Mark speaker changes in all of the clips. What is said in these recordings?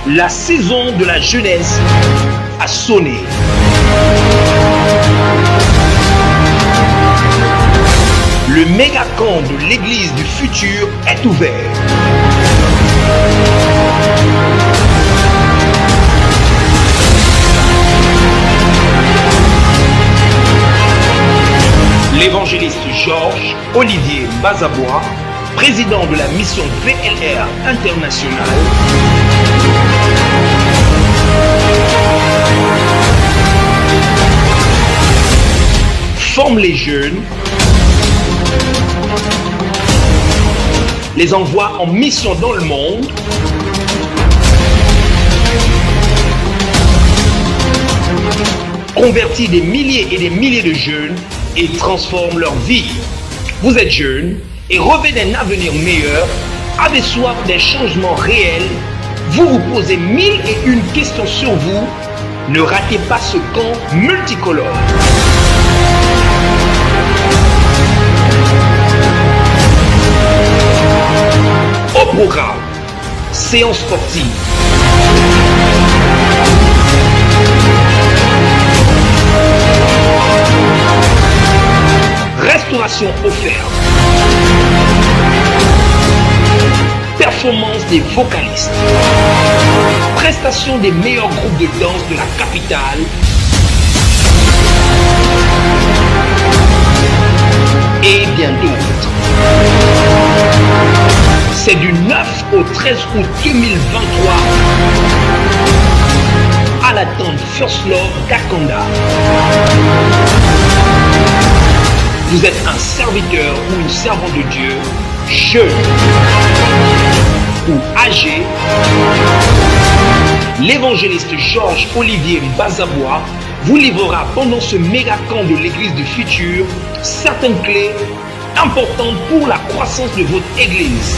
Speaker 1: La saison de la jeunesse a sonné. Le méga-camp de l'église du futur est ouvert. L'évangéliste Georges Olivier Bazabois, président de la mission VLR internationale, forme les jeunes, les envoie en mission dans le monde, convertit des milliers et des milliers de jeunes et transforme leur vie. Vous êtes jeune et rêvez d'un avenir meilleur, avez soif des changements réels, vous vous posez 1001 questions sur vous, ne ratez pas ce camp multicolore. Au programme, séance sportive, restauration offerte, performance des vocalistes, prestation des meilleurs groupes de danse de la capitale et bien d'autres. C'est du 9 au 13 août 2023 à la tente First Love d'Akanda. Vous êtes un serviteur ou une servante de Dieu, jeune ou âgé. L'évangéliste Georges Olivier Bazabois vous livrera pendant ce méga camp de l'église du futur certaines clés importantes pour la croissance de votre église.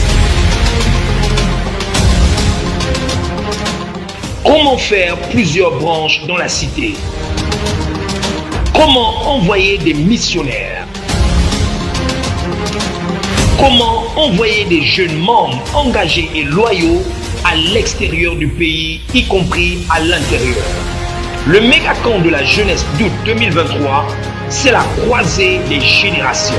Speaker 1: Comment faire plusieurs branches dans la cité? Comment envoyer des missionnaires? Comment envoyer des jeunes membres engagés et loyaux à l'extérieur du pays, y compris à l'intérieur? Le méga-camp de la jeunesse d'août 2023, c'est la croisée des générations.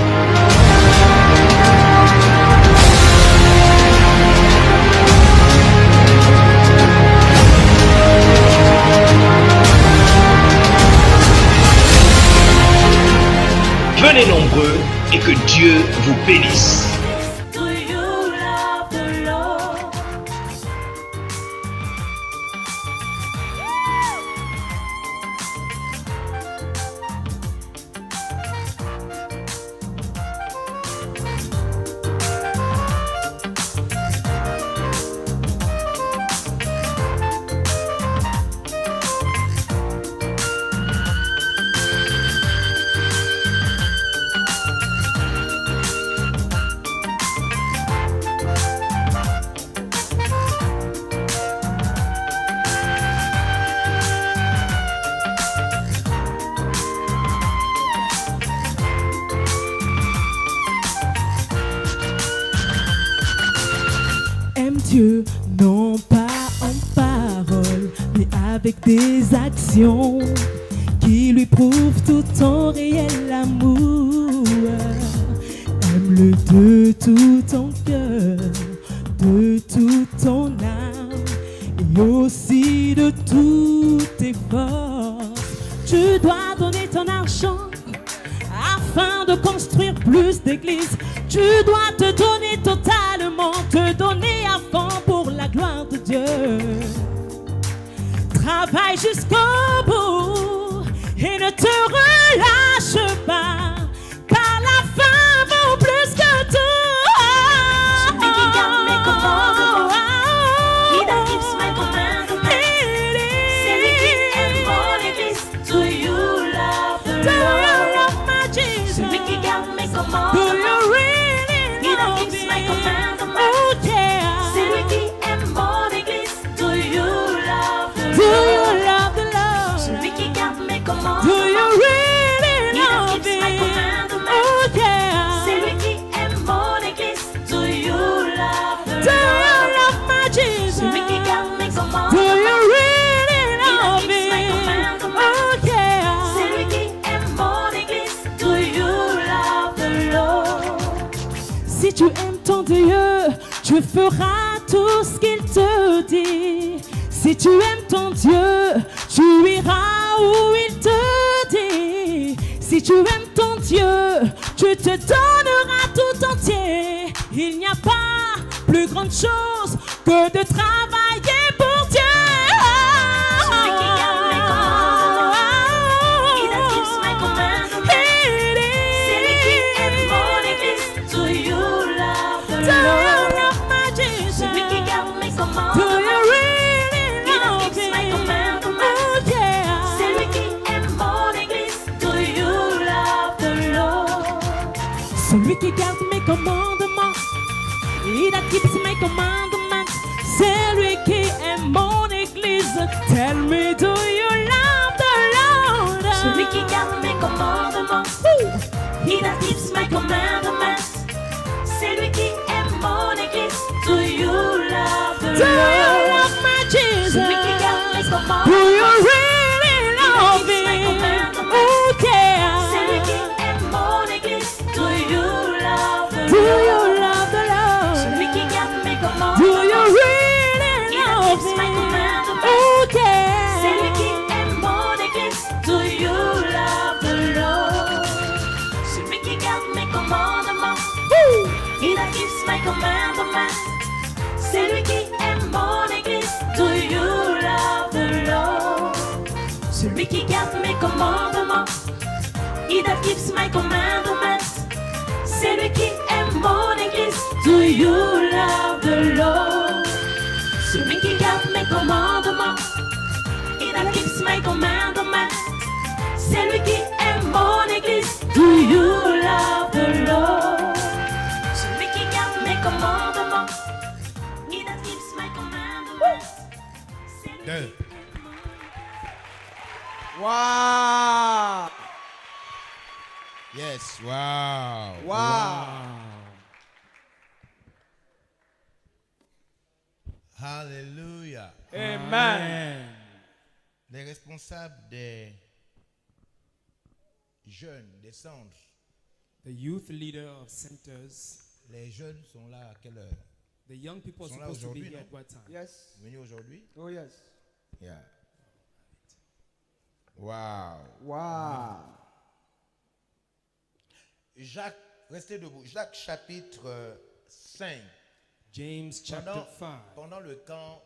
Speaker 1: Venez nombreux et que Dieu vous bénisse.
Speaker 2: Dieu, non pas en parole, mais avec des actions qui lui prouvent tout ton réel amour. Aime-le de tout ton cœur, de toute ton âme et aussi de toutes tes forces. Tu dois donner ton argent afin de construire plus d'églises. Tu dois te donner totalement, te donner à fond pour la gloire de Dieu. Travaille jusqu'au bout et ne te relâche pas, car la fin vaut plus que tout.
Speaker 3: Celui qui garde mes commandements, he that keeps my commandments, c'est lui qui aime mon église. Do you love the Lord? Celui qui garde mes commandements, he that keeps my commandments, c'est lui qui aime mon église. Do you love the Lord?
Speaker 2: Dieu, tu feras tout ce qu'il te dit. Si tu aimes ton Dieu, tu iras où il te dit. Si tu aimes ton Dieu, tu te donneras tout entier. Il n'y a pas plus grande chose que de travailler pour Dieu.
Speaker 3: Celui qui garde mes commandements, il a keeps my commandments. C'est lui qui aime mon église. Do you love the Lord? Celui qui garde mes commandements, il a keeps my commandments. C'est lui qui aime mon église. Do you love the Lord?
Speaker 2: Celui qui garde mes commandements, il a keeps my commandments. C'est lui qui aime mon église. Tell me, do you love the Lord?
Speaker 3: Celui qui garde mes commandements, il a keeps my commandments. C'est lui qui aime mon église. Do you love the
Speaker 2: Do you
Speaker 3: Lord?
Speaker 2: love my Jesus?
Speaker 3: Celui qui garde mes
Speaker 2: Do
Speaker 3: commandements,
Speaker 2: you really love
Speaker 3: keeps my
Speaker 2: him?
Speaker 3: commandments.
Speaker 2: Oh yeah.
Speaker 3: c'est lui qui aime mon église. Do you love the
Speaker 2: Do
Speaker 3: Lord?
Speaker 2: you love the Lord?
Speaker 3: Celui qui garde mes
Speaker 2: Do you
Speaker 3: commandements,
Speaker 2: really
Speaker 3: il a
Speaker 2: love
Speaker 3: keeps my
Speaker 2: him?
Speaker 3: commandments.
Speaker 2: Oh yeah.
Speaker 3: c'est lui qui aime mon église. Do you love the Lord? Celui qui garde mes commandements, il a keeps my commandments. C'est lui qui aime mon église. Do you love the Lord? Celui qui garde mes commandements, il a keeps my commandments. C'est lui qui aime mon église. Do you love the Lord? Celui qui garde mes commandements, il a keeps my commandments. C'est lui qui aime mon église. Do you love the Lord? Celui qui garde mes commandements, il a keeps my commandments. C'est lui qui aime
Speaker 4: Wow!
Speaker 5: Yes, wow.
Speaker 4: Wow!
Speaker 5: Hallelujah.
Speaker 4: Amen.
Speaker 5: Les responsables des jeunes, des centres,
Speaker 6: The youth leader of centers,
Speaker 5: les jeunes sont là à quelle heure?
Speaker 6: the young people are
Speaker 5: Sont là
Speaker 6: supposed to be
Speaker 5: aujourd'hui,
Speaker 6: here
Speaker 5: non?
Speaker 6: at what time?
Speaker 4: Yes.
Speaker 5: Venus aujourd'hui?
Speaker 4: Oh yes.
Speaker 5: Yeah. Wow.
Speaker 4: Wow.
Speaker 5: Jacques, restez debout. Jacques chapitre 5.
Speaker 6: James chapter 5.
Speaker 5: Pendant le camp,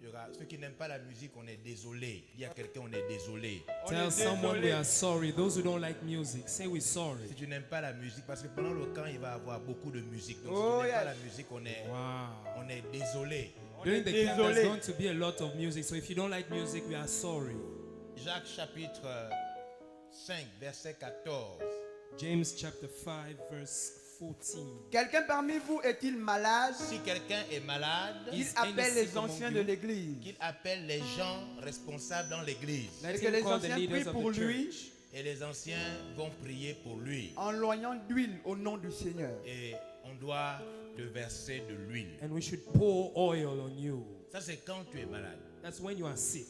Speaker 5: il y aura ceux qui n'aiment pas la musique, on est désolé. Il y a quelqu'un, on est désolé.
Speaker 6: Tell someone we are sorry. Those who don't like music, say we're sorry.
Speaker 5: Si tu n'aimes pas la musique, parce que pendant le camp, il va y avoir beaucoup de musique. Donc
Speaker 4: Oh,
Speaker 5: si tu n'aimes pas
Speaker 4: yes.
Speaker 5: la musique,
Speaker 6: Wow.
Speaker 5: on est désolé.
Speaker 6: During the camp, there's
Speaker 4: désolé.
Speaker 6: going to be a lot of music. So if you don't like music, we are sorry.
Speaker 5: Jacques chapitre 5, verset 14.
Speaker 6: James chapter 5, verse 14.
Speaker 4: Quelqu'un parmi vous est-il malade?
Speaker 5: Si quelqu'un est malade,
Speaker 4: Il
Speaker 6: Is any
Speaker 4: appelle les
Speaker 6: sick among
Speaker 4: anciens
Speaker 6: you?
Speaker 4: de l'église.
Speaker 5: qu'il appelle les gens responsables dans l'église.
Speaker 6: Let
Speaker 4: Et que
Speaker 6: him
Speaker 4: les
Speaker 6: call the
Speaker 4: anciens
Speaker 6: leaders
Speaker 4: prient
Speaker 6: of
Speaker 4: pour
Speaker 6: the
Speaker 4: lui
Speaker 6: church.
Speaker 5: Et les anciens vont prier pour lui.
Speaker 4: en loignant d'huile au nom du Seigneur.
Speaker 5: Et on doit te verser de l'huile.
Speaker 6: And we should pour oil on you.
Speaker 5: Ça, c'est quand tu es malade.
Speaker 6: That's when you are sick.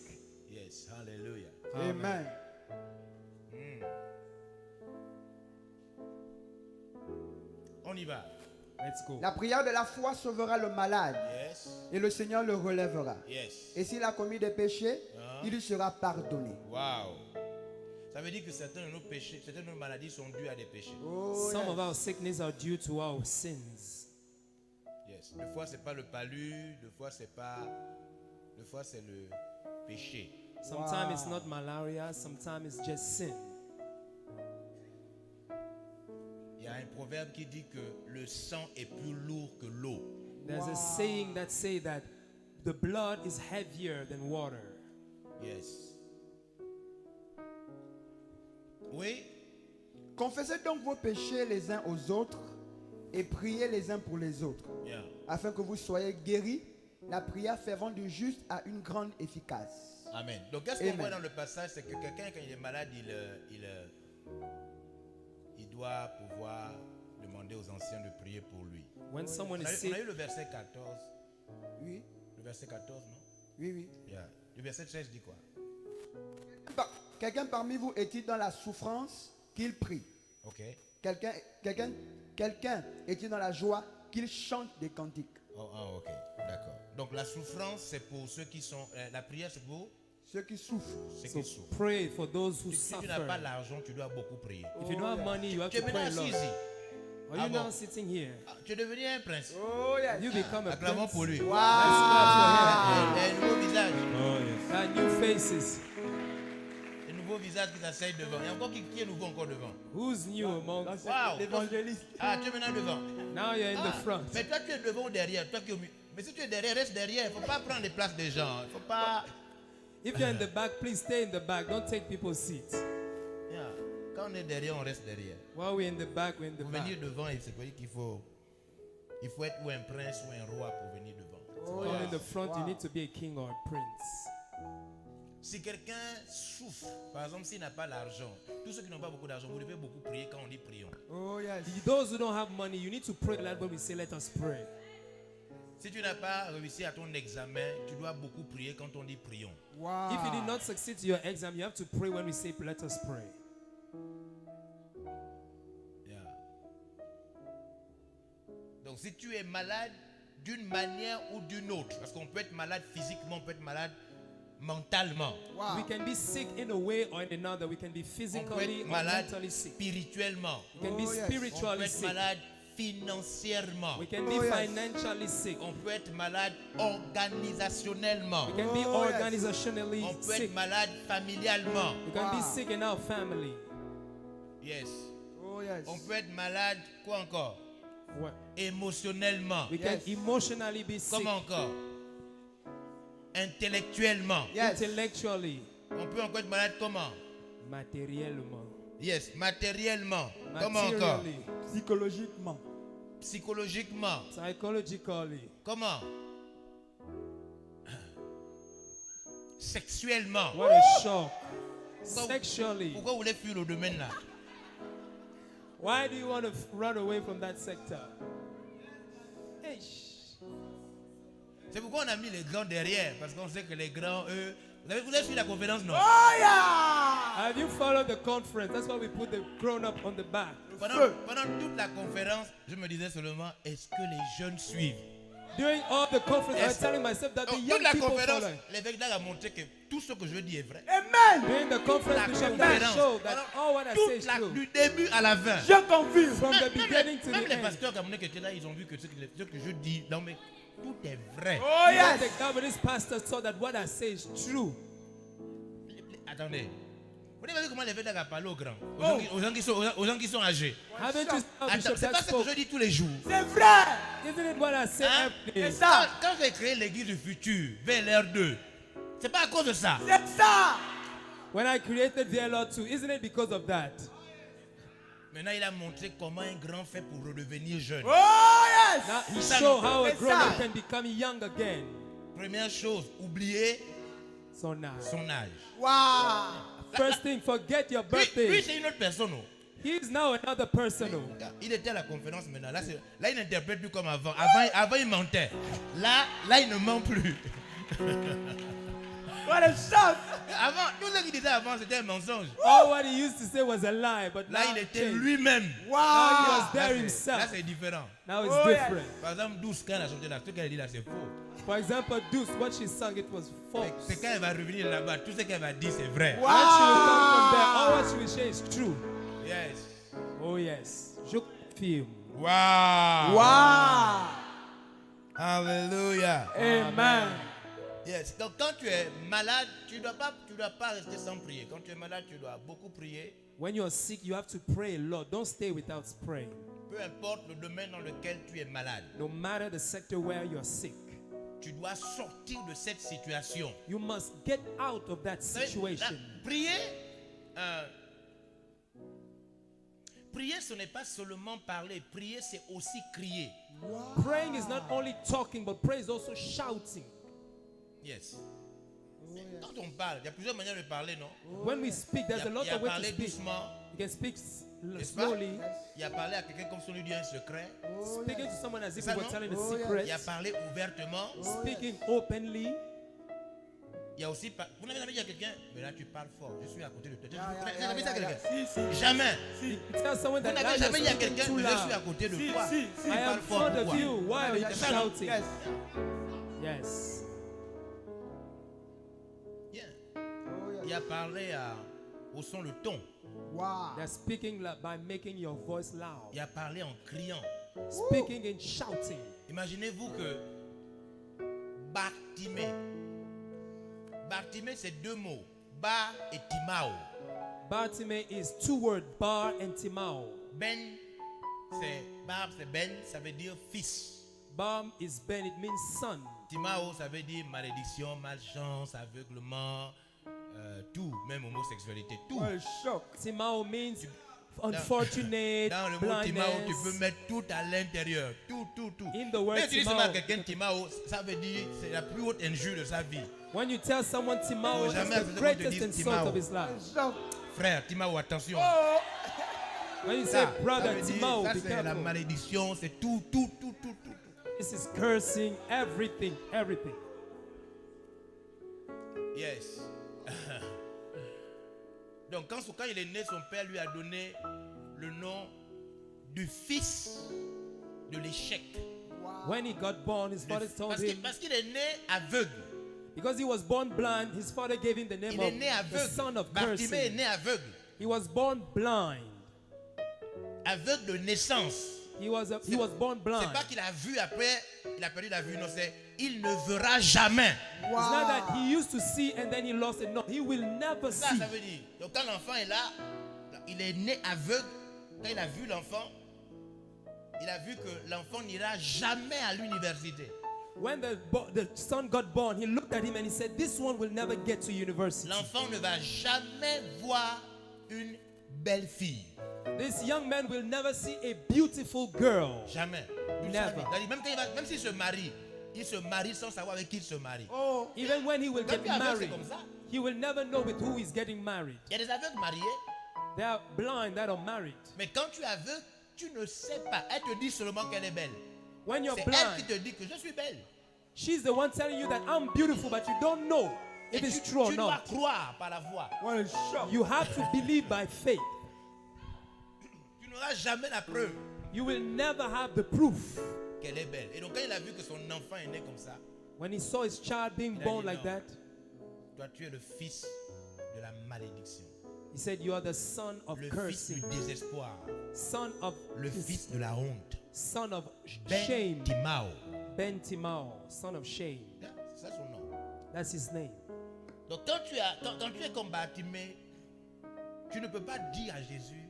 Speaker 5: Yes, hallelujah.
Speaker 4: Amen.
Speaker 5: On y va.
Speaker 6: Let's go.
Speaker 4: La prière de la foi sauvera le malade
Speaker 5: Yes,
Speaker 4: et le Seigneur le relèvera.
Speaker 5: yes.
Speaker 4: Et s'il a commis des péchés,
Speaker 5: Ah.
Speaker 4: il lui sera pardonné.
Speaker 5: Wow. Ça veut dire que certains de nos péchés, certaines de nos maladies sont dues à des péchés.
Speaker 4: Oh,
Speaker 6: Some
Speaker 4: yes.
Speaker 6: of our sickness are due to our sins.
Speaker 5: Yes. Des fois, c'est pas le palu, des fois, c'est le péché.
Speaker 6: Sometimes it's not malaria, sometimes it's just sin.
Speaker 5: Il y a un proverbe qui dit que le sang est plus lourd que l'eau.
Speaker 6: There's a saying that say that the blood is heavier than water.
Speaker 5: Yes. Oui.
Speaker 4: Confessez donc vos péchés les uns aux autres et priez les uns pour les autres,
Speaker 5: Yeah.
Speaker 4: afin que vous soyez guéris. La prière fervente du juste a une grande efficace.
Speaker 5: Amen. Donc, qu'est-ce qu'on
Speaker 4: Amen.
Speaker 5: voit dans le passage? C'est que quelqu'un, quand il est malade, il doit pouvoir demander aux anciens de prier pour lui.
Speaker 6: When someone
Speaker 5: On
Speaker 6: is
Speaker 5: a eu
Speaker 6: sick,
Speaker 5: le verset 14.
Speaker 4: Oui,
Speaker 5: Le verset 14, non?
Speaker 4: oui, oui.
Speaker 5: Yeah. Le verset 13 dit quoi?
Speaker 4: Quelqu'un parmi vous est-il dans la souffrance, qu'il prie.
Speaker 5: Ok.
Speaker 4: Quelqu'un est-il dans la joie, qu'ils chantent des cantiques.
Speaker 5: Oh, ah, ok, d'accord. Donc la souffrance, c'est pour ceux qui sont... la prière, c'est pour
Speaker 4: Ceux qui souffrent.
Speaker 5: ceux
Speaker 6: So
Speaker 5: qui souffrent.
Speaker 6: pray for those who
Speaker 5: Si tu n'as pas
Speaker 6: suffer.
Speaker 5: l'argent, tu dois beaucoup prier.
Speaker 6: If you don't have money, you have
Speaker 5: Tu es
Speaker 6: to
Speaker 5: maintenant
Speaker 6: pray a
Speaker 5: assis
Speaker 6: lot.
Speaker 5: ici.
Speaker 6: Are you
Speaker 5: Ah bon?
Speaker 6: now sitting here?
Speaker 5: Ah, tu es devenu un prince.
Speaker 4: Oh yes.
Speaker 6: You become a
Speaker 5: Acclamons
Speaker 6: prince.
Speaker 5: pour lui.
Speaker 4: Wow.
Speaker 6: Let's clap for him.
Speaker 5: Il y a un nouveau visage.
Speaker 6: Got new faces.
Speaker 5: Un nouveau visage qui s'asseye devant. Il y a encore qui est nouveau encore devant.
Speaker 6: Who's new among us?
Speaker 5: Wow.
Speaker 4: L'évangéliste.
Speaker 5: Ah, tu es maintenant devant.
Speaker 6: Now you're in the
Speaker 5: Ah,
Speaker 6: front.
Speaker 5: mais toi, tu es devant ou derrière? Toi qui es au milieu. Mais si tu es derrière, reste derrière. Il ne faut pas prendre les places des gens. Il ne faut pas...
Speaker 6: If you're in the back, please stay in the back. Don't take people's seats.
Speaker 5: Yeah. Quand on est derrière, on reste derrière.
Speaker 6: While we're in the back, we're in the
Speaker 5: Pour
Speaker 6: back.
Speaker 5: venir devant, c'est quoi qu'il faut... Il faut être ou un prince ou un roi pour venir devant.
Speaker 4: Oh,
Speaker 6: While in
Speaker 4: yes.
Speaker 6: the front, you
Speaker 4: Wow.
Speaker 6: need to be a king or a prince.
Speaker 5: Si quelqu'un souffre, par exemple, s'il n'a pas l'argent, tous ceux qui n'ont pas beaucoup d'argent, vous devez beaucoup prier quand on dit prions.
Speaker 4: Oh yes.
Speaker 6: Those who don't have money, you need to pray like when we say, let us pray.
Speaker 5: Si tu n'as pas réussi à ton examen, tu dois beaucoup prier quand on dit prions.
Speaker 4: Wow.
Speaker 6: If you did not succeed to your exam, you have to pray when we say, let us pray.
Speaker 5: Yeah. Donc si tu es malade d'une manière ou d'une autre, parce qu'on peut être malade physiquement, on peut être malade mentalement,
Speaker 4: Wow.
Speaker 6: We can be sick in a way or in another. We can be
Speaker 5: on peut
Speaker 6: physically
Speaker 5: être
Speaker 6: or
Speaker 5: malade
Speaker 6: mentally sick.
Speaker 5: spirituellement,
Speaker 6: We can be
Speaker 4: Oh, yes.
Speaker 5: on peut
Speaker 6: spiritually
Speaker 5: être
Speaker 6: sick.
Speaker 5: malade financièrement,
Speaker 6: We can
Speaker 4: Oh,
Speaker 6: be
Speaker 4: yes.
Speaker 6: financially sick.
Speaker 5: on peut être malade organisationnellement,
Speaker 6: We can be
Speaker 4: Oh, yes.
Speaker 6: organizationally
Speaker 5: on peut
Speaker 6: sick.
Speaker 5: être malade familialement.
Speaker 6: We can be
Speaker 4: Wow.
Speaker 6: sick in our family.
Speaker 5: Yes.
Speaker 4: Oh yes.
Speaker 5: On peut être malade, quoi encore?
Speaker 6: What?
Speaker 5: Émotionnellement.
Speaker 6: We can
Speaker 4: Yes.
Speaker 6: emotionally be sick.
Speaker 5: Comment encore? Intellectuellement.
Speaker 4: Yes.
Speaker 6: Intellectually.
Speaker 5: On peut encore être malade comment?
Speaker 6: Matériellement.
Speaker 5: Yes, matériellement. Comment encore?
Speaker 6: Materially.
Speaker 4: Psychologiquement.
Speaker 5: Psychologiquement.
Speaker 6: Psychologically.
Speaker 5: Comment? Sexuellement.
Speaker 6: What a shock.
Speaker 5: Pourquoi-
Speaker 6: Sexually.
Speaker 5: Pourquoi vous voulez fuir le domaine là?
Speaker 6: Why do you want to run away from that sector? Eish.
Speaker 5: C'est pourquoi on a mis les grands derrière. Parce qu'on sait que les grands, eux. Vous avez suivi la conférence, non?
Speaker 4: Oh yeah.
Speaker 6: Have you followed the conference? That's why we put the grown up on the back.
Speaker 5: Pendant toute la conférence, je me disais seulement, est-ce que les jeunes suivent?
Speaker 6: During all the conference, I was
Speaker 5: Yes.
Speaker 6: telling myself that the
Speaker 5: Donc,
Speaker 6: young
Speaker 5: toute la
Speaker 6: people
Speaker 5: conférence,
Speaker 6: follow.
Speaker 5: l'évêque a montré que tout ce que je dis est vrai.
Speaker 4: Amen.
Speaker 6: During the conference,
Speaker 5: La
Speaker 6: Bishop
Speaker 5: conférence,
Speaker 6: Dag showed that
Speaker 5: pendant
Speaker 6: all what I say
Speaker 5: toute
Speaker 6: is
Speaker 5: la-
Speaker 6: true.
Speaker 5: du début à la fin.
Speaker 4: Je confirme.
Speaker 6: From the beginning to
Speaker 5: Même
Speaker 6: the
Speaker 5: les
Speaker 6: end.
Speaker 5: pasteurs camerounais qui étaient là, ils ont vu que ce que je dis, non mais tout est vrai.
Speaker 4: Oh
Speaker 6: Even
Speaker 4: yes.
Speaker 6: the Calvinist pastor saw that what I say is true.
Speaker 5: Attendez. Vous n'avez pas vu comment l'évêque a parlé aux grands, aux gens qui sont âgés.
Speaker 6: Haven't you seen how
Speaker 5: Attends,
Speaker 6: Bishop
Speaker 5: c'est
Speaker 6: Dag
Speaker 5: pas ce que
Speaker 6: spoke?
Speaker 5: je dis tous les jours.
Speaker 4: C'est vrai.
Speaker 6: Isn't it what I say
Speaker 5: Hein?
Speaker 6: every
Speaker 4: C'est
Speaker 6: day?
Speaker 4: ça.
Speaker 5: Quand j'ai créé l'église du futur, vers l'ère 2, c'est pas à cause de ça.
Speaker 4: C'est ça.
Speaker 6: When I created VLR2, isn't it because of that?
Speaker 5: Maintenant, il a montré comment un grand fait pour redevenir jeune.
Speaker 4: Oh yes.
Speaker 6: Now he
Speaker 5: Ça,
Speaker 6: showed
Speaker 5: non.
Speaker 6: how a
Speaker 4: C'est
Speaker 6: grown up
Speaker 4: ça.
Speaker 6: can become young again.
Speaker 5: Première chose, oublier
Speaker 6: So now,
Speaker 5: son âge.
Speaker 4: Wow.
Speaker 6: first thing, forget your
Speaker 5: Lui,
Speaker 6: birthday.
Speaker 5: c'est une autre personne. Oh.
Speaker 6: He's now another person. Oh.
Speaker 5: Il était à la conférence maintenant. Là, il n'interprète plus comme avant. Avant, il mentait. Là, il ne ment plus.
Speaker 4: What a shock.
Speaker 5: Avant, tout ce qu'il disait avant, c'était un mensonge.
Speaker 6: All what he used to say was a lie, but
Speaker 5: Là,
Speaker 6: now,
Speaker 5: il
Speaker 6: it
Speaker 5: était
Speaker 6: changed.
Speaker 5: lui-même.
Speaker 6: Now he
Speaker 4: Wow.
Speaker 6: was
Speaker 5: Là,
Speaker 6: there
Speaker 5: Là,
Speaker 6: himself.
Speaker 5: c'est différent.
Speaker 6: Now it's
Speaker 4: Oh, yes.
Speaker 6: different.
Speaker 5: Par exemple, 12, quand elle a chanté là, ce qu'elle a dit là, c'est faux.
Speaker 6: For example, Deuce, what she sang, it was false.
Speaker 5: C'est quand elle va revenir là-bas, tout ce qu'elle va dire, c'est vrai.
Speaker 4: Wow.
Speaker 6: When she will come from there, all what she will say is true.
Speaker 5: Yes.
Speaker 6: Oh yes, je confirme.
Speaker 5: Wow.
Speaker 4: Wow.
Speaker 5: Hallelujah.
Speaker 4: Amen.
Speaker 5: Yes. Donc quand tu es malade, tu dois pas rester sans prier. Quand tu es malade, tu dois beaucoup prier.
Speaker 6: When you're sick, you have to pray a lot. Don't stay without praying.
Speaker 5: Peu importe le domaine dans lequel tu es malade,
Speaker 6: No matter the sector where you're sick,
Speaker 5: tu dois sortir de cette situation.
Speaker 6: you must get out of that
Speaker 5: Vous savez,
Speaker 6: situation.
Speaker 5: Prier, ce n'est pas seulement parler. Prier, c'est aussi crier.
Speaker 6: Praying is not only talking, but prayer is also shouting.
Speaker 5: Yes. Quand on parle, il y a plusieurs manières de parler, non?
Speaker 6: When we speak, there's a lot
Speaker 5: Il y a
Speaker 6: of ways
Speaker 5: parler
Speaker 6: to speak.
Speaker 5: doucement.
Speaker 6: You can speak
Speaker 5: N'est-ce pas?
Speaker 6: slowly,
Speaker 5: Il y a parlé à quelqu'un comme si on lui dit un secret.
Speaker 6: speaking to someone as if
Speaker 5: Ça,
Speaker 6: we were
Speaker 5: non?
Speaker 6: telling a
Speaker 4: Oh, yeah.
Speaker 6: secret,
Speaker 5: Il y a parlé ouvertement.
Speaker 6: speaking openly.
Speaker 5: Il y a aussi. Vous n'avez jamais dit à quelqu'un, mais là tu parles fort, je suis à côté de toi. Vous
Speaker 4: Yeah,
Speaker 5: n'avez
Speaker 4: yeah,
Speaker 5: jamais dit à
Speaker 4: yeah,
Speaker 5: quelqu'un? Jamais.
Speaker 6: You tell someone
Speaker 5: Vous
Speaker 6: that
Speaker 5: n'avez
Speaker 6: "Guys,
Speaker 5: jamais dit à
Speaker 6: you're
Speaker 5: quelqu'un,
Speaker 6: speaking
Speaker 5: mais
Speaker 6: too
Speaker 5: je suis à
Speaker 6: loud.
Speaker 5: côté de
Speaker 4: Si,
Speaker 5: toi.
Speaker 4: si,
Speaker 5: Tu
Speaker 4: si.
Speaker 6: I
Speaker 5: parles
Speaker 6: am
Speaker 5: fort,
Speaker 6: fond of
Speaker 5: pourquoi?
Speaker 6: you. Why are you
Speaker 4: Yes.
Speaker 6: shouting?
Speaker 4: Yes.
Speaker 6: Yes.
Speaker 5: Bien.
Speaker 4: Oh, yes.
Speaker 5: Il a parlé au son le ton.
Speaker 4: Wow.
Speaker 6: They're speaking by making your voice loud.
Speaker 5: Il a parlé en criant.
Speaker 6: Speaking and shouting.
Speaker 5: Imaginez-vous que Bartimée. Bartimée, c'est deux mots. Bar et Timao.
Speaker 6: Bartimaeus is two words, bar and timao.
Speaker 5: Ben, c'est Bar, c'est Ben, ça veut dire fils.
Speaker 6: Bar is Ben, it means son.
Speaker 5: Timao, ça veut dire malédiction, malchance, aveuglement, tout, même homosexualité, tout.
Speaker 4: What a shock.
Speaker 6: Timao means unfortunate,
Speaker 5: Dans le mot Timao, tu peux
Speaker 6: blindness.
Speaker 5: mettre tout à l'intérieur. Tout.
Speaker 6: In the word
Speaker 5: Mais tu dis
Speaker 6: Timao,
Speaker 5: seulement à quelqu'un Timao, ça veut dire c'est la plus haute injure de sa vie.
Speaker 6: when you tell someone Timao,
Speaker 5: Faut
Speaker 6: it's
Speaker 5: jamais
Speaker 6: the
Speaker 5: accepter qu'on te
Speaker 6: greatest
Speaker 5: dise
Speaker 6: insult
Speaker 5: Timao.
Speaker 6: of his life.
Speaker 4: Shock.
Speaker 5: Frère, Timao, attention.
Speaker 6: When you say
Speaker 5: Ça,
Speaker 6: brother
Speaker 5: ça veut dire,
Speaker 6: Timao,
Speaker 5: ça
Speaker 6: be
Speaker 5: c'est la
Speaker 6: careful.
Speaker 5: malédiction, c'est tout.
Speaker 6: This is cursing, everything.
Speaker 5: Yes. Donc quand il est né, son père lui a donné le nom du fils de l'échec.
Speaker 6: When he got born, his father told him,
Speaker 5: Parce qu'il est né aveugle.
Speaker 6: because he was born blind, his father gave him the name
Speaker 5: Il est né
Speaker 6: of the son
Speaker 5: aveugle.
Speaker 6: of
Speaker 5: Bartimée est
Speaker 6: cursing.
Speaker 5: né aveugle.
Speaker 6: He was born blind.
Speaker 5: Aveugle de naissance.
Speaker 6: He was born
Speaker 5: C'est
Speaker 6: blind.
Speaker 5: pas qu'il a vu après, il a perdu la vue. Non, c'est il ne verra jamais.
Speaker 6: It's not that he used to see and then he lost it. No, he will never
Speaker 5: Ça,
Speaker 6: see.
Speaker 5: ça veut dire. Donc quand l'enfant est là, il est né aveugle. Quand il a vu l'enfant, il a vu que l'enfant n'ira jamais à l'université.
Speaker 6: When the son got born, he looked at him and he said, "This one will never get to university.
Speaker 5: L'enfant ne va jamais voir une belle fille.
Speaker 6: This young man will never see a beautiful girl."
Speaker 5: Jamais. Toute
Speaker 6: Never.
Speaker 5: sa vie. C'est-à-dire, même s'il se marie, il se marie sans savoir avec qui il se marie.
Speaker 4: Oh,
Speaker 6: Even when he will
Speaker 5: Quand
Speaker 6: get
Speaker 5: tu es aveugle,
Speaker 6: married,
Speaker 5: c'est comme ça.
Speaker 6: he will never know with who he's getting married.
Speaker 5: Il y a des aveugles mariés,
Speaker 6: They are blind that are married.
Speaker 5: mais quand tu es aveugle, tu ne sais pas. Elle te dit seulement qu'elle est belle.
Speaker 6: When you're
Speaker 5: C'est elle qui
Speaker 6: blind,
Speaker 5: te dit que je suis belle.
Speaker 6: she's the one telling you that I'm beautiful, but you don't know if
Speaker 5: Et
Speaker 6: it's
Speaker 5: tu
Speaker 6: true or
Speaker 5: dois
Speaker 6: not.
Speaker 5: croire par la foi.
Speaker 4: what a shock.
Speaker 6: You have to believe by faith.
Speaker 5: Tu n'auras jamais la preuve
Speaker 6: You will never have the proof.
Speaker 5: qu'elle est belle. Et donc quand il a vu que son enfant est né comme ça,
Speaker 6: When he saw his child being
Speaker 5: Il a
Speaker 6: born
Speaker 5: dit
Speaker 6: like
Speaker 5: non.
Speaker 6: that,
Speaker 5: toi tu es le fils de la malédiction.
Speaker 6: he said, "You are the son of
Speaker 5: Le fils du
Speaker 6: cursing,
Speaker 5: désespoir.
Speaker 6: son of
Speaker 5: Le fils de la honte.
Speaker 6: son of
Speaker 5: Ben
Speaker 6: shame,
Speaker 5: Timao.
Speaker 6: Ben Timao, son of shame."
Speaker 5: C'est ça son nom.
Speaker 6: That's his name.
Speaker 5: Donc quand tu es comme Bartimée, tu ne peux pas dire à Jésus,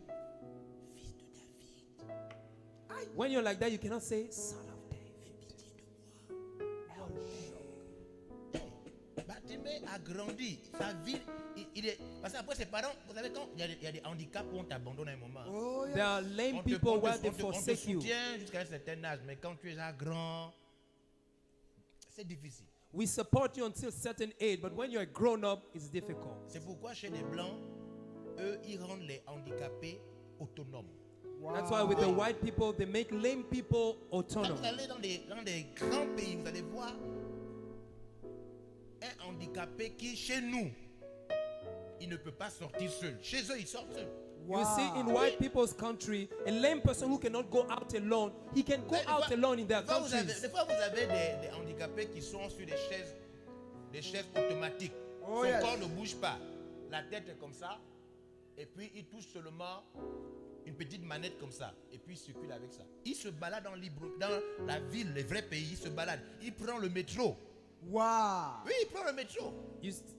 Speaker 5: fils de David.
Speaker 6: When you're like that, you cannot say, "Son of David."
Speaker 5: Bartimée a grandi. Sa vie, il est. Parce qu'après ses parents, vous savez, quand il y a des handicaps où on t'abandonne à un moment.
Speaker 4: Oh, yes.
Speaker 6: There are lame
Speaker 5: On te,
Speaker 6: people
Speaker 5: on te-
Speaker 6: where they
Speaker 5: on te- on te
Speaker 6: forsake you.
Speaker 5: soutient jusqu'à un certain âge, mais quand tu es déjà grand, c'est difficile.
Speaker 6: We support you until a certain age, but when you're grown up, it's difficult.
Speaker 5: C'est pourquoi chez les Blancs, eux, ils rendent les handicapés autonomes.
Speaker 6: That's why with the white people, they make lame people
Speaker 5: Quand
Speaker 6: autonomous.
Speaker 5: vous allez dans des grands pays, vous allez voir un handicapé qui, chez nous, il ne peut pas sortir seul. Chez eux, ils sortent seuls.
Speaker 6: You see, in white people's country, a lame person who cannot go out alone, he can go out alone in their
Speaker 5: Des fois, vous avez,
Speaker 6: countries.
Speaker 5: des fois, vous avez des handicapés qui sont sur des chaises automatiques.
Speaker 4: Oh,
Speaker 5: Son
Speaker 4: yes.
Speaker 5: corps ne bouge pas. La tête est comme ça. Et puis, il touche seulement une petite manette comme ça. Et puis, il circule avec ça. Il se balade dans la ville, les vrais pays, il se balade. Il prend le métro.
Speaker 4: Wow.
Speaker 5: Oui, il prend le métro.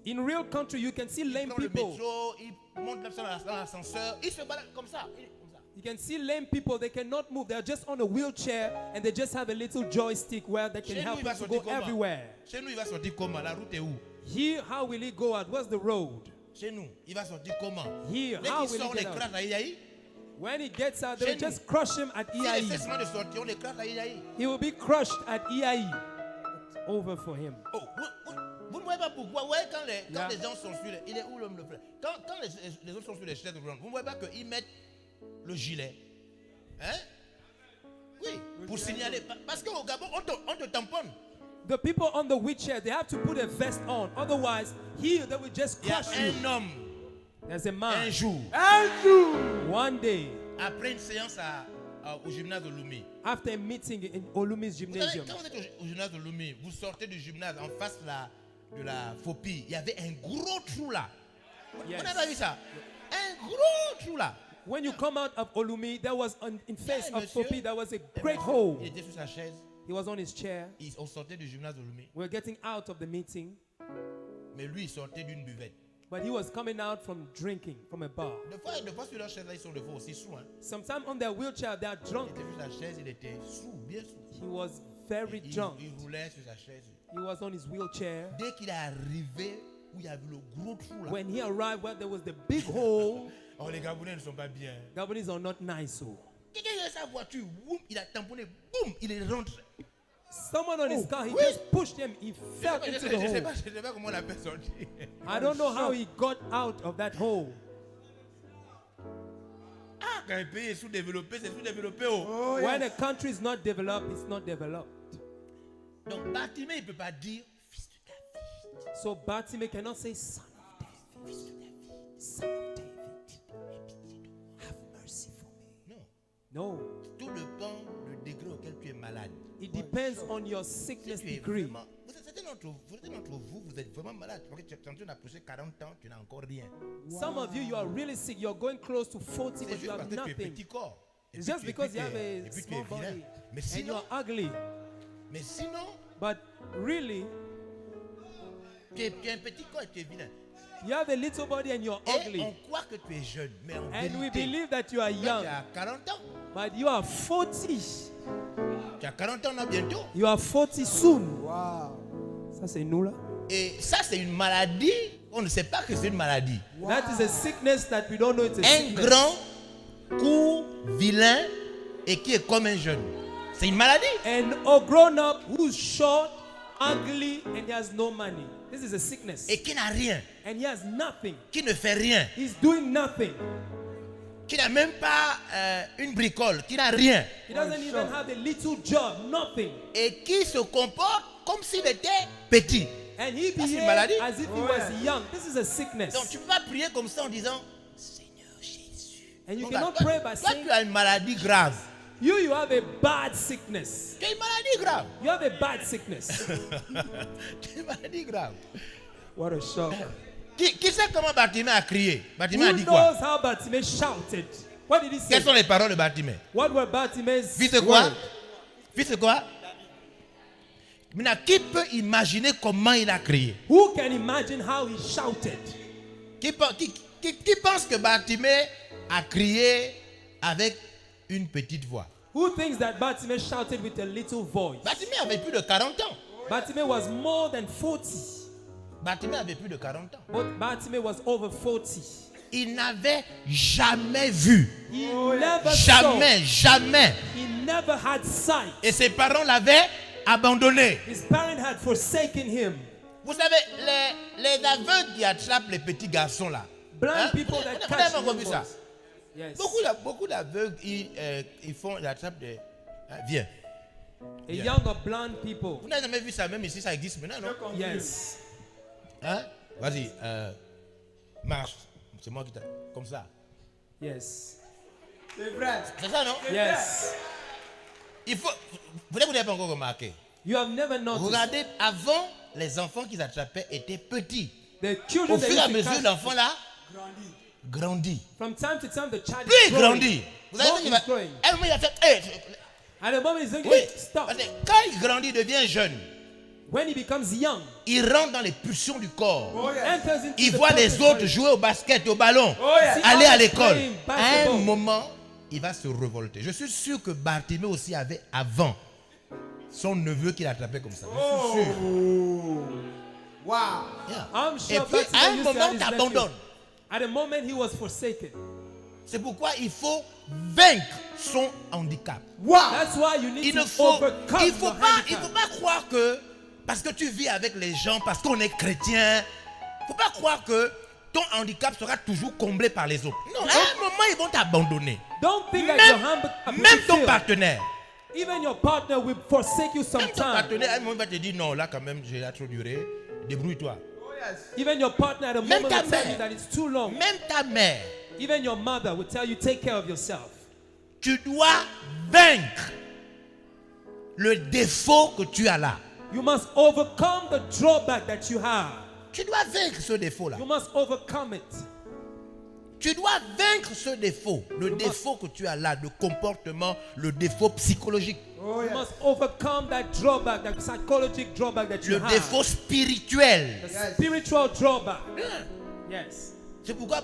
Speaker 6: In real country, you can see
Speaker 5: Il
Speaker 6: lame
Speaker 5: prend le
Speaker 6: people.
Speaker 5: métro, il monte dans l'ascenseur. Il se balade comme ça. Comme ça.
Speaker 6: You can see lame people, they cannot move. They're just on a wheelchair and they just have a little joystick where they can
Speaker 5: Chez nous,
Speaker 6: help
Speaker 5: il va
Speaker 6: them to
Speaker 5: sortir
Speaker 6: go
Speaker 5: comment?
Speaker 6: everywhere.
Speaker 5: Chez nous, il va sortir comment? La route est où?
Speaker 6: Here, how will he go out? What's the road?
Speaker 5: Chez nous, il va sortir comment?
Speaker 6: Here,
Speaker 5: Dès
Speaker 6: how
Speaker 5: qu'il
Speaker 6: will
Speaker 5: sort
Speaker 6: he
Speaker 5: les
Speaker 6: get out?
Speaker 5: crânes à Iaï,
Speaker 6: When he gets out, they
Speaker 5: Chez
Speaker 6: will
Speaker 5: nous.
Speaker 6: just crush him at
Speaker 5: s'il
Speaker 6: EIE.
Speaker 5: essaie seulement de sortir, on les crâne à Iaï.
Speaker 6: He will be crushed at EIE. It's over for him.
Speaker 5: Oh, vous ne voyez pas pourquoi? Vous voyez quand
Speaker 6: Yeah.
Speaker 5: les gens sont sur les... Il est où l'homme le frère? Quand les autres sont sur les chaises roulantes, vous ne voyez pas qu'ils mettent le gilet? Hein? Oui, pour signaler. Parce qu'au Gabon, on te tamponne.
Speaker 6: The people on the wheelchair, they have to put a vest on. Otherwise, they will just
Speaker 5: Il y a
Speaker 6: crush you.
Speaker 5: un homme,
Speaker 6: There's a
Speaker 5: un
Speaker 6: man,
Speaker 5: jour,
Speaker 6: one day,
Speaker 5: après une séance au gymnase de Lumi.
Speaker 6: after a meeting in Olumi's
Speaker 5: Vous savez,
Speaker 6: gymnasium,
Speaker 5: quand vous êtes au gymnase de Lumi, vous sortez du gymnase en face de la Fopi. Il y avait un gros trou là.
Speaker 6: Yes.
Speaker 5: On n'a pas vu ça? Un gros trou là.
Speaker 6: when you come out of Olumi, there was in face
Speaker 5: Yeah,
Speaker 6: of
Speaker 5: monsieur.
Speaker 6: Fopi, there was a great hole.
Speaker 5: Il était sur sa chaise.
Speaker 6: He was on his chair.
Speaker 5: On sortait du gymnase de Lumi.
Speaker 6: We were getting out of the meeting,
Speaker 5: Mais lui, il sortait d'une buvette.
Speaker 6: but he was coming out from drinking from a bar.
Speaker 5: Des fois sur leur chaise là, ils sont des fois aussi sous. Hein.
Speaker 6: Sometimes on their wheelchair, they are
Speaker 5: Il
Speaker 6: drunk.
Speaker 5: était sur sa chaise, il était sous, bien sous.
Speaker 6: He was very drunk.
Speaker 5: Il roulait sur sa chaise.
Speaker 6: He was on his wheelchair.
Speaker 5: Dès qu'il est arrivé où il y avait le gros trou là.
Speaker 6: When he arrived where there was the big hole,
Speaker 5: Oh, les Gabonais ne sont pas bien.
Speaker 6: Gabonese are not nice. So
Speaker 5: Quelqu'un a sa voiture, boum, il a tamponné, boum, il est rentré.
Speaker 6: someone on his car, he
Speaker 5: oui.
Speaker 6: just pushed him. He fell
Speaker 5: Je
Speaker 6: into
Speaker 5: ne
Speaker 6: the
Speaker 5: sais
Speaker 6: hole.
Speaker 5: pas, je sais pas comment on l'appelle sorti.
Speaker 6: I don't know how he got out of that hole.
Speaker 5: Ah, quand un pays est sous-développé, c'est sous-développé. Oh.
Speaker 4: Oh,
Speaker 6: When
Speaker 4: yes.
Speaker 6: a country is not developed, it's not developed.
Speaker 5: Donc, Bartimée, il ne peut pas dire fils de David.
Speaker 6: So Bartimaeus cannot say, son of David, son of David, have mercy for me.
Speaker 5: Non.
Speaker 6: No,
Speaker 5: Tout dépend du degré auquel tu es malade.
Speaker 6: it depends on your
Speaker 5: Si
Speaker 6: sickness
Speaker 5: tu es
Speaker 6: degree.
Speaker 5: vraiment, certains d'entre vous, vous êtes vraiment malade. Parce que tu es en train d'approcher 40 ans, tu n'as encore rien.
Speaker 6: Some of you are really sick. You're going close to 40,
Speaker 5: C'est
Speaker 6: but
Speaker 5: juste
Speaker 6: you
Speaker 5: parce
Speaker 6: have
Speaker 5: que tu es
Speaker 6: nothing.
Speaker 5: petit corps. Et
Speaker 6: It's
Speaker 5: puis
Speaker 6: just
Speaker 5: tu-
Speaker 6: because
Speaker 5: et
Speaker 6: you
Speaker 5: puis
Speaker 6: have
Speaker 5: tu es-
Speaker 6: a
Speaker 5: et puis tu
Speaker 6: small
Speaker 5: es vilain.
Speaker 6: body
Speaker 5: Mais
Speaker 6: and
Speaker 5: sinon,
Speaker 6: you're ugly.
Speaker 5: mais sinon,
Speaker 6: But really,
Speaker 5: tu es un petit corps et tu es vilain.
Speaker 6: you have a little body and you're
Speaker 5: Et
Speaker 6: ugly.
Speaker 5: on croit que tu es jeune, mais en
Speaker 6: And we
Speaker 5: vérité,
Speaker 6: believe that you are
Speaker 5: toi,
Speaker 6: young,
Speaker 5: tu as 40 ans.
Speaker 6: but you are 40.
Speaker 5: Tu as 40 ans là bientôt.
Speaker 6: You are 40 soon.
Speaker 4: Wow.
Speaker 6: Ça, c'est nous là.
Speaker 5: Et ça, c'est une maladie. On ne sait pas que c'est une maladie.
Speaker 6: That is a sickness that we don't know it's a
Speaker 5: Un
Speaker 6: sickness.
Speaker 5: grand, court, vilain et qui est comme un jeune. C'est une maladie.
Speaker 6: And a grown up who's short, ugly, and he has no money. This is a sickness.
Speaker 5: Et qui n'a rien.
Speaker 6: And he has nothing.
Speaker 5: Qui ne fait rien.
Speaker 6: He's doing nothing.
Speaker 5: Qui n'a même pas une bricole. Qui n'a rien.
Speaker 6: He doesn't even have a little job, nothing.
Speaker 5: Et qui se comporte comme s'il était petit.
Speaker 6: And he
Speaker 5: Ça, c'est une
Speaker 6: behaved
Speaker 5: maladie.
Speaker 6: as if he was young. This is a sickness.
Speaker 5: Donc tu ne peux pas prier comme ça en disant Seigneur Jésus.
Speaker 6: And you
Speaker 5: Donc,
Speaker 6: cannot
Speaker 5: toi,
Speaker 6: pray by
Speaker 5: toi,
Speaker 6: saying,
Speaker 5: tu as une maladie grave.
Speaker 6: you have a bad sickness.
Speaker 5: Tu as une maladie grave.
Speaker 6: You have a bad sickness.
Speaker 5: Tu as une maladie grave.
Speaker 6: What a shock.
Speaker 5: Qui sait comment Bartimée a crié? Bartimée a
Speaker 6: Who
Speaker 5: dit quoi?
Speaker 6: knows how Bartimaeus shouted? What did he say?
Speaker 5: Quelles sont les paroles de Bartimée?
Speaker 6: What were Bartimaeus'
Speaker 5: Fils de quoi?
Speaker 6: words?
Speaker 5: Fils de quoi? Maintenant, qui peut imaginer comment il a crié?
Speaker 6: Who can imagine how he shouted?
Speaker 5: Qui pense que Bartimée a crié avec une petite voix?
Speaker 6: Who thinks that Bartimaeus shouted with a little voice?
Speaker 5: Bartimée avait plus de 40 ans.
Speaker 6: Bartimaeus was more than 40.
Speaker 5: Bartimée avait plus de 40 ans.
Speaker 6: But Bartimaeus was over 40.
Speaker 5: Il n'avait jamais vu.
Speaker 6: He never
Speaker 5: Jamais, jamais.
Speaker 6: saw. He never had sight.
Speaker 5: Et ses parents l'avaient abandonné.
Speaker 6: His parents had forsaken him.
Speaker 5: Vous savez, les aveugles qui attrapent les petits garçons là.
Speaker 6: Blind
Speaker 5: Hein?
Speaker 6: people
Speaker 5: Vous
Speaker 6: that
Speaker 5: n'avez
Speaker 6: catch
Speaker 5: pas encore
Speaker 6: young
Speaker 5: vu ça?
Speaker 6: boys. Yes.
Speaker 5: Beaucoup d'aveugles, ils attrapent des... viens.
Speaker 6: A younger blind people.
Speaker 5: Vous n'avez jamais vu ça, même ici, ça existe maintenant, non?
Speaker 6: Yes.
Speaker 5: Hein? Vas-y, marche. C'est moi qui t'a... Comme ça.
Speaker 6: Yes.
Speaker 4: C'est vrai.
Speaker 5: C'est ça, non?
Speaker 6: Yes.
Speaker 5: Il faut... Vous n'avez pas encore remarqué.
Speaker 6: You have never noticed.
Speaker 5: Regardez, avant, les enfants qu'ils attrapaient étaient petits.
Speaker 6: The
Speaker 5: Au
Speaker 6: children
Speaker 5: fur et à
Speaker 6: that used to
Speaker 5: mesure,
Speaker 6: catch,
Speaker 5: l'enfant là grandit.
Speaker 6: from time to time, the child
Speaker 5: Plus
Speaker 6: is
Speaker 5: il
Speaker 6: growing.
Speaker 5: grandit. Vous avez
Speaker 6: More
Speaker 5: vu qu'il
Speaker 6: is
Speaker 5: va...
Speaker 6: growing.
Speaker 5: À un moment, il a fait... Hey,
Speaker 6: At the moment he's saying,
Speaker 5: oui.
Speaker 6: hey, stop.
Speaker 5: Parce que quand il grandit, il devient jeune.
Speaker 6: When he becomes young,
Speaker 5: Il rentre dans les pulsions du corps.
Speaker 4: Oh, yes.
Speaker 6: enters into
Speaker 5: Il
Speaker 6: the
Speaker 5: voit les
Speaker 6: purpose
Speaker 5: autres
Speaker 6: of-
Speaker 5: jouer au basket, au ballon,
Speaker 4: Oh, yes.
Speaker 6: See
Speaker 5: aller à
Speaker 6: others
Speaker 5: l'école.
Speaker 6: playing
Speaker 5: À un
Speaker 6: basketball.
Speaker 5: moment, il va se révolter. Je suis sûr que Bartimée aussi avait avant son neveu qu'il attrapait comme ça. Je suis sûr.
Speaker 4: Wow.
Speaker 5: Yeah.
Speaker 6: I'm
Speaker 5: Et
Speaker 6: sure
Speaker 5: puis,
Speaker 6: Bartimaeus
Speaker 5: à un
Speaker 6: used to
Speaker 5: moment,
Speaker 6: have his
Speaker 5: t'abandonnes.
Speaker 6: nephew. At the moment he was forsaken.
Speaker 5: C'est pourquoi il faut vaincre son handicap.
Speaker 4: Wow.
Speaker 6: That's why you need
Speaker 5: Il ne
Speaker 6: to
Speaker 5: faut,
Speaker 6: overcome
Speaker 5: il faut
Speaker 6: your
Speaker 5: pas, il
Speaker 6: handicap.
Speaker 5: faut pas croire que parce que tu vis avec les gens, parce qu'on est chrétien, faut pas croire que ton handicap sera toujours comblé par les autres. Non, à un moment ils vont t'abandonner.
Speaker 6: Don't think that your handicap will
Speaker 5: Même
Speaker 6: be
Speaker 5: ton
Speaker 6: filled.
Speaker 5: partenaire,
Speaker 6: Even your partner will forsake you
Speaker 5: Même ton
Speaker 6: sometime.
Speaker 5: partenaire, à un moment, il va te dire non, là quand même, j'ai trop duré. Débrouille-toi.
Speaker 6: Even your partner at a
Speaker 5: Même
Speaker 6: moment
Speaker 5: ta
Speaker 6: will tell you
Speaker 5: mère.
Speaker 6: that it's too long.
Speaker 5: Même ta mère,
Speaker 6: Even your mother will tell you, take care of yourself.
Speaker 5: tu dois vaincre le défaut que tu as là.
Speaker 6: You must overcome the drawback that you have.
Speaker 5: Tu dois vaincre ce défaut-là.
Speaker 6: You must overcome it.
Speaker 5: Tu dois vaincre ce défaut. Le défaut que tu as là, le comportement, le défaut psychologique.
Speaker 6: You must overcome that drawback, that psychological drawback that you
Speaker 5: Le
Speaker 6: have.
Speaker 5: défaut spirituel.
Speaker 6: The spiritual drawback. Yes.
Speaker 5: C'est pourquoi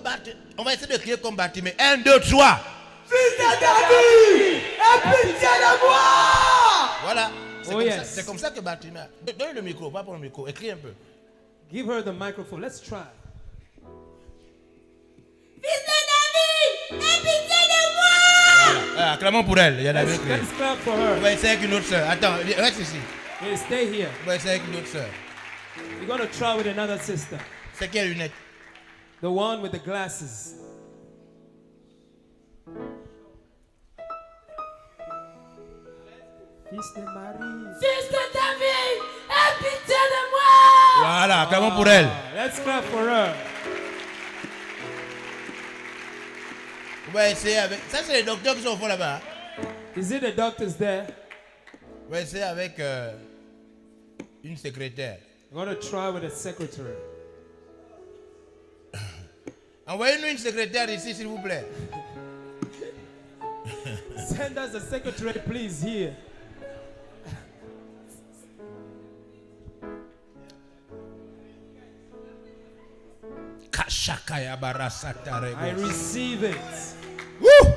Speaker 5: on va essayer de crier comme Bartimée. 1, 2, 3.
Speaker 4: Fils de David, aie pitié de moi.
Speaker 5: Voilà.
Speaker 6: Oh, yes.
Speaker 5: C'est comme ça que Bartimée. Donne le micro, pas pour le micro. Écris un peu.
Speaker 6: Give her the microphone. Let's try.
Speaker 3: Fils de David, aie pitié de moi.
Speaker 5: Voilà. Acclamons pour elle. Il y en a bien crié.
Speaker 6: Let's clap for
Speaker 5: On
Speaker 6: her.
Speaker 5: va essayer avec une autre soeur. Attends, reste ici.
Speaker 6: Hey, stay here.
Speaker 5: On va essayer avec une autre soeur.
Speaker 6: We're going to try with another sister.
Speaker 5: C'est quelle lunette?
Speaker 6: The one with the glasses. Fils de Marie.
Speaker 3: Fils de David, aie pitié de moi.
Speaker 5: Voilà, acclamons pour elle.
Speaker 6: Let's clap for her.
Speaker 5: On va essayer avec. Ça, c'est les docteurs qui sont au fond là-bas.
Speaker 6: Is it the doctors there?
Speaker 5: On va essayer avec une secrétaire.
Speaker 6: I'm going to try with a secretary.
Speaker 5: Envoyez-nous une secrétaire ici, s'il vous plaît.
Speaker 6: Send us a secretary, please, here.
Speaker 5: Kashakaya barasatare.
Speaker 6: I receive it.
Speaker 5: Woo!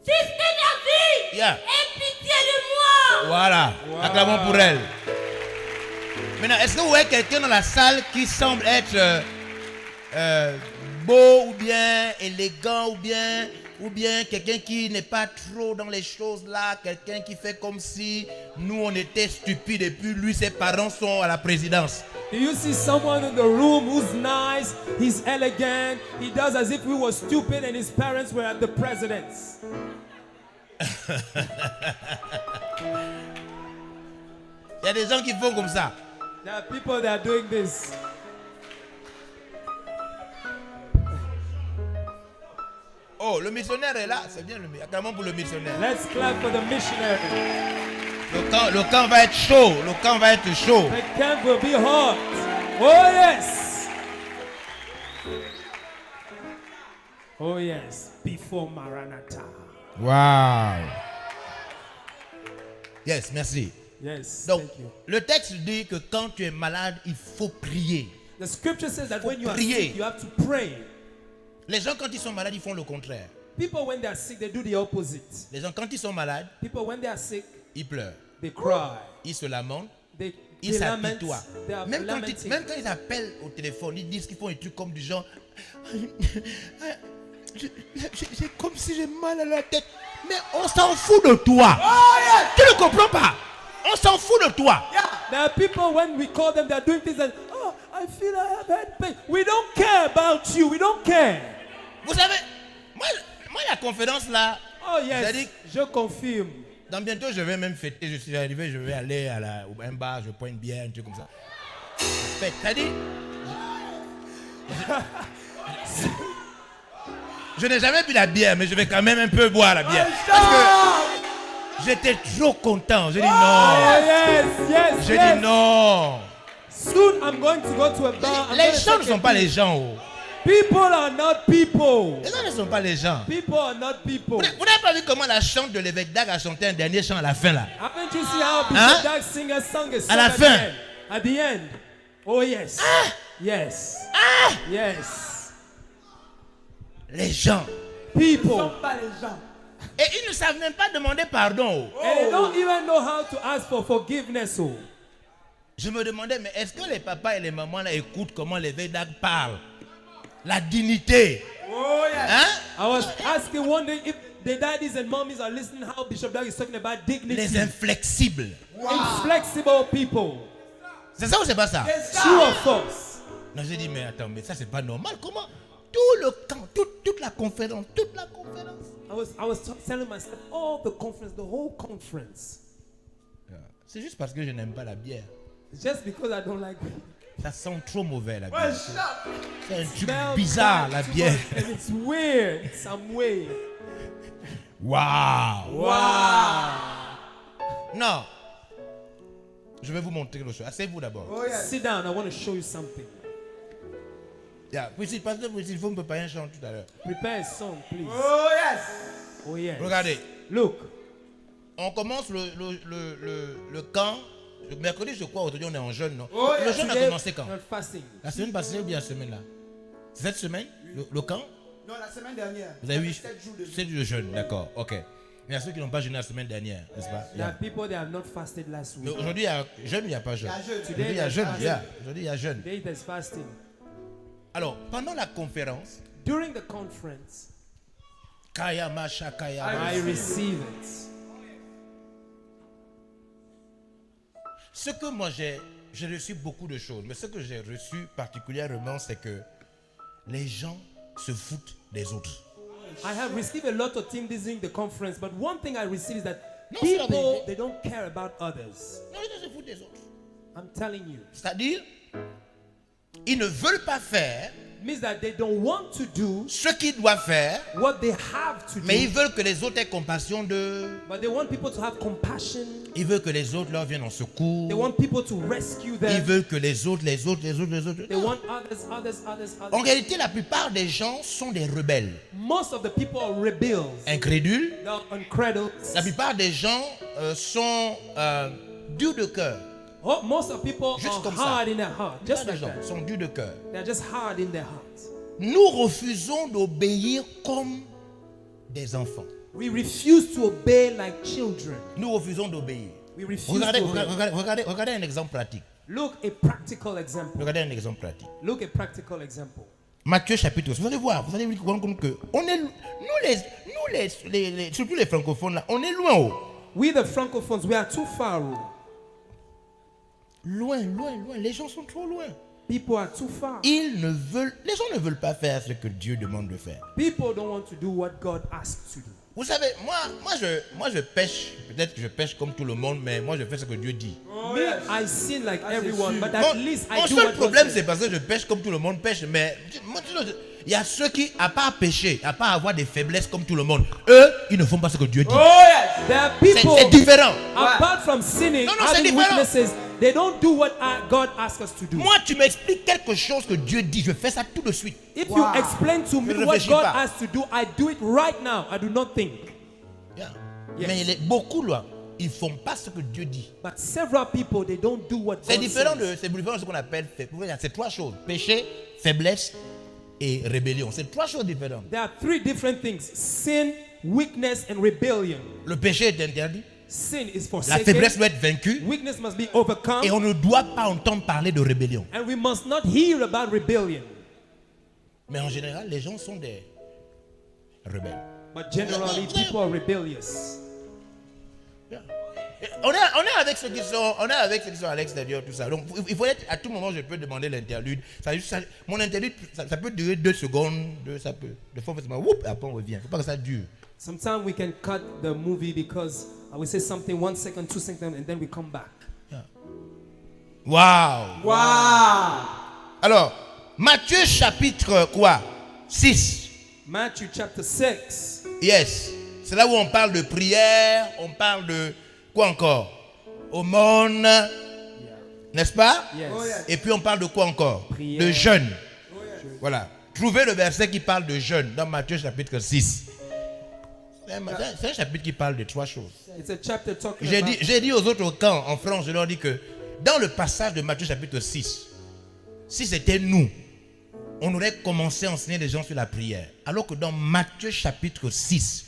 Speaker 3: Fils de David,
Speaker 5: Yeah.
Speaker 3: aie pitié de moi.
Speaker 5: Voilà. Acclamons pour elle. Maintenant, est-ce que vous voyez quelqu'un dans la salle qui semble être beau ou bien élégant ou bien quelqu'un qui n'est pas trop dans les choses là, quelqu'un qui fait comme si nous on était stupides et puis lui ses parents sont à la présidence.
Speaker 6: Do you see someone in the room who's nice, he's elegant, he does as if we were stupid and his parents were at the president's?
Speaker 5: Il y a des gens qui font comme ça.
Speaker 6: There are people that are doing this.
Speaker 5: Oh, le missionnaire est là, c'est bien le missionnaire. Acclamons pour le missionnaire.
Speaker 6: Let's clap for the missionary.
Speaker 5: Le camp va être chaud, le camp va être chaud.
Speaker 6: The camp will be hot. Oh yes. Oh yes. Before Maranatha.
Speaker 5: Wow. Yes, merci.
Speaker 6: Yes.
Speaker 5: Donc,
Speaker 6: thank you.
Speaker 5: le texte dit que quand tu es malade, il faut prier.
Speaker 6: The scripture says that when you are
Speaker 5: prier.
Speaker 6: sick, you have to pray.
Speaker 5: Les gens, quand ils sont malades, ils font le contraire.
Speaker 6: People, when they are sick, they do the opposite.
Speaker 5: Les gens, quand ils sont malades,
Speaker 6: People, when they are sick,
Speaker 5: ils pleurent.
Speaker 6: they cry.
Speaker 5: Ils se lamentent.
Speaker 6: They
Speaker 5: Ils
Speaker 6: lament.
Speaker 5: s'apitoient.
Speaker 6: They are
Speaker 5: Même quand
Speaker 6: lamenting.
Speaker 5: ils appellent au téléphone, ils disent qu'ils font des trucs comme du genre j'ai comme si j'ai mal à la tête. Mais on s'en fout de toi. Tu ne comprends pas. On s'en fout de toi.
Speaker 6: There are people, when we call them, they are doing things and, oh, I feel I have head pain. We don't care about you. We don't care.
Speaker 5: Vous savez, moi la conférence là,
Speaker 6: Oh
Speaker 5: c'est-à-dire
Speaker 6: yes, je confirme.
Speaker 5: dans bientôt je vais même fêter, je suis arrivé, je vais aller à un bar, je prends une bière, un truc comme ça. Fête, c'est-à-dire, je n'ai jamais bu la bière, mais je vais quand même un peu boire la bière. Parce que j'étais trop content. J'ai dit
Speaker 6: Oh
Speaker 5: non.
Speaker 6: yes, yes,
Speaker 5: J'ai
Speaker 6: yes.
Speaker 5: dit non.
Speaker 6: Soon I'm going to go to a bar. I'm
Speaker 5: Les
Speaker 6: gonna
Speaker 5: gens ne
Speaker 6: take
Speaker 5: sont
Speaker 6: a
Speaker 5: pas
Speaker 6: beer.
Speaker 5: les gens. Oh.
Speaker 6: People are not people.
Speaker 5: Les gens ne sont pas les gens.
Speaker 6: People are not people.
Speaker 5: Vous n'avez pas vu comment la chante de l'évêque Dag a chanté un dernier chant à la fin là?
Speaker 6: Haven't you seen how Bishop
Speaker 5: Hein?
Speaker 6: Dag singer sang a song
Speaker 5: À la
Speaker 6: at
Speaker 5: fin.
Speaker 6: the end? At the end. Oh yes. Yes. Yes.
Speaker 5: Les gens.
Speaker 6: People.
Speaker 4: Pas les gens.
Speaker 5: Et ils ne savent même pas demander pardon. Oh.
Speaker 6: And they don't even know how to ask for forgiveness. Oh.
Speaker 5: Je me demandais, mais est-ce que les papas et les mamans là écoutent comment l'évêque Dag parle? La dignité.
Speaker 4: Oh yes.
Speaker 5: Hein?
Speaker 6: I was asking, wondering if the daddies and mommies are listening how Bishop Dag is talking about dignity.
Speaker 5: Les inflexibles.
Speaker 6: Inflexible people.
Speaker 5: C'est ça ou c'est pas ça?
Speaker 6: True or false?
Speaker 5: Non, j'ai dit, mais attends, mais ça c'est pas normal. Comment tout le camp, toute la conférence.
Speaker 6: I was telling myself, all the conference, the whole conference.
Speaker 5: C'est juste parce que je n'aime pas la bière.
Speaker 6: Just because I don't like it.
Speaker 5: Ça sent trop mauvais la bière. C'est un truc
Speaker 6: Smells
Speaker 5: bizarre
Speaker 6: bad
Speaker 5: la
Speaker 6: too
Speaker 5: bière.
Speaker 6: much, and it's weird in some way.
Speaker 5: Waouh.
Speaker 6: Wow.
Speaker 5: Non. Je vais vous montrer quelque chose. Asseyez-vous d'abord.
Speaker 4: Oh yes.
Speaker 6: Sit down, I want to show you something.
Speaker 5: Puis, pasteur, il faut me préparer un chant tout à l'heure.
Speaker 6: Prepare a song, please.
Speaker 4: Oh yes.
Speaker 6: Oh yeah.
Speaker 5: Regardez.
Speaker 6: Look,
Speaker 5: On commence le camp. Le mercredi, je crois, aujourd'hui, on est en jeûne, non?
Speaker 4: Oh,
Speaker 5: Le jeûne a
Speaker 6: today
Speaker 5: commencé quand?
Speaker 6: we're fasting.
Speaker 5: La semaine passée ou bien la semaine là? Cette semaine? Le camp?
Speaker 4: Non, la semaine dernière.
Speaker 5: Vous avez vu?
Speaker 4: 7 jours de
Speaker 5: 7 jours de jeûne, d'accord, ok. Mais il y a ceux qui n'ont pas jeûné la semaine dernière, n'est-ce pas?
Speaker 6: There are people that have not fasted last
Speaker 5: Mais
Speaker 6: week.
Speaker 5: aujourd'hui, il y a jeûne ou il n'y a pas jeûne?
Speaker 4: Il y a jeûne.
Speaker 5: Aujourd'hui, il y a jeûne, aujourd'hui, il y a jeûne.
Speaker 6: Today there's fasting.
Speaker 5: Alors, pendant la conférence,
Speaker 6: During the conference,
Speaker 5: Kayama Shakayama,
Speaker 6: I receive it.
Speaker 5: ce que moi j'ai reçu beaucoup de choses, mais ce que j'ai reçu particulièrement, c'est que les gens se foutent des autres.
Speaker 6: I have received a lot of things during the conference, but one thing I received is that
Speaker 5: Non, c'est la
Speaker 6: people,
Speaker 5: vérité.
Speaker 6: they don't care about others.
Speaker 5: Non, les gens se foutent des autres.
Speaker 6: I'm telling you.
Speaker 5: C'est-à-dire, ils ne veulent pas faire
Speaker 6: Means that they don't want to do
Speaker 5: ce qu'ils doivent faire,
Speaker 6: what they have to
Speaker 5: mais ils
Speaker 6: do,
Speaker 5: veulent que les autres aient compassion d'eux.
Speaker 6: but they want people to have compassion.
Speaker 5: Ils veulent que les autres leur viennent en secours.
Speaker 6: They want people to rescue
Speaker 5: Ils
Speaker 6: them.
Speaker 5: veulent que les autres.
Speaker 6: They
Speaker 5: Non.
Speaker 6: want others.
Speaker 5: En réalité, la plupart des gens sont des rebelles,
Speaker 6: Most of the people are rebels.
Speaker 5: incrédules.
Speaker 6: They're uncredited.
Speaker 5: La plupart des gens sont durs de cœur.
Speaker 6: Oh, most of people
Speaker 5: Juste
Speaker 6: are
Speaker 5: comme ça.
Speaker 6: hard in their heart.
Speaker 5: La
Speaker 6: Just
Speaker 5: plupart des
Speaker 6: like
Speaker 5: gens
Speaker 6: that.
Speaker 5: sont durs de cœur.
Speaker 6: They're just hard in their heart.
Speaker 5: Nous refusons d'obéir comme des enfants.
Speaker 6: We refuse to obey like children.
Speaker 5: Nous refusons d'obéir.
Speaker 6: We refuse
Speaker 5: Regardez,
Speaker 6: to obey.
Speaker 5: regardez un exemple pratique.
Speaker 6: Look a practical example.
Speaker 5: Regardez un exemple pratique.
Speaker 6: Look a practical example.
Speaker 5: Matthieu chapitre 6. Vous allez voir, vous allez vous rendre compte que on est, surtout les francophones là, on est loin haut.
Speaker 6: We the francophones, we are too far.
Speaker 5: Loin. Les gens sont trop loin.
Speaker 6: People are too far.
Speaker 5: Les gens ne veulent pas faire ce que Dieu demande de faire.
Speaker 6: People don't want to do what God asks to do.
Speaker 5: Vous savez, moi je pêche. Peut-être que je pêche comme tout le monde, mais moi je fais ce que Dieu dit.
Speaker 6: Me, I sin like everyone, but
Speaker 5: Mon,
Speaker 6: at least I
Speaker 5: mon
Speaker 6: do
Speaker 5: seul
Speaker 6: what God
Speaker 5: problème,
Speaker 6: says.
Speaker 5: c'est parce que je pêche comme tout le monde pêche. Mais il y a ceux qui, à part pécher, à part avoir des faiblesses comme tout le monde, eux, ils ne font pas ce que Dieu dit.
Speaker 4: Oh yes.
Speaker 6: There are people,
Speaker 5: C'est différent.
Speaker 6: apart from sinning,
Speaker 5: Non, c'est
Speaker 6: having
Speaker 5: différent.
Speaker 6: weaknesses, they don't do what God asks us to do.
Speaker 5: Moi, tu m'expliques quelque chose que Dieu dit, je fais ça tout de suite.
Speaker 6: If
Speaker 4: Wow.
Speaker 6: you explain to me
Speaker 5: Je ne
Speaker 6: what
Speaker 5: réfléchis
Speaker 6: God
Speaker 5: pas.
Speaker 6: asks to do, I do it right now. I do not think.
Speaker 5: Yeah.
Speaker 6: Yes.
Speaker 5: Mais beaucoup là, ils font pas ce que Dieu dit.
Speaker 6: But several people, they don't do what
Speaker 5: C'est
Speaker 6: God
Speaker 5: différent
Speaker 6: says.
Speaker 5: c'est différent de ce qu'on appelle c'est trois choses: péché, faiblesse et rébellion. C'est trois choses différentes.
Speaker 6: There are three different things: sin, weakness, and rebellion.
Speaker 5: Le péché est interdit,
Speaker 6: Sin is
Speaker 5: la
Speaker 6: forsaken.
Speaker 5: faiblesse doit être vaincue
Speaker 6: Weakness must be overcome.
Speaker 5: et on ne doit pas entendre parler de rébellion.
Speaker 6: And we must not hear about rebellion.
Speaker 5: Mais en général, les gens sont des rebelles.
Speaker 6: But generally, people are rebellious.
Speaker 5: Yeah. Et on est avec ceux qui sont à l'extérieur, tout ça. Donc il faut être, à tout moment, je peux demander l'interlude. Mon interlude, ça peut durer 2 secondes, ça peut. Des fois, après on revient. Il ne faut pas que ça dure.
Speaker 6: Sometimes we can cut the movie because I will say something 1 second, 2 seconds, and then we come back.
Speaker 5: Waouh!
Speaker 4: Wow.
Speaker 5: Alors, Matthieu chapitre quoi? 6.
Speaker 6: Matthew chapter 6.
Speaker 5: Yes. C'est là où on parle de prière, on parle de quoi encore? Aumône, n'est-ce pas?
Speaker 6: Yes.
Speaker 4: Oh, yes.
Speaker 5: Et puis on parle de quoi encore?
Speaker 6: Prière.
Speaker 5: De jeûne. Voilà. Trouvez le verset qui parle de jeûne dans Matthieu chapitre 6. C'est un chapitre qui parle de 3 choses.
Speaker 6: It's a chapter talking
Speaker 5: J'ai
Speaker 6: about.
Speaker 5: dit aux autres camps en France, je leur dis que dans le passage de Matthieu chapitre 6, si c'était nous, on aurait commencé à enseigner les gens sur la prière. Alors que dans Matthieu chapitre 6,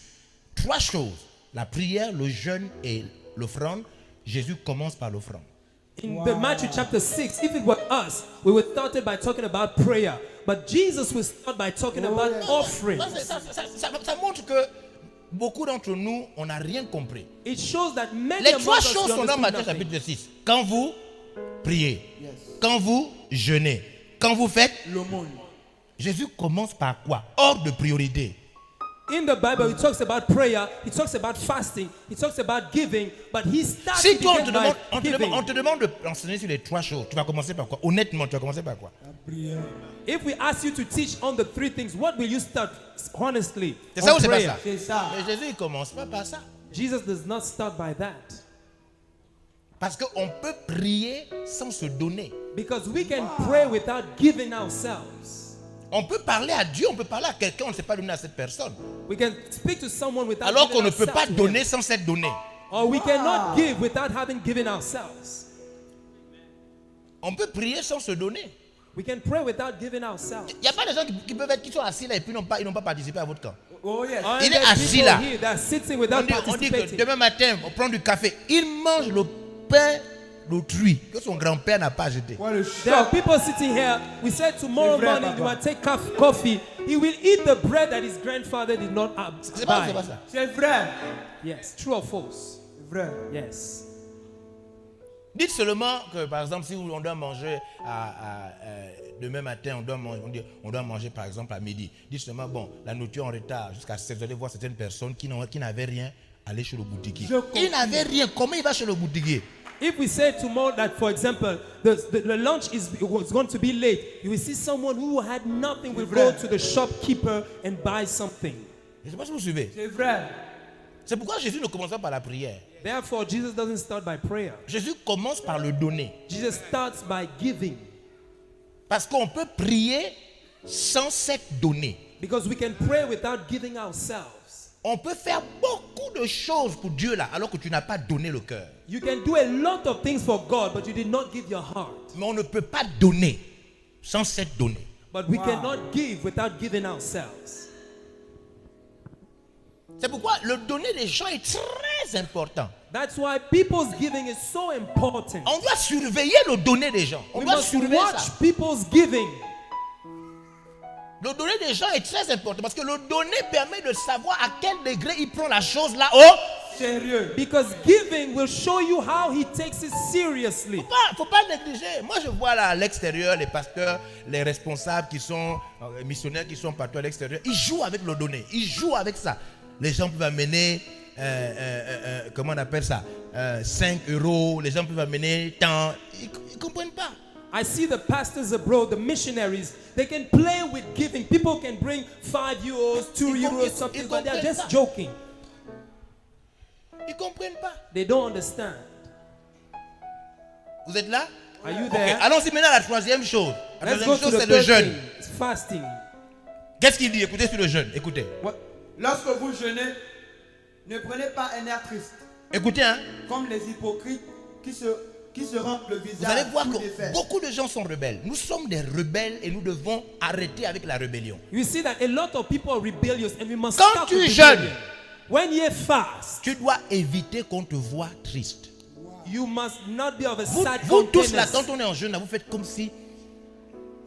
Speaker 5: 3 choses: la prière, le jeûne et l'offrande. Jésus commence par l'offrande.
Speaker 6: In the Matthew chapter 6, if it were us, we would started by talking about prayer. But Jesus will start by talking about offering.
Speaker 5: Ça montre que beaucoup d'entre nous, on n'a rien compris.
Speaker 6: It shows that many
Speaker 5: Les
Speaker 6: among
Speaker 5: 3
Speaker 6: us
Speaker 5: choses sont dans
Speaker 6: understand
Speaker 5: Matthieu
Speaker 6: nothing.
Speaker 5: chapitre 6. Quand vous priez, quand vous jeûnez, quand vous faites
Speaker 4: L'aumône.
Speaker 5: Jésus commence par quoi? Ordre de priorité.
Speaker 6: In the Bible, he talks about prayer, he talks about fasting, he talks about giving, but he starts
Speaker 5: Si toi,
Speaker 6: begin by giving.
Speaker 5: on te demande d'enseigner sur les 3 choses, tu vas commencer par quoi? Honnêtement, tu vas commencer par quoi?
Speaker 6: If we ask you to teach on the 3 things, what will you start honestly?
Speaker 5: C'est ça
Speaker 6: On
Speaker 5: ou c'est pas
Speaker 6: prayer.
Speaker 5: ça?
Speaker 4: C'est ça.
Speaker 5: Mais Jésus, il commence pas par ça.
Speaker 6: Jesus does not start by that.
Speaker 5: Parce qu'on peut prier sans se donner.
Speaker 6: Because we can pray without giving ourselves.
Speaker 5: On peut parler à Dieu, on peut parler à quelqu'un, on ne s'est pas donné à cette personne.
Speaker 6: We can speak to someone without
Speaker 5: Alors
Speaker 6: giving
Speaker 5: qu'on ne peut pas
Speaker 6: ourselves to him.
Speaker 5: donner sans s'être donné.
Speaker 6: Or we cannot give without having given ourselves.
Speaker 5: On peut prier sans se donner.
Speaker 6: We can pray without giving ourselves.
Speaker 5: Il n'y a pas de gens qui sont assis là et puis ils n'ont pas participé à votre camp.
Speaker 4: Oh yes.
Speaker 6: And
Speaker 5: Il est
Speaker 6: there are
Speaker 5: assis
Speaker 6: people
Speaker 5: là.
Speaker 6: here that are sitting
Speaker 5: On
Speaker 6: without
Speaker 5: dit que
Speaker 6: participating.
Speaker 5: demain matin, on prend du café. Il mange le pain d'autrui que son grand-père n'a pas jeté.
Speaker 4: What a
Speaker 6: There are
Speaker 4: shock.
Speaker 6: people sitting here. We said tomorrow
Speaker 4: C'est vrai,
Speaker 6: morning you
Speaker 4: papa.
Speaker 6: will take coffee. He will eat the bread that his grandfather did not
Speaker 5: C'est pas,
Speaker 6: buy.
Speaker 5: c'est pas ça.
Speaker 4: C'est vrai.
Speaker 6: Yes, true or false?
Speaker 4: C'est vrai.
Speaker 6: Yes.
Speaker 5: Dites seulement que, par exemple, si on doit manger demain matin, on doit manger par exemple à midi. Dites seulement, bon, la nourriture en retard jusqu'à 16h. Vous allez voir certaines personnes qui n'avaient rien aller chez le boutiquier.
Speaker 4: Je comprends.
Speaker 5: Il n'avait rien. Comment il va chez le boutiquier?
Speaker 6: If we say tomorrow that, for example, the lunch was going to be late, you will see someone who had nothing will go to the shopkeeper and buy something.
Speaker 5: Je ne sais pas si vous suivez.
Speaker 4: C'est vrai.
Speaker 5: C'est pourquoi Jésus ne commence pas par la prière.
Speaker 6: Therefore, Jesus doesn't start by prayer.
Speaker 5: Jésus commence par le donner.
Speaker 6: Jesus starts by giving.
Speaker 5: Parce qu'on peut prier sans s'être donné.
Speaker 6: Because we can pray without giving ourselves.
Speaker 5: On peut faire beaucoup de choses pour Dieu là, alors que tu n'as pas donné le cœur.
Speaker 6: You can do a lot of things for God, but you did not give your heart.
Speaker 5: Mais on ne peut pas donner sans s'être donné.
Speaker 6: But we cannot give without giving ourselves.
Speaker 5: C'est pourquoi le donner des gens est très important.
Speaker 6: That's why people's giving is so important.
Speaker 5: On doit surveiller le donner des gens. On
Speaker 6: We
Speaker 5: doit
Speaker 6: must
Speaker 5: surveiller
Speaker 6: watch
Speaker 5: ça.
Speaker 6: people's giving.
Speaker 5: Le donner des gens est très important parce que le donner permet de savoir à quel degré il prend la chose là-haut.
Speaker 4: Sérieux.
Speaker 6: Because giving will show you how he takes it seriously.
Speaker 5: Faut pas négliger. Moi, je vois là à l'extérieur les pasteurs, les responsables qui sont missionnaires qui sont partout à l'extérieur. Ils jouent avec le donner. Ils jouent avec ça. Les gens peuvent amener, comment on appelle ça, 5 euros. Les gens peuvent amener tant. Ils ne comprennent pas.
Speaker 6: I see the pastors abroad, the missionaries, they can play with giving. People can bring 5 euros, 2 euros, something, but they're just joking.
Speaker 5: Ils ne comprennent pas.
Speaker 6: They don't understand.
Speaker 5: Vous êtes là?
Speaker 6: Are you
Speaker 5: Ok,
Speaker 6: there?
Speaker 5: allons-y maintenant à la troisième chose. La
Speaker 6: Let's
Speaker 5: troisième
Speaker 6: go to
Speaker 5: chose,
Speaker 6: the
Speaker 5: c'est le
Speaker 6: third
Speaker 5: jeûne.
Speaker 6: thing. It's fasting.
Speaker 5: Qu'est-ce qu'il dit? Écoutez sur le jeûne. Écoutez.
Speaker 4: Lorsque vous jeûnez, ne prenez pas un air triste,
Speaker 5: Écoutez, hein.
Speaker 4: comme les hypocrites qui se rendent le
Speaker 5: Vous
Speaker 4: visage
Speaker 5: allez voir
Speaker 4: tout défait.
Speaker 5: que beaucoup de gens sont rebelles. Nous sommes des rebelles et nous devons arrêter avec la rébellion.
Speaker 6: You see that a lot of people are rebellious and we must
Speaker 5: Quand
Speaker 6: stop
Speaker 5: tu
Speaker 6: with
Speaker 5: jeûnes,
Speaker 6: rebellion. When you fast,
Speaker 5: Tu dois éviter qu'on te voie triste.
Speaker 6: you must not be of a
Speaker 5: Vous,
Speaker 6: sad
Speaker 5: vous tous là,
Speaker 6: countenance.
Speaker 5: quand on est en jeûne, là, vous faites comme si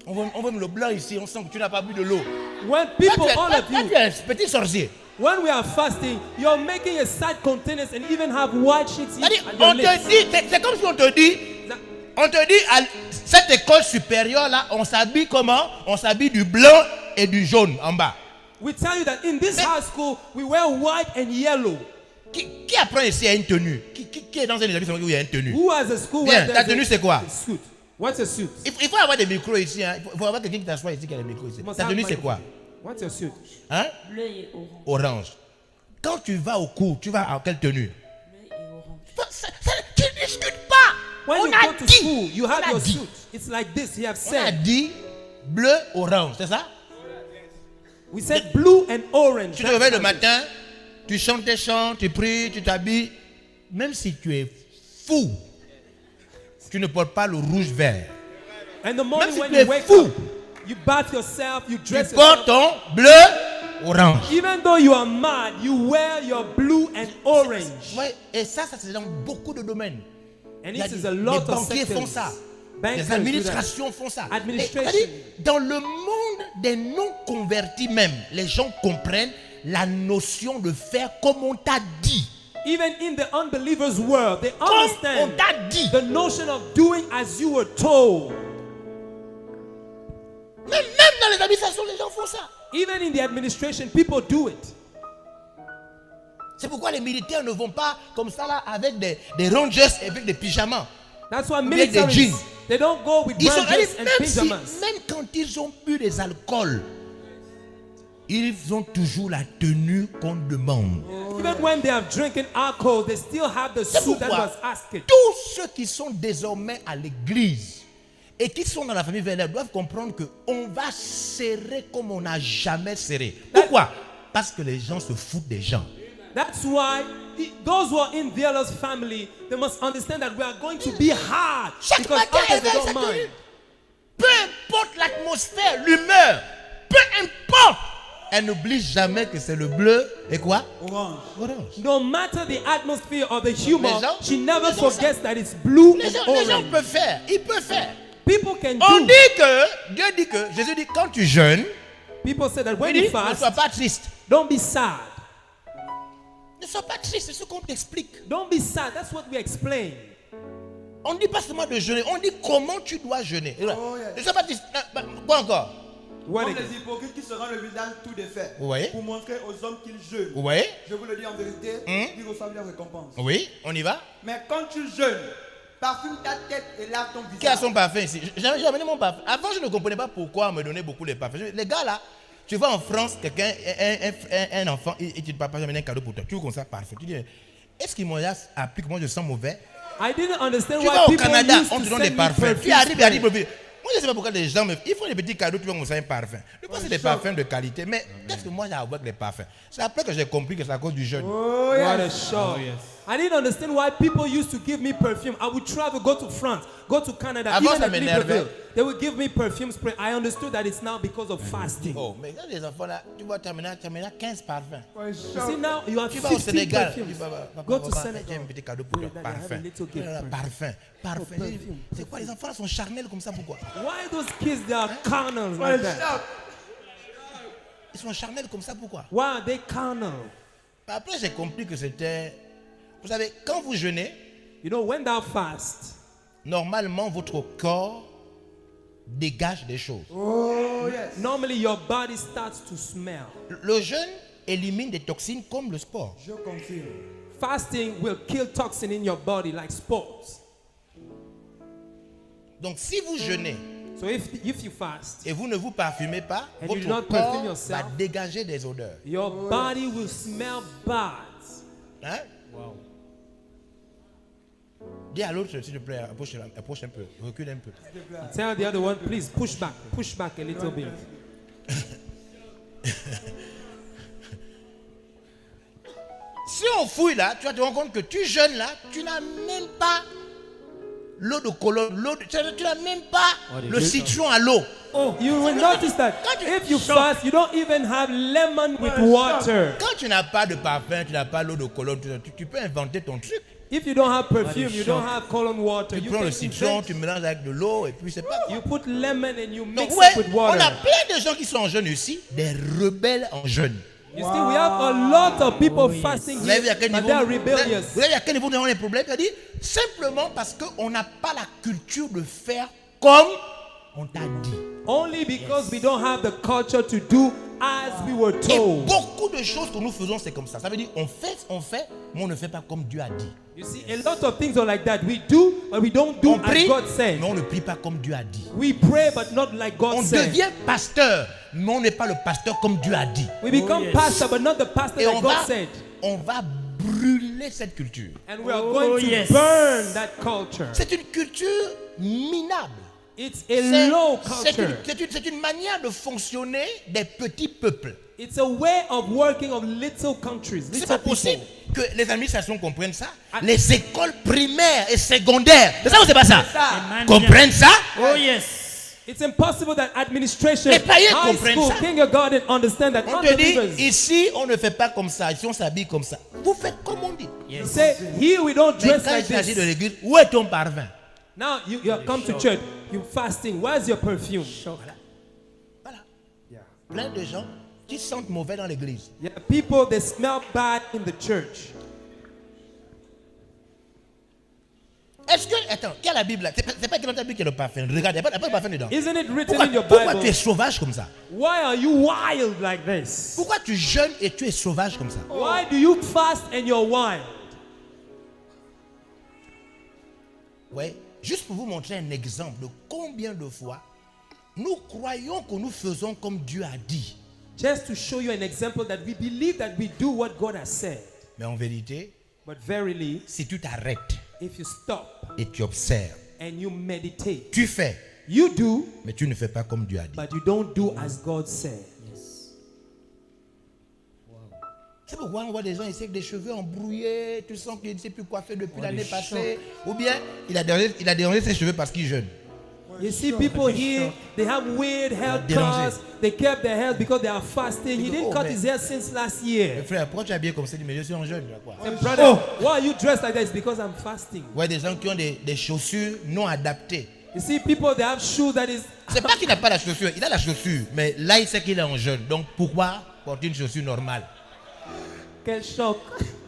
Speaker 5: on voit le blanc ici, on sent que tu n'as pas bu de l'eau.
Speaker 6: When
Speaker 5: Là,
Speaker 6: people,
Speaker 5: tu es-
Speaker 6: all
Speaker 5: là,
Speaker 6: of
Speaker 5: là,
Speaker 6: you,
Speaker 5: tu es un petit sorcier.
Speaker 6: when we are fasting, you're making a sad countenance and even have white sheets
Speaker 5: C'est-à-dire,
Speaker 6: at your
Speaker 5: on
Speaker 6: lips.
Speaker 5: te dit, c'est comme si on te dit, à cette école supérieure là, on s'habille comment? On s'habille du blanc et du jaune en bas.
Speaker 6: We tell you that in this
Speaker 5: Mais-
Speaker 6: high school, we wear white and yellow.
Speaker 5: Qui apprend ici à une tenue? Qui est dans un établissement où il y a une tenue?
Speaker 6: Who has a school
Speaker 5: Bien,
Speaker 6: where
Speaker 5: ta
Speaker 6: there's
Speaker 5: tenue, c'est quoi?
Speaker 6: a suit? What's a suit?
Speaker 5: Il faut avoir des micros ici. Hein. Il faut avoir quelqu'un qui t'assoit ici qui a des micros ici.
Speaker 6: You must
Speaker 5: Ta
Speaker 6: have
Speaker 5: tenue, c'est
Speaker 6: microphone.
Speaker 5: quoi?
Speaker 6: What's your suit?
Speaker 5: Hein?
Speaker 3: Bleu et orange.
Speaker 5: Orange. Quand tu vas au cours, tu vas en quelle tenue?
Speaker 3: Bleu et orange.
Speaker 5: Tu ne discutes pas.
Speaker 6: When
Speaker 5: On
Speaker 6: you
Speaker 5: a
Speaker 6: go to
Speaker 5: dit.
Speaker 6: school, you have
Speaker 5: On a
Speaker 6: your
Speaker 5: dit.
Speaker 6: suit. It's like this. You have
Speaker 5: On a
Speaker 6: said.
Speaker 5: dit bleu, orange, c'est ça?
Speaker 6: We said blue and orange.
Speaker 5: Tu te
Speaker 6: That's
Speaker 5: réveilles le
Speaker 6: how it is.
Speaker 5: matin, tu chantes tes chants, tu pries, tu t'habilles. Même si tu es fou, tu ne portes pas le rouge vert.
Speaker 6: And the morning
Speaker 5: Même si
Speaker 6: when
Speaker 5: tu es
Speaker 6: you wake
Speaker 5: fou,
Speaker 6: up, you bath yourself, you
Speaker 5: tu
Speaker 6: dress
Speaker 5: portes
Speaker 6: yourself.
Speaker 5: ton bleu, orange.
Speaker 6: Even though you are mad, you wear your blue and orange.
Speaker 5: Ouais, et ça c'est dans beaucoup de domaines.
Speaker 6: And
Speaker 5: Il y a
Speaker 6: this is
Speaker 5: des-
Speaker 6: a
Speaker 5: les
Speaker 6: lot of
Speaker 5: banquiers font
Speaker 6: sectors.
Speaker 5: ça.
Speaker 6: Bankers
Speaker 5: Les
Speaker 6: do that.
Speaker 5: administrations font ça.
Speaker 6: Administration.
Speaker 5: Et, c'est-à-dire, dans le monde des non-convertis même, les gens comprennent la notion de faire comme on t'a dit.
Speaker 6: Even in the unbelievers' world, they
Speaker 5: Comme on
Speaker 6: understand
Speaker 5: t'a dit.
Speaker 6: the notion of doing as you were told.
Speaker 5: Même dans dans les administrations, les gens font ça.
Speaker 6: Even in the administration, people do it.
Speaker 5: C'est pourquoi les militaires ne vont pas comme ça là avec des rangers et avec des pyjamas.
Speaker 6: That's why
Speaker 5: Avec des
Speaker 6: militaries,
Speaker 5: jeans.
Speaker 6: they don't go with
Speaker 5: Ils sont,
Speaker 6: branches and
Speaker 5: même
Speaker 6: pyjamas.
Speaker 5: quand ils ont bu des alcools, ils ont toujours la tenue qu'on demande.
Speaker 6: Even when they have drinking alcohol, they still have the
Speaker 5: C'est
Speaker 6: suit that
Speaker 5: pourquoi
Speaker 6: was asked.
Speaker 5: tous ceux qui sont désormais à l'église et qui sont dans la famille vénère doivent comprendre qu'on va serrer comme on n'a jamais serré. Pourquoi? Parce que les gens se foutent des gens.
Speaker 6: That's why those who are in Viola's family, they must understand that we are going to be hard
Speaker 5: Chaque
Speaker 6: because
Speaker 5: matin,
Speaker 6: others they
Speaker 5: elle
Speaker 6: don't mind.
Speaker 5: peu importe l'atmosphère, l'humeur, peu importe, elle n'oublie jamais que c'est le bleu et quoi?
Speaker 4: Orange.
Speaker 5: Orange.
Speaker 6: No matter the atmosphere or the humor,
Speaker 5: Les gens-
Speaker 6: she never
Speaker 5: les gens
Speaker 6: forgets that it's blue
Speaker 5: Les
Speaker 6: and
Speaker 5: gens
Speaker 6: orange.
Speaker 5: peuvent faire, ils peuvent faire.
Speaker 6: People can
Speaker 5: On
Speaker 6: do.
Speaker 5: dit que, Dieu dit que, Jésus dit, quand tu jeûnes,
Speaker 6: People say that when
Speaker 5: il dit,
Speaker 6: you
Speaker 5: ne
Speaker 6: fast,
Speaker 5: sois pas triste.
Speaker 6: don't be sad.
Speaker 5: Ne sois pas triste, c'est ce qu'on t'explique.
Speaker 6: Don't be sad. That's what we explain.
Speaker 5: On ne dit pas seulement de jeûner, on dit comment tu dois jeûner.
Speaker 4: Oh, yeah.
Speaker 5: Ne sois pas triste. Quoi encore?
Speaker 6: What
Speaker 4: Comme
Speaker 6: again?
Speaker 4: les hypocrites qui se rendent le visage tout défait
Speaker 5: Vous voyez?
Speaker 4: pour montrer aux hommes qu'ils jeûnent.
Speaker 5: Vous voyez?
Speaker 4: Je vous le dis en vérité, ils reçoivent leur récompense.
Speaker 5: Oui, on y va.
Speaker 4: Mais quand tu jeûnes, parfume ta tête et lave ton
Speaker 5: Qui a
Speaker 4: visage.
Speaker 5: son parfum ici? J'ai amené mon parfum. Avant, je ne comprenais pas pourquoi on me donnait beaucoup les parfums. Les gars là, tu vas en France, quelqu'un, un enfant, et tu ne peux pas amener un cadeau pour toi. Tu veux qu'on ça parfum. Tu dis, est-ce qu'ils m'ont appris que moi je sens mauvais?
Speaker 6: I didn't understand
Speaker 5: Tu
Speaker 6: why
Speaker 5: vas au
Speaker 6: people
Speaker 5: Canada,
Speaker 6: used
Speaker 5: on
Speaker 6: to
Speaker 5: te donne
Speaker 6: send
Speaker 5: des
Speaker 6: me
Speaker 5: parfums.
Speaker 6: perfume
Speaker 5: Tu arrives,
Speaker 6: spray.
Speaker 5: moi je ne sais pas pourquoi les gens ils font des petits cadeaux, tu vas commencer un parfum. Je pense que c'est des parfums de qualité, mais qu'est-ce que moi j'ai à voir avec les parfums? C'est après que j'ai compris que c'est à cause du jeûne.
Speaker 4: Oh,
Speaker 6: What
Speaker 4: yes.
Speaker 6: a show. I didn't understand why people used to give me perfume. I would travel, go to France, go to Canada,
Speaker 5: Avant,
Speaker 6: even
Speaker 5: ça
Speaker 6: at
Speaker 5: m'énervait.
Speaker 6: Libreville. They would give me perfume spray. I understood that it's now because of fasting.
Speaker 5: Oh, mais quand les enfants là, tu vois, tu amènes 15 parfums.
Speaker 6: You see now, you have
Speaker 5: Tu vas au
Speaker 6: 15
Speaker 5: Sénégal,
Speaker 6: perfumes.
Speaker 5: tu vas,
Speaker 6: Go to
Speaker 5: j'ai un
Speaker 6: Senegal.
Speaker 5: petit cadeau pour toi,
Speaker 6: Daddy, I have a
Speaker 5: parfum.
Speaker 6: little gift for you.
Speaker 5: Parfum, parfum.
Speaker 6: Oh, perfume.
Speaker 5: C'est quoi, les enfants là sont charnels comme ça, pourquoi?
Speaker 6: Why those kids, they are carnal like that?
Speaker 5: Ils sont charnels comme ça, pourquoi?
Speaker 6: Why are they carnal?
Speaker 5: Après, j'ai compris que c'était... Vous savez, quand vous jeûnez,
Speaker 6: You know, when thou fast,
Speaker 5: normalement, votre corps dégage des choses.
Speaker 4: Oh, yes.
Speaker 6: normally your body starts to smell.
Speaker 5: Le jeûne élimine des toxines comme le sport.
Speaker 4: Je confirme.
Speaker 6: Fasting will kill toxin in your body like sports.
Speaker 5: Donc, si vous jeûnez
Speaker 6: So if you fast,
Speaker 5: et vous ne vous parfumez pas,
Speaker 6: And you do
Speaker 5: votre
Speaker 6: not perfume
Speaker 5: corps
Speaker 6: yourself.
Speaker 5: va dégager des odeurs.
Speaker 6: your body will smell bad.
Speaker 5: Hein? Dis à l'autre, s'il te plaît, approche un peu, recule un peu.
Speaker 6: Tell the other one, please push back a little bit.
Speaker 5: Si on fouille là, tu vas te rendre compte que tu jeûnes là, tu n'as même pas l'eau de colonne, tu n'as même pas le citron à l'eau.
Speaker 6: Oh, you will notice that if you fast, you don't even have lemon with water.
Speaker 5: Quand tu n'as pas de parfum, tu n'as pas l'eau de colonne, tu peux inventer ton truc.
Speaker 6: If you don't have perfume, you don't have cologne water.
Speaker 5: Tu
Speaker 6: You
Speaker 5: prends
Speaker 6: can
Speaker 5: le citron,
Speaker 6: invent-
Speaker 5: tu mélanges avec de l'eau et puis c'est pas quoi.
Speaker 6: You put lemon and you
Speaker 5: Donc
Speaker 6: mix
Speaker 5: ouais,
Speaker 6: it with
Speaker 5: on
Speaker 6: water.
Speaker 5: a plein de gens qui sont en jeûne ici, des rebelles en jeûne.
Speaker 6: You see, we have a lot of people fasting
Speaker 5: Vous avez vu à
Speaker 6: here,
Speaker 5: quel
Speaker 6: but
Speaker 5: niveau
Speaker 6: they are
Speaker 5: vous
Speaker 6: rebellious.
Speaker 5: avez vu à quel niveau nous avons les problèmes? C'est-à-dire simplement parce qu'on n'a pas la culture de faire comme on t'a dit.
Speaker 6: Only because we don't have the culture to do as we were
Speaker 5: Et
Speaker 6: told.
Speaker 5: beaucoup de choses que nous faisons, c'est comme ça. Ça veut dire on fait, mais on ne fait pas comme Dieu a dit.
Speaker 6: You see, a lot of things are like that. We do, but we don't do
Speaker 5: On prie,
Speaker 6: as God said.
Speaker 5: mais on ne prie pas comme Dieu a dit.
Speaker 6: We pray, but not like God
Speaker 5: On
Speaker 6: said.
Speaker 5: devient pasteur, mais on n'est pas le pasteur comme Dieu a dit.
Speaker 6: We become pastor, but not the pastor
Speaker 5: Et
Speaker 6: that God said.
Speaker 5: on va brûler cette culture.
Speaker 6: And we are going to burn that culture.
Speaker 5: C'est une culture minable.
Speaker 6: It's a low
Speaker 5: C'est
Speaker 6: culture.
Speaker 5: une manière de fonctionner des petits peuples.
Speaker 6: It's a way of working of little countries,
Speaker 5: C'est
Speaker 6: little
Speaker 5: pas
Speaker 6: people.
Speaker 5: possible que les administrations comprennent ça. Les écoles primaires et secondaires, c'est ça ou c'est pas ça? Comprennent ça?
Speaker 7: Oh yes.
Speaker 6: It's impossible that administration,
Speaker 5: Les païens
Speaker 6: high
Speaker 5: comprennent
Speaker 6: school,
Speaker 5: ça.
Speaker 6: kindergarten understand that
Speaker 5: On te dit,
Speaker 6: unbelievers.
Speaker 5: ici on ne fait pas comme ça, ici on s'habille comme ça. Vous faites comme on dit.
Speaker 6: Say, here we don't
Speaker 5: Mais
Speaker 6: dress
Speaker 5: quand il
Speaker 6: like
Speaker 5: s'agit de
Speaker 6: this.
Speaker 5: l'église, où est ton parfum?
Speaker 6: Now you come to church, you fasting. Where's your perfume?
Speaker 5: Voilà. Plein de gens qui sentent mauvais dans l'église.
Speaker 6: Yeah, people they smell bad in the church.
Speaker 5: Est-ce que, attends, quelle est la Bible là? C'est pas écrit dans ta Bible qu'il y a le parfum. Regarde, il n'y a pas de parfum dedans.
Speaker 6: Isn't it written
Speaker 5: Pourquoi,
Speaker 6: in your
Speaker 5: pourquoi tu es
Speaker 6: Bible?
Speaker 5: sauvage comme ça?
Speaker 6: Why are you wild like this?
Speaker 5: Pourquoi tu jeûnes et tu es sauvage comme ça?
Speaker 6: Why do you fast and you're wild?
Speaker 5: Ouais, juste pour vous montrer un exemple de combien de fois nous croyons que nous faisons comme Dieu a dit.
Speaker 6: Just to show you an example that we believe that we do what God has said.
Speaker 5: Mais en vérité,
Speaker 6: But verily,
Speaker 5: si tu t'arrêtes
Speaker 6: if you stop
Speaker 5: et tu observes,
Speaker 6: and you meditate,
Speaker 5: tu fais,
Speaker 6: you do,
Speaker 5: mais tu ne fais pas comme Dieu a dit.
Speaker 6: but you don't do as God said.
Speaker 5: C'est pourquoi on voit des gens ici avec des cheveux embrouillés, tu sens qu'il ne sait plus quoi faire depuis l'année passée. Ou bien il a dérangé ses cheveux parce qu'il jeûne.
Speaker 6: You see people here, they have weird hair
Speaker 5: Déranger.
Speaker 6: cuts. They kept their hair because they are fasting. He didn't
Speaker 5: Oh,
Speaker 6: cut
Speaker 5: man.
Speaker 6: his hair since last
Speaker 5: Mais
Speaker 6: year.
Speaker 5: frère, pourquoi tu es habillé comme ça? Il dit, mais je suis en jeûne. Quoi?
Speaker 6: And brother, why are you dressed like that? It's because I'm fasting.
Speaker 5: Ouais, des gens qui ont des chaussures non adaptées.
Speaker 6: You see people, they have shoes that is...
Speaker 5: C'est pas qu'il n'a pas la chaussure, il a la chaussure, mais là il sait qu'il est en jeûne. Donc pourquoi porter une chaussure normale?
Speaker 6: Quel choc.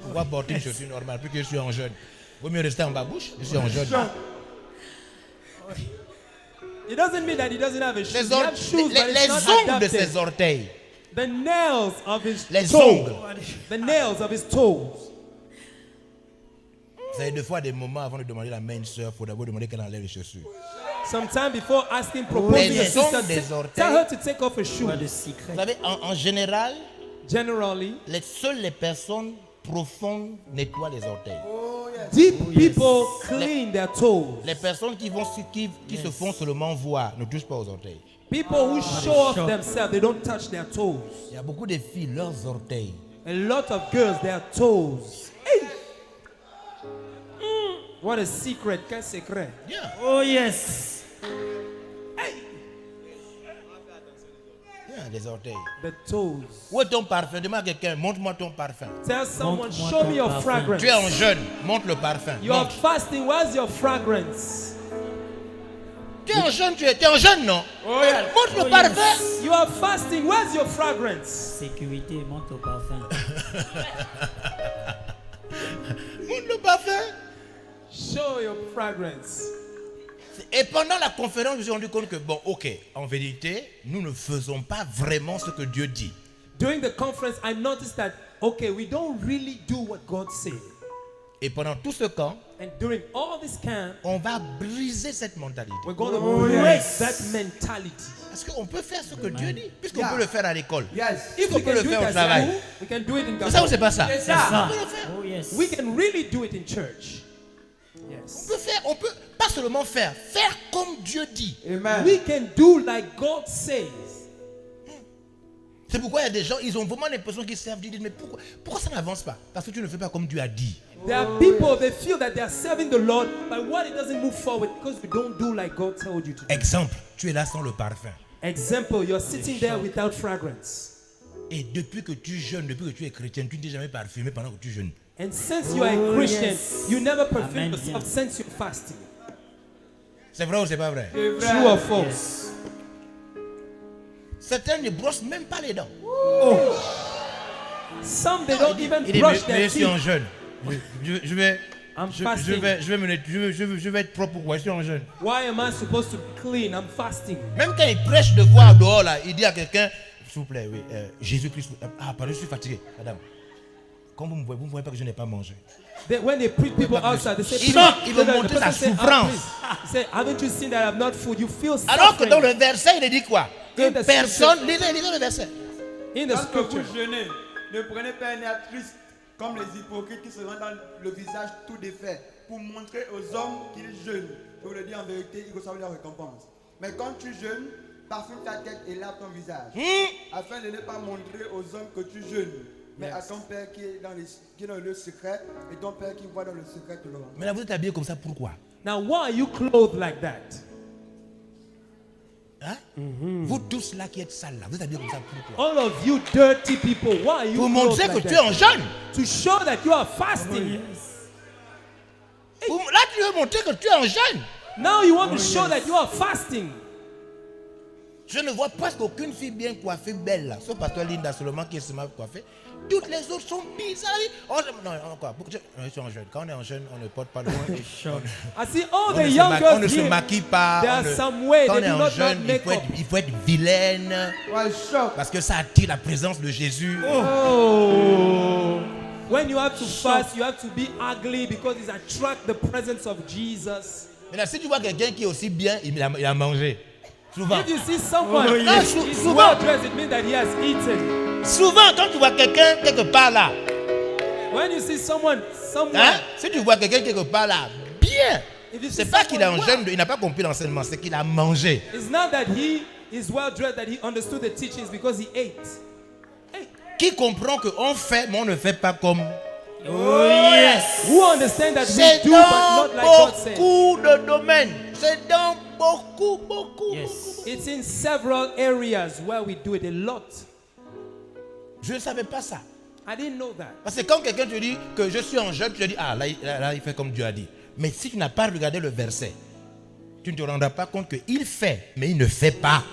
Speaker 5: Pourquoi porter une chaussure normale puisque je suis en jeûne? Vaut mieux rester en bas-bouche, je suis en jeûne.
Speaker 6: It doesn't mean that he doesn't have a shoe.
Speaker 5: Les,
Speaker 6: He has shoes, but
Speaker 5: les
Speaker 6: it's not
Speaker 5: ongles de
Speaker 6: adapted.
Speaker 5: ses orteils,
Speaker 6: The nails of his
Speaker 5: les
Speaker 6: toes.
Speaker 5: ongles.
Speaker 6: The nails of his toes.
Speaker 5: Vous savez, deux fois, des moments avant de demander la main une soeur, il faut d'abord demander qu'elle enlève les chaussures.
Speaker 6: Sometime before asking, proposing
Speaker 5: Les
Speaker 6: a
Speaker 5: ongles
Speaker 6: sister,
Speaker 5: des orteils.
Speaker 6: tell her to take off her shoe.
Speaker 5: Vous savez, en général,
Speaker 6: Generally,
Speaker 5: seules les personnes profondes nettoient les orteils.
Speaker 6: deep people clean their toes.
Speaker 5: Les personnes qui se font seulement voir ne touchent pas aux orteils.
Speaker 6: People who show off themselves, they don't touch their toes.
Speaker 5: Il y a beaucoup de filles, leurs orteils.
Speaker 6: A lot of girls, their toes. Hey. What a secret. Quel secret.
Speaker 5: Yeah.
Speaker 7: Oh yes.
Speaker 5: Yeah, les orteils.
Speaker 6: The toes.
Speaker 5: Où est ton parfum? Demande à quelqu'un, montre-moi ton parfum.
Speaker 6: Tell someone,
Speaker 7: Montre-moi
Speaker 6: show
Speaker 7: ton
Speaker 6: me your
Speaker 7: parfum.
Speaker 6: fragrance.
Speaker 5: Tu es en jeûne, montre le parfum.
Speaker 6: You are
Speaker 5: Montre.
Speaker 6: fasting. Where's your fragrance?
Speaker 5: Tu es en jeûne, tu es en jeûne, non? Montre le parfum.
Speaker 6: You are fasting. Where's your fragrance?
Speaker 7: Sécurité, monte au parfum.
Speaker 5: Montre le parfum.
Speaker 6: Show your fragrance.
Speaker 5: Et pendant la conférence, je me suis rendu compte que, bon, ok, en vérité, nous ne faisons pas vraiment ce que Dieu dit.
Speaker 6: During the conference, I noticed that, okay, we don't really do what God said.
Speaker 5: Et pendant tout ce camp,
Speaker 6: And during all this camp,
Speaker 5: on va briser cette mentalité.
Speaker 6: we're going to break that mentality.
Speaker 5: Parce qu'on peut faire ce que Dieu dit, puisqu'on peut le faire à l'école.
Speaker 4: Yes.
Speaker 6: If
Speaker 5: On
Speaker 6: we
Speaker 5: peut
Speaker 6: can
Speaker 5: le
Speaker 6: do it
Speaker 5: faire au
Speaker 6: at
Speaker 5: travail.
Speaker 6: school, we can do it in
Speaker 5: C'est ça ou c'est
Speaker 6: government.
Speaker 5: pas ça?
Speaker 7: C'est ça.
Speaker 5: On peut le faire.
Speaker 7: Oh yes.
Speaker 6: We can really do it in church. Yes.
Speaker 5: On peut pas seulement faire comme Dieu dit.
Speaker 4: Amen.
Speaker 6: We can do like God says.
Speaker 5: C'est pourquoi il y a des gens, ils ont vraiment l'impression qu'ils servent Dieu. Ils disent, mais pourquoi ça n'avance pas? Parce que tu ne fais pas comme Dieu a dit.
Speaker 6: There are people, they feel that they are serving the Lord, but what it doesn't move forward because we don't do like God told you to do.
Speaker 5: Exemple, tu es là sans le parfum.
Speaker 6: Example, you're sitting there without fragrance.
Speaker 5: Et depuis que tu jeûnes, depuis que tu es chrétien, tu ne t'es jamais parfumé pendant que tu jeûnes.
Speaker 6: And since you are a Christian,
Speaker 7: yes.
Speaker 6: you never perfume
Speaker 7: Amen.
Speaker 6: yourself since you're fasting.
Speaker 5: C'est vrai ou c'est pas vrai?
Speaker 6: True or false?
Speaker 5: Certains ne brossent même pas les dents.
Speaker 6: Some, they don't even
Speaker 5: Il dit,
Speaker 6: brush
Speaker 5: mais
Speaker 6: their
Speaker 5: je suis en
Speaker 6: teeth.
Speaker 5: jeûne. Je vais je vais être propre pourquoi je suis en jeûne.
Speaker 6: Why am I supposed to be clean? I'm fasting.
Speaker 5: Même quand il prêche de fois dehors là, il dit à quelqu'un, s'il vous plaît, oui, Jésus-Christ, pardon, je suis fatigué, madame. Quand vous me voyez pas que je n'ai pas mangé.
Speaker 6: When they preach people outside, they say,
Speaker 5: Il veut montrer sa souffrance.
Speaker 6: He said, haven't you seen that I'm not food? You feel
Speaker 5: Alors que
Speaker 6: suffering.
Speaker 5: dans le verset, il dit quoi? Que
Speaker 6: In the
Speaker 5: personne, lisez le verset.
Speaker 6: In the
Speaker 4: Lorsque vous
Speaker 6: scripture,
Speaker 4: jeûnez, ne prenez pas un air triste comme les hypocrites qui se rendent dans le visage tout défait pour montrer aux hommes qu'ils jeûnent. Je vous le dis en vérité, ils reçoivent leur récompense. Mais quand tu jeûnes, parfume ta tête et lave ton visage, afin de ne pas montrer aux hommes que tu jeûnes, mais à ton Père qui est dans le secret, et ton Père qui voit dans le secret te le rend.
Speaker 5: Mais là, vous êtes habillé comme ça, pourquoi?
Speaker 6: now why are you clothed like that?
Speaker 5: Hein? Vous tous là qui êtes sales là, vous êtes habillés comme ça, pourquoi?
Speaker 6: All of you dirty people, why are you
Speaker 5: Pour
Speaker 6: clothed
Speaker 5: montrer que
Speaker 6: like
Speaker 5: tu es
Speaker 6: that?
Speaker 5: en jeûne.
Speaker 6: To show that you are fasting.
Speaker 5: Là, tu veux montrer que tu es en jeûne.
Speaker 6: Now you want to show that you are fasting.
Speaker 5: Je ne vois presque aucune fille bien coiffée, belle là. Sauf pasteur Linda seulement qui est seulement coiffée. Toutes les autres sont bizarres. Non, encore. Je suis en jeune. Quand on est en jeune, on ne porte pas loin.
Speaker 6: I see all
Speaker 5: On
Speaker 6: the
Speaker 5: ne
Speaker 6: young
Speaker 5: on ne
Speaker 6: girls
Speaker 5: se
Speaker 6: here.
Speaker 5: maquille pas.
Speaker 6: There
Speaker 5: on
Speaker 6: are
Speaker 5: ne-
Speaker 6: some way
Speaker 5: Quand
Speaker 6: they
Speaker 5: on est
Speaker 6: do
Speaker 5: en
Speaker 6: not
Speaker 5: jeune,
Speaker 6: make up.
Speaker 5: il faut être vilaine.
Speaker 4: Ouais, choc.
Speaker 5: Parce que ça attire la présence de Jésus.
Speaker 6: Oh. When you have to fast, you have to be ugly because it attracts the presence of Jesus.
Speaker 5: Maintenant, si tu vois quelqu'un qui est aussi bien, il a mangé. Souvent.
Speaker 6: If you see someone
Speaker 5: Oh, yes.
Speaker 6: is
Speaker 5: Souvent.
Speaker 6: well dressed, it means that he has eaten.
Speaker 5: Souvent, quand tu vois quelqu'un quelque part là,
Speaker 6: When you see someone
Speaker 5: hein, si tu vois quelqu'un quelque part là, bien,
Speaker 6: if you see
Speaker 5: c'est pas qu'il est en
Speaker 6: someone
Speaker 5: jeûne, il n'a pas compris l'enseignement, c'est qu'il a mangé.
Speaker 6: it's not that he is well dressed, that he understood the teachings because he ate.
Speaker 5: Qui comprend qu'on fait, mais on ne fait pas comme.
Speaker 7: Oh yes.
Speaker 6: Who understand that we
Speaker 5: C'est
Speaker 6: do, but
Speaker 5: dans
Speaker 6: not like God said.
Speaker 5: beaucoup de domaines. C'est dans beaucoup.
Speaker 7: Yes.
Speaker 6: It's in several areas where we do it a lot.
Speaker 5: Je ne savais pas ça.
Speaker 6: I didn't know that.
Speaker 5: Parce que quand quelqu'un te dit que je suis en jeûne, tu te dis, ah là, il fait comme Dieu a dit. Mais si tu n'as pas regardé le verset, tu ne te rendras pas compte qu'il fait, mais il ne fait pas.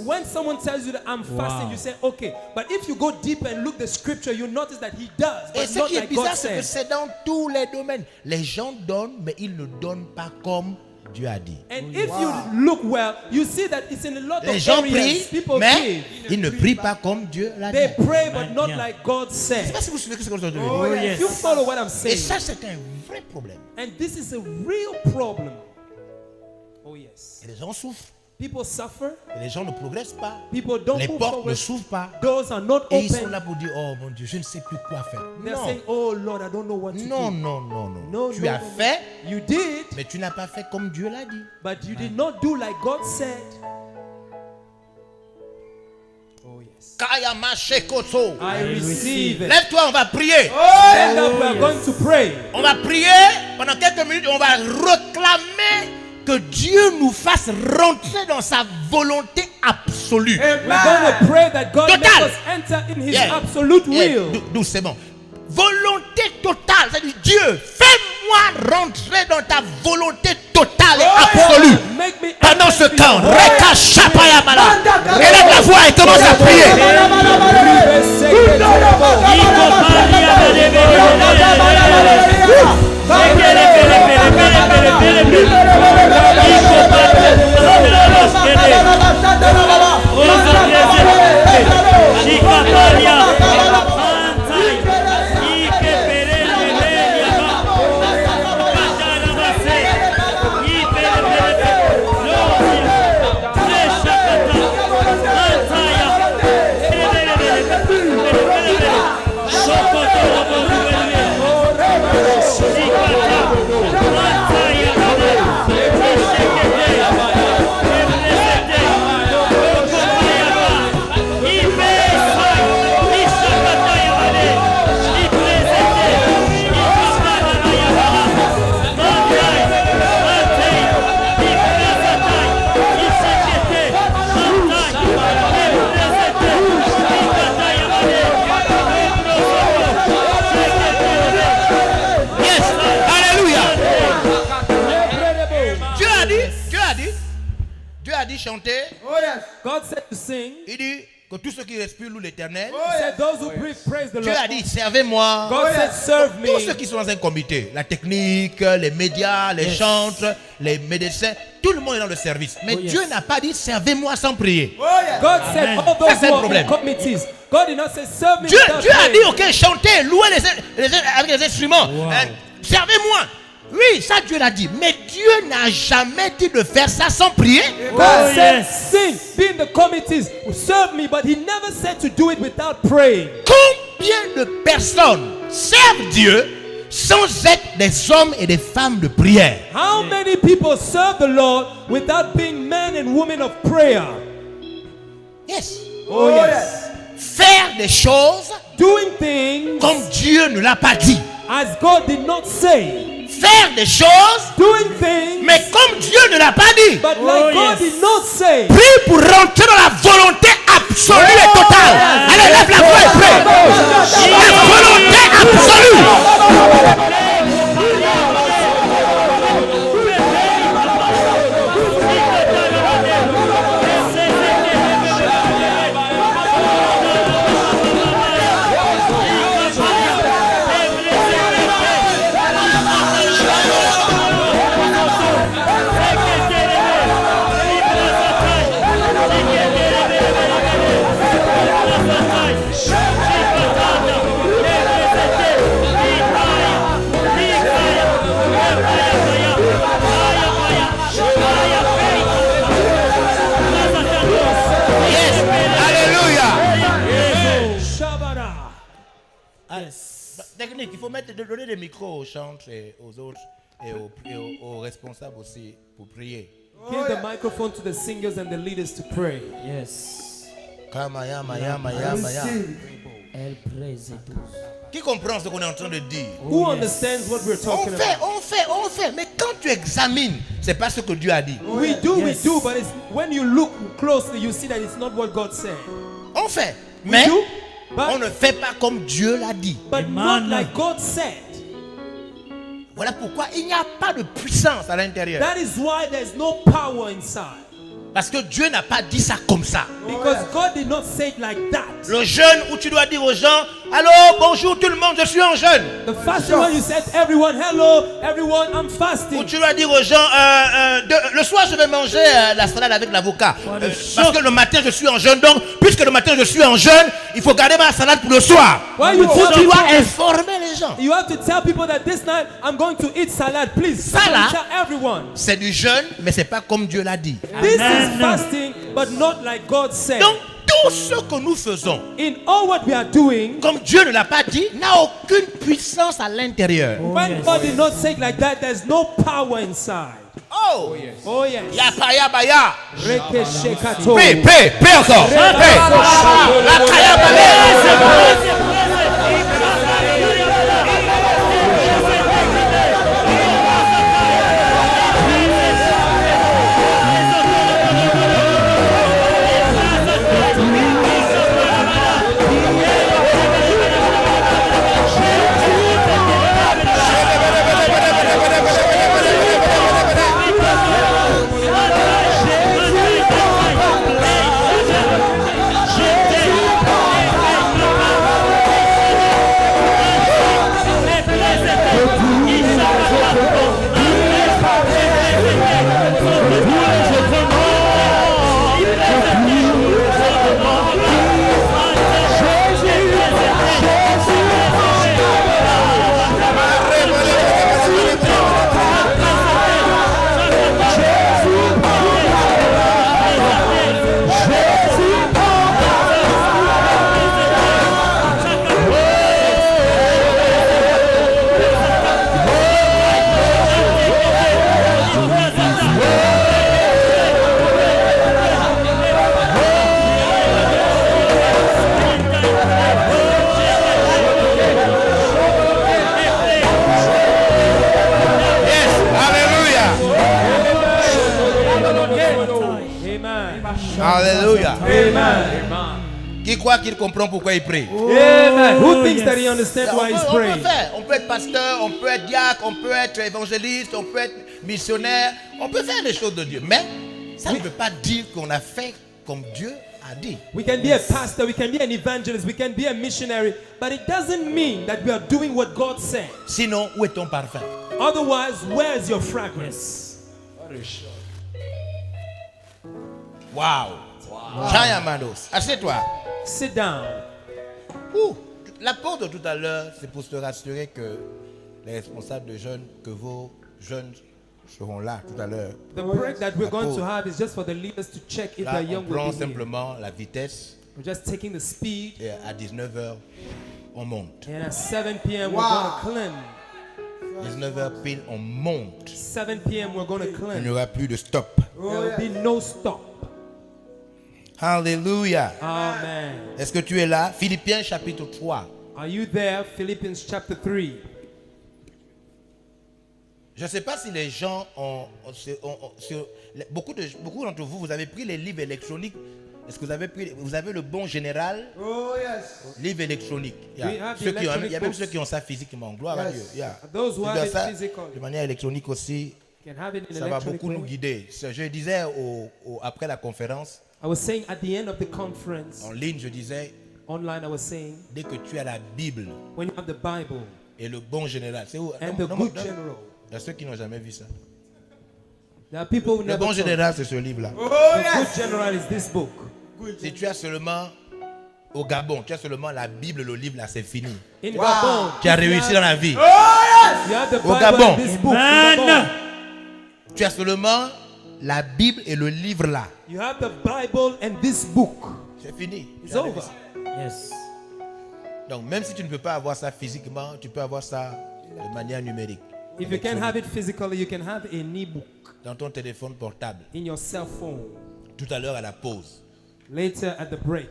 Speaker 6: When someone tells you that I'm fasting, you say, okay. But if you go deep and look the scripture, you notice that he does,
Speaker 5: Et
Speaker 6: but
Speaker 5: ce
Speaker 6: not
Speaker 5: qui est
Speaker 6: like God
Speaker 5: bizarre, c'est que
Speaker 6: said.
Speaker 5: c'est dans tous les domaines. Les gens donnent, mais ils ne donnent pas comme Dieu a dit.
Speaker 6: And if you look well, you see that it's in a lot
Speaker 5: Les
Speaker 6: of
Speaker 5: gens
Speaker 6: areas.
Speaker 5: prient,
Speaker 6: People
Speaker 5: mais
Speaker 6: give.
Speaker 5: ils ne prient pas comme Dieu l'a dit.
Speaker 6: They pray, but not
Speaker 7: Bien.
Speaker 6: like God
Speaker 5: Je ne sais
Speaker 6: said.
Speaker 5: pas si vous suivez ce que je dis.
Speaker 6: Oh, yes. You follow what I'm
Speaker 5: Et
Speaker 6: saying.
Speaker 5: ça, c'est un vrai problème.
Speaker 6: And this is a real problem. Oh, yes.
Speaker 5: Et les gens souffrent.
Speaker 6: People suffer.
Speaker 5: Et les gens ne progressent pas.
Speaker 6: People don't
Speaker 5: Les
Speaker 6: move
Speaker 5: portes ne
Speaker 6: forward.
Speaker 5: s'ouvrent pas.
Speaker 6: Doors are not
Speaker 5: Et ils sont
Speaker 6: open.
Speaker 5: là pour dire, oh mon Dieu, je ne sais plus quoi faire.
Speaker 6: They're
Speaker 5: Non,
Speaker 6: saying, oh Lord, I don't know what to
Speaker 5: non,
Speaker 6: do.
Speaker 5: non, non, non.
Speaker 6: No,
Speaker 5: Tu
Speaker 6: no,
Speaker 5: as
Speaker 6: no, no.
Speaker 5: fait,
Speaker 6: You did,
Speaker 5: mais tu n'as pas fait comme Dieu l'a dit.
Speaker 6: but you did not do like God said. Oh, yes.
Speaker 5: Kaya Mashekoto.
Speaker 6: I receive it.
Speaker 5: Lève-toi, on va prier.
Speaker 6: Stand up, we are going to pray.
Speaker 5: On va prier pendant quelques minutes. On va réclamer que Dieu nous fasse rentrer dans sa volonté absolue.
Speaker 6: We're going to pray that God
Speaker 5: Total.
Speaker 6: makes us enter in His
Speaker 5: Yeah.
Speaker 6: absolute
Speaker 5: Yeah,
Speaker 6: will.
Speaker 5: Douce, c'est bon. Volonté totale. C'est-à-dire, Dieu, fais-moi rentrer dans ta volonté totale et absolue.
Speaker 6: Make me
Speaker 5: Pendant ce
Speaker 6: enter
Speaker 5: temps,
Speaker 6: into
Speaker 5: Reka Shapaya Mala. Élève la voix et commence à prier. Yes, alléluia. Dieu a dit chanter.
Speaker 4: Oh yes.
Speaker 6: God said to sing.
Speaker 5: Il dit que tous ceux qui respirent louent l'Éternel.
Speaker 6: He said, those who breathe, praise the
Speaker 5: Dieu
Speaker 6: Lord.
Speaker 5: a dit servez-moi.
Speaker 6: God said, serve
Speaker 5: Tous ceux
Speaker 6: me.
Speaker 5: qui sont dans un comité, la technique, les médias, les chantres, les médecins, tout le monde est dans le service. Mais Dieu n'a pas dit servez-moi sans prier.
Speaker 4: Oh yes.
Speaker 6: God said,
Speaker 7: Amen.
Speaker 6: all
Speaker 5: Ça,
Speaker 6: those
Speaker 5: c'est
Speaker 6: who
Speaker 5: le
Speaker 6: are in
Speaker 5: problème.
Speaker 6: committees. God did not say, serve me
Speaker 5: Dieu,
Speaker 6: without
Speaker 5: Dieu a
Speaker 6: praying.
Speaker 5: dit ok, chantez, louez avec les instruments. Servez-moi. Oui, ça Dieu l'a dit. Mais Dieu n'a jamais dit de faire ça sans prier.
Speaker 6: God said, sing, be in the committees, serve me, but He never said to do it without praying.
Speaker 5: Combien de personnes servent Dieu sans être des hommes et des femmes de prière?
Speaker 6: How many people serve the Lord without being men and women of prayer?
Speaker 5: Yes.
Speaker 6: Oh, yes.
Speaker 5: Faire des choses
Speaker 6: Doing things
Speaker 5: comme Dieu ne l'a pas dit.
Speaker 6: as God did not say.
Speaker 5: Faire des choses,
Speaker 6: Doing things,
Speaker 5: mais comme Dieu ne l'a pas dit.
Speaker 6: but like God did not say.
Speaker 5: Prie pour rentrer dans la volonté absolue et totale. Allez, lève la voix et prie. La volonté absolue. technique. Il faut donner des micros aux chantres et aux autres et aux responsables aussi pour prier.
Speaker 6: Give the microphone to the singers and the leaders to pray.
Speaker 7: Yes.
Speaker 5: Kama yama yama yama yama.
Speaker 7: El Président.
Speaker 5: Qui comprend ce qu'on est en train de dire?
Speaker 6: Who understands what we're
Speaker 5: On
Speaker 6: talking
Speaker 5: fait,
Speaker 6: about?
Speaker 5: on fait. Mais quand tu examines, c'est pas ce que Dieu a dit.
Speaker 6: We do,
Speaker 7: Yes.
Speaker 6: but it's, when you look closely, you see that it's not what God said.
Speaker 5: On fait.
Speaker 6: We
Speaker 5: Mais
Speaker 6: do,
Speaker 5: on
Speaker 6: but,
Speaker 5: ne fait pas comme Dieu l'a dit.
Speaker 6: but not
Speaker 7: Amen.
Speaker 6: like God said.
Speaker 5: Voilà pourquoi il n'y a pas de puissance à l'intérieur.
Speaker 6: That is why there's no power inside.
Speaker 5: Parce que Dieu n'a pas dit ça comme ça.
Speaker 6: Because God did not say it like that.
Speaker 5: Le jeûne où tu dois dire aux gens, allô, bonjour tout le monde, je suis en jeûne.
Speaker 6: The fasting when you said everyone, hello, everyone, I'm
Speaker 5: Ou
Speaker 6: fasting.
Speaker 5: tu dois dire aux gens, le soir je vais manger la salade avec l'avocat. Parce que le matin je suis en jeûne. Donc, puisque le matin je suis en jeûne, il faut garder ma salade pour le soir.
Speaker 6: Why you
Speaker 5: Tu
Speaker 6: tell people,
Speaker 5: dois informer les gens.
Speaker 6: you have to tell people that this night I'm going to eat salad. Please, somebody
Speaker 5: Salad?
Speaker 6: tell everyone.
Speaker 5: C'est du jeûne, mais c'est pas comme Dieu l'a dit.
Speaker 6: This
Speaker 7: Amen.
Speaker 6: is fasting, but not like God said.
Speaker 5: Donc, tout ce que nous faisons,
Speaker 6: In all what we are doing,
Speaker 5: comme Dieu ne l'a pas dit, n'a aucune puissance à l'intérieur.
Speaker 6: when God did not say it like that, there's no power inside.
Speaker 5: Oh,
Speaker 6: Oh yes.
Speaker 5: Yakaya Baya.
Speaker 6: Rekeshekato.
Speaker 5: Paix encore. Paix. Yakaya Baya. Alléluia.
Speaker 6: Amen.
Speaker 5: Qui croit qu'il comprend pourquoi il prie?
Speaker 6: Amen. Who thinks that he understands why he's
Speaker 5: On peut
Speaker 6: praying?
Speaker 5: faire. On peut être pasteur, on peut être diacre, on peut être évangéliste, on peut être missionnaire. On peut faire les choses de Dieu. Mais ça ne veut pas dire qu'on a fait comme Dieu a dit.
Speaker 6: We can be a pastor, we can be an evangelist, we can be a missionary, but it doesn't mean that we are doing what God said.
Speaker 5: Sinon, où est ton parfum?
Speaker 6: Otherwise, where is your fragrance?
Speaker 5: Wow. Jean Yamandos, assieds-toi.
Speaker 6: Sit down.
Speaker 5: Ouh. L'apôtre de tout à l'heure, c'est pour se rassurer que les responsables de jeunes, que vos jeunes seront là tout à l'heure.
Speaker 6: The break that we're going to have is just for the leaders to check if
Speaker 5: Là,
Speaker 6: the
Speaker 5: on
Speaker 6: young will
Speaker 5: prend
Speaker 6: be here.
Speaker 5: simplement la vitesse
Speaker 6: We're just taking the speed,
Speaker 5: et à 19h, on monte.
Speaker 6: and at 7 p.m. we're going to climb.
Speaker 5: 19h pile, on monte.
Speaker 6: 7 p.m. we're going to
Speaker 5: Il n'y
Speaker 6: climb.
Speaker 5: aura plus de stop.
Speaker 6: There will be no stop.
Speaker 5: Alléluia.
Speaker 6: Amen.
Speaker 5: Est-ce que tu es là? Philippiens chapitre 3.
Speaker 6: Are you there? Philippians chapter 3.
Speaker 5: Je ne sais pas si les gens beaucoup d'entre vous, vous avez pris les livres électroniques. Est-ce que vous avez le bon général?
Speaker 4: Oh, yes.
Speaker 5: Livre électronique.
Speaker 6: We have
Speaker 5: Ceux qui ont-
Speaker 6: electronic
Speaker 5: il y a même
Speaker 6: books.
Speaker 5: ceux qui ont ça physiquement. Gloire à
Speaker 4: Yes.
Speaker 5: Dieu. Yeah.
Speaker 6: Those who
Speaker 5: Tu
Speaker 6: have
Speaker 5: dois
Speaker 6: it
Speaker 5: ça
Speaker 6: physical.
Speaker 5: de manière électronique aussi.
Speaker 6: You can have it in
Speaker 5: Ça va
Speaker 6: electronic
Speaker 5: beaucoup nous
Speaker 6: way.
Speaker 5: guider. Je disais après la conférence,
Speaker 6: I was saying at the end of the conference,
Speaker 5: en ligne, je disais,
Speaker 6: online, I was saying,
Speaker 5: dès que tu as la Bible
Speaker 6: when you have the Bible
Speaker 5: et le bon général, c'est où?
Speaker 6: and
Speaker 5: Non,
Speaker 6: the
Speaker 5: non,
Speaker 6: good
Speaker 5: non.
Speaker 6: general,
Speaker 5: Il y a ceux qui n'ont jamais vu ça.
Speaker 6: there are people who
Speaker 5: Le
Speaker 6: never
Speaker 5: bon
Speaker 6: saw it.
Speaker 5: général, c'est ce livre-là.
Speaker 4: Oh,
Speaker 6: The
Speaker 4: yes.
Speaker 6: good general is this book.
Speaker 5: Si tu as seulement au Gabon, tu as seulement la Bible, le livre là, c'est fini.
Speaker 6: In Gabon,
Speaker 5: Tu as
Speaker 6: if you
Speaker 5: réussi
Speaker 6: have-
Speaker 5: dans la vie.
Speaker 6: You have the Bible
Speaker 5: Gabon.
Speaker 6: and this book. in
Speaker 7: Amen.
Speaker 6: Gabon.
Speaker 5: Tu as seulement la Bible et le livre là.
Speaker 6: You have the Bible and this book.
Speaker 5: C'est fini.
Speaker 6: It's
Speaker 5: Tu as
Speaker 6: over.
Speaker 5: réussi.
Speaker 7: Yes.
Speaker 5: Donc même si tu ne peux pas avoir ça physiquement, tu peux avoir ça de manière numérique.
Speaker 6: If you can't have it physically, you can have an e-book
Speaker 5: Dans ton téléphone portable.
Speaker 6: in your cell phone.
Speaker 5: Tout à l'heure à la pause.
Speaker 6: Later at the break.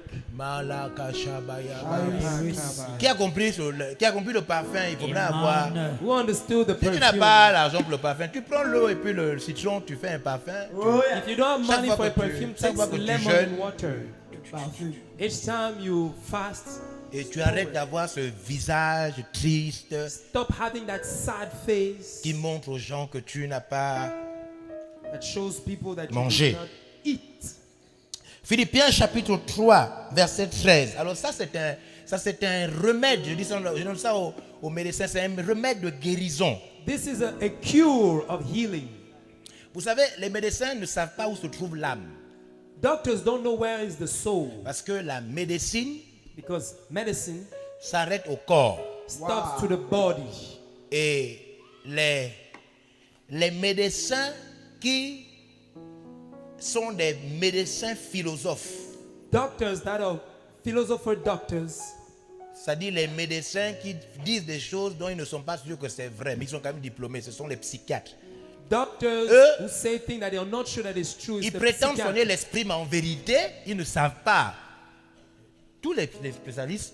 Speaker 5: Qui a compris le parfum? Il faudrait avoir.
Speaker 6: Who understood the
Speaker 5: Si tu n'as
Speaker 6: perfume?
Speaker 5: pas l'argent pour le parfum, tu prends l'eau et puis le citron, tu fais un parfum.
Speaker 6: If you don't have
Speaker 5: Chaque
Speaker 6: money
Speaker 5: fois
Speaker 6: for a
Speaker 5: que tu-
Speaker 6: perfume,
Speaker 5: chaque
Speaker 6: take
Speaker 5: fois que tu
Speaker 6: lemon
Speaker 5: jeûnes,
Speaker 6: and water. Each time you fast,
Speaker 5: Et tu arrêtes d'avoir ce visage triste
Speaker 6: stop having that sad face
Speaker 5: qui montre aux gens que tu n'as pas.
Speaker 6: that shows people that
Speaker 5: Manger.
Speaker 6: you did not eat.
Speaker 5: Philippiens chapitre 3, verset 13. Alors ça c'est un remède, je donne ça aux médecins, c'est un remède de guérison.
Speaker 6: This is a cure of healing.
Speaker 5: Vous savez, les médecins ne savent pas où se trouve l'âme.
Speaker 6: Doctors don't know where is the soul
Speaker 5: Parce que la médecine
Speaker 6: because medicine
Speaker 5: s'arrête au corps.
Speaker 6: stops to the body.
Speaker 5: Et les médecins qui sont des médecins philosophes,
Speaker 6: Doctors that are philosopher doctors,
Speaker 5: c'est-à-dire les médecins qui disent des choses dont ils ne sont pas sûrs que c'est vrai, mais ils sont quand même diplômés, ce sont les psychiatres.
Speaker 6: doctors
Speaker 5: Eux,
Speaker 6: who say things that they are not sure that it's true. It's
Speaker 5: Ils
Speaker 6: the
Speaker 5: prétendent
Speaker 6: psychiatrists.
Speaker 5: soigner l'esprit, mais en vérité, ils ne savent pas. Tous les spécialistes,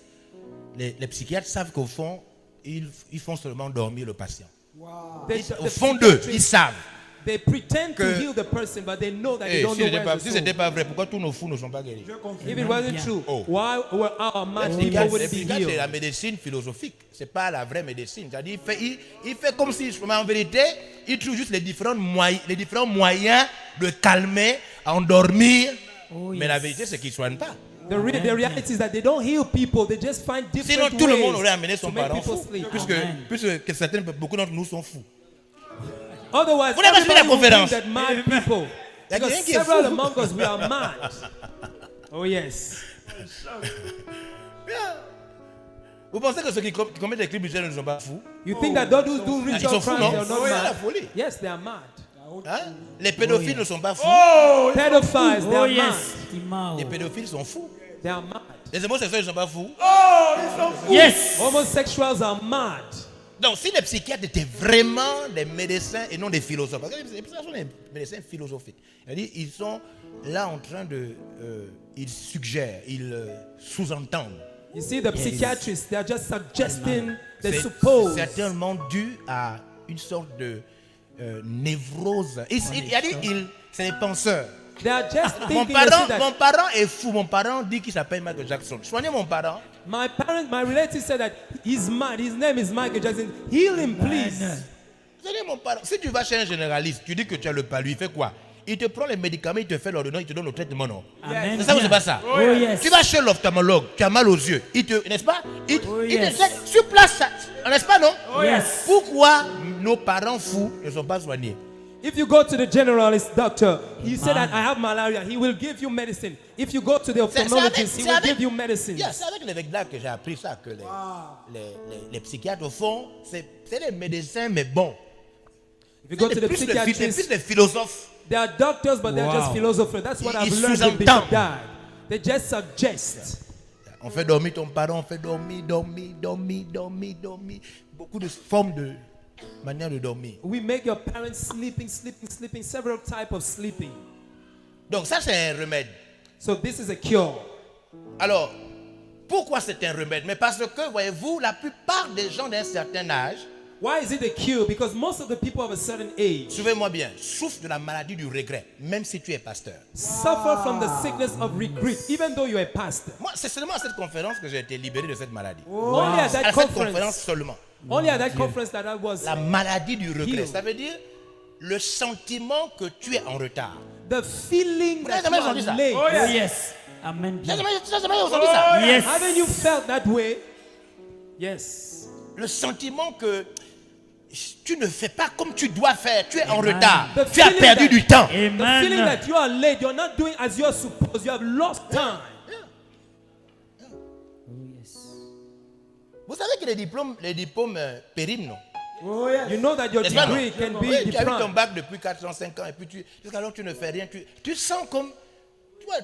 Speaker 5: les psychiatres savent qu'au fond, ils font seulement dormir le patient. Au fond d'eux, ils savent.
Speaker 6: They pretend to
Speaker 5: que-
Speaker 6: heal the person, but they know that they
Speaker 5: Et
Speaker 6: don't
Speaker 5: si
Speaker 6: know
Speaker 5: ce
Speaker 6: where the
Speaker 5: n'était
Speaker 6: soul.
Speaker 5: pas vrai, pourquoi tous nos fous ne sont pas guéris?
Speaker 6: If it wasn't true,
Speaker 5: Oh.
Speaker 6: why were our mad
Speaker 5: Le
Speaker 6: people
Speaker 5: psychiatre,
Speaker 6: wouldn't be
Speaker 5: c'est la
Speaker 6: healed?
Speaker 5: médecine philosophique. C'est pas la vraie médecine. C'est-à-dire, il fait comme si, mais en vérité, il trouve juste les différents moyens de calmer, endormir. Mais la vérité, c'est qu'il ne soigne pas.
Speaker 6: The reality is that they don't heal people. They just find
Speaker 5: Sinon,
Speaker 6: different
Speaker 5: tout le monde
Speaker 6: ways
Speaker 5: aurait amené
Speaker 6: to
Speaker 5: son
Speaker 6: make
Speaker 5: parent
Speaker 6: people
Speaker 5: fou.
Speaker 6: sleep.
Speaker 5: Puisque beaucoup d'entre nous sont fous.
Speaker 6: Otherwise,
Speaker 5: Vous n'avez pas suivi la
Speaker 6: everybody will
Speaker 5: conférence.
Speaker 6: think that mad people.
Speaker 5: Il y a
Speaker 6: Because
Speaker 5: quelqu'un qui est
Speaker 6: several
Speaker 5: fou.
Speaker 6: among us, we are mad. Oh yes.
Speaker 5: Vous pensez que ceux qui commettent des crimes ne sont pas fous?
Speaker 6: You think that those who do
Speaker 5: Ils
Speaker 6: ritual
Speaker 5: sont fous,
Speaker 6: crimes,
Speaker 5: non?
Speaker 6: they are not
Speaker 5: Oui, c'est la
Speaker 6: mad?
Speaker 5: folie.
Speaker 6: Yes, they are mad.
Speaker 5: Hein? Les pédophiles ne sont pas fous.
Speaker 6: Pedophiles, they
Speaker 7: Oh
Speaker 6: are
Speaker 7: yes.
Speaker 6: mad.
Speaker 5: Les pédophiles sont fous.
Speaker 6: They are mad.
Speaker 5: Les homosexuels ne sont pas fous.
Speaker 7: Yes.
Speaker 6: Homosexuals are mad.
Speaker 5: Donc, si les psychiatres étaient vraiment des médecins et non des philosophes, parce que les psychiatres sont des médecins philosophiques, c'est-à-dire, ils sont là en train de. Ils suggèrent, ils sous-entendent.
Speaker 6: You see, the psychiatrists, they are just suggesting, they
Speaker 5: C'est
Speaker 6: suppose.
Speaker 5: certainement dû à une sorte de névrose. C'est des penseurs.
Speaker 6: They are just
Speaker 5: Mon
Speaker 6: thinking they see that
Speaker 5: parent est fou. Mon parent dit qu'il s'appelle Michael Jackson. Soignez mon parent.
Speaker 6: my relative said that he's mad. His name is Michael Jackson. Heal him, please.
Speaker 5: Soignez mon parent. Si tu vas chez un généraliste, tu dis que tu as le palu, il fait quoi? Il te prend les médicaments, il te fait l'ordonnance, il te donne le traitement, non?
Speaker 7: Amen.
Speaker 5: C'est ça ou c'est pas ça?
Speaker 7: Oh yes.
Speaker 5: Tu vas chez l'ophtalmologue, tu as mal aux yeux, n'est-ce pas? Il
Speaker 7: yes.
Speaker 5: te traite sur place, n'est-ce pas, non?
Speaker 7: Yes.
Speaker 5: Pourquoi nos parents fous ne sont pas soignés?
Speaker 6: If you go to the generalist doctor, he said that I have malaria. He will give you medicine. If you go to the ophthalmologist, he will give you medicine.
Speaker 5: Yeah, c'est avec l'évêque d'Arc que j'ai appris ça, que les psychiatres, au fond, c'est des médecins, mais bons.
Speaker 6: If you go to
Speaker 5: C'est
Speaker 6: the
Speaker 5: plus
Speaker 6: psychiatrist,
Speaker 5: les philosophes.
Speaker 6: they are doctors, but they're just
Speaker 7: Wow.
Speaker 6: philosophers. That's what I've
Speaker 5: Ils
Speaker 6: learned with
Speaker 5: sous-entendent.
Speaker 6: Bishop Dag. They just suggest.
Speaker 5: On fait dormir ton parent, on fait dormir. Beaucoup de formes de manière de dormir.
Speaker 6: We make your parents sleeping, several types of sleeping.
Speaker 5: Donc ça, c'est un remède.
Speaker 6: So this is a cure.
Speaker 5: Alors, pourquoi c'est un remède? Mais parce que, voyez-vous, la plupart des gens d'un certain âge,
Speaker 6: Why is it a cure? Because most of the people of a certain age
Speaker 5: suivez-moi bien, souffrent de la maladie du regret, même si tu es pasteur.
Speaker 6: suffer from the sickness of regret, even though you're a pastor.
Speaker 5: Moi, c'est seulement à cette conférence que j'ai été libéré de cette maladie.
Speaker 6: Only at
Speaker 5: À
Speaker 6: that
Speaker 5: cette conférence
Speaker 6: conference,
Speaker 5: seulement.
Speaker 6: only at that conference that I was.
Speaker 5: La maladie du regret,
Speaker 6: Healed.
Speaker 5: ça veut dire le sentiment que tu es en retard.
Speaker 6: The feeling that
Speaker 5: Vous avez
Speaker 6: you
Speaker 5: jamais
Speaker 6: are
Speaker 5: senti ça?
Speaker 6: late.
Speaker 7: Oh yes. Amen.
Speaker 5: Tu n'as jamais ressenti ça?
Speaker 7: Yes.
Speaker 6: Haven't you felt that way? Yes.
Speaker 5: Le sentiment que tu ne fais pas comme tu dois faire, tu es en
Speaker 7: Amen.
Speaker 5: retard,
Speaker 6: The
Speaker 5: tu as
Speaker 6: feeling
Speaker 5: perdu
Speaker 6: that-
Speaker 5: du temps.
Speaker 6: The feeling
Speaker 7: Amen.
Speaker 6: that you are late, you're not doing as you're supposed. You have lost time.
Speaker 5: Vous savez que les diplômes périment, non?
Speaker 6: You know that your
Speaker 5: N'est-ce pas, non?
Speaker 6: degree can
Speaker 5: Oui,
Speaker 6: be
Speaker 5: tu as eu ton
Speaker 6: deprived.
Speaker 5: bac depuis 4 ans, 5 ans, et puis jusqu'alors tu ne fais rien. Tu sens comme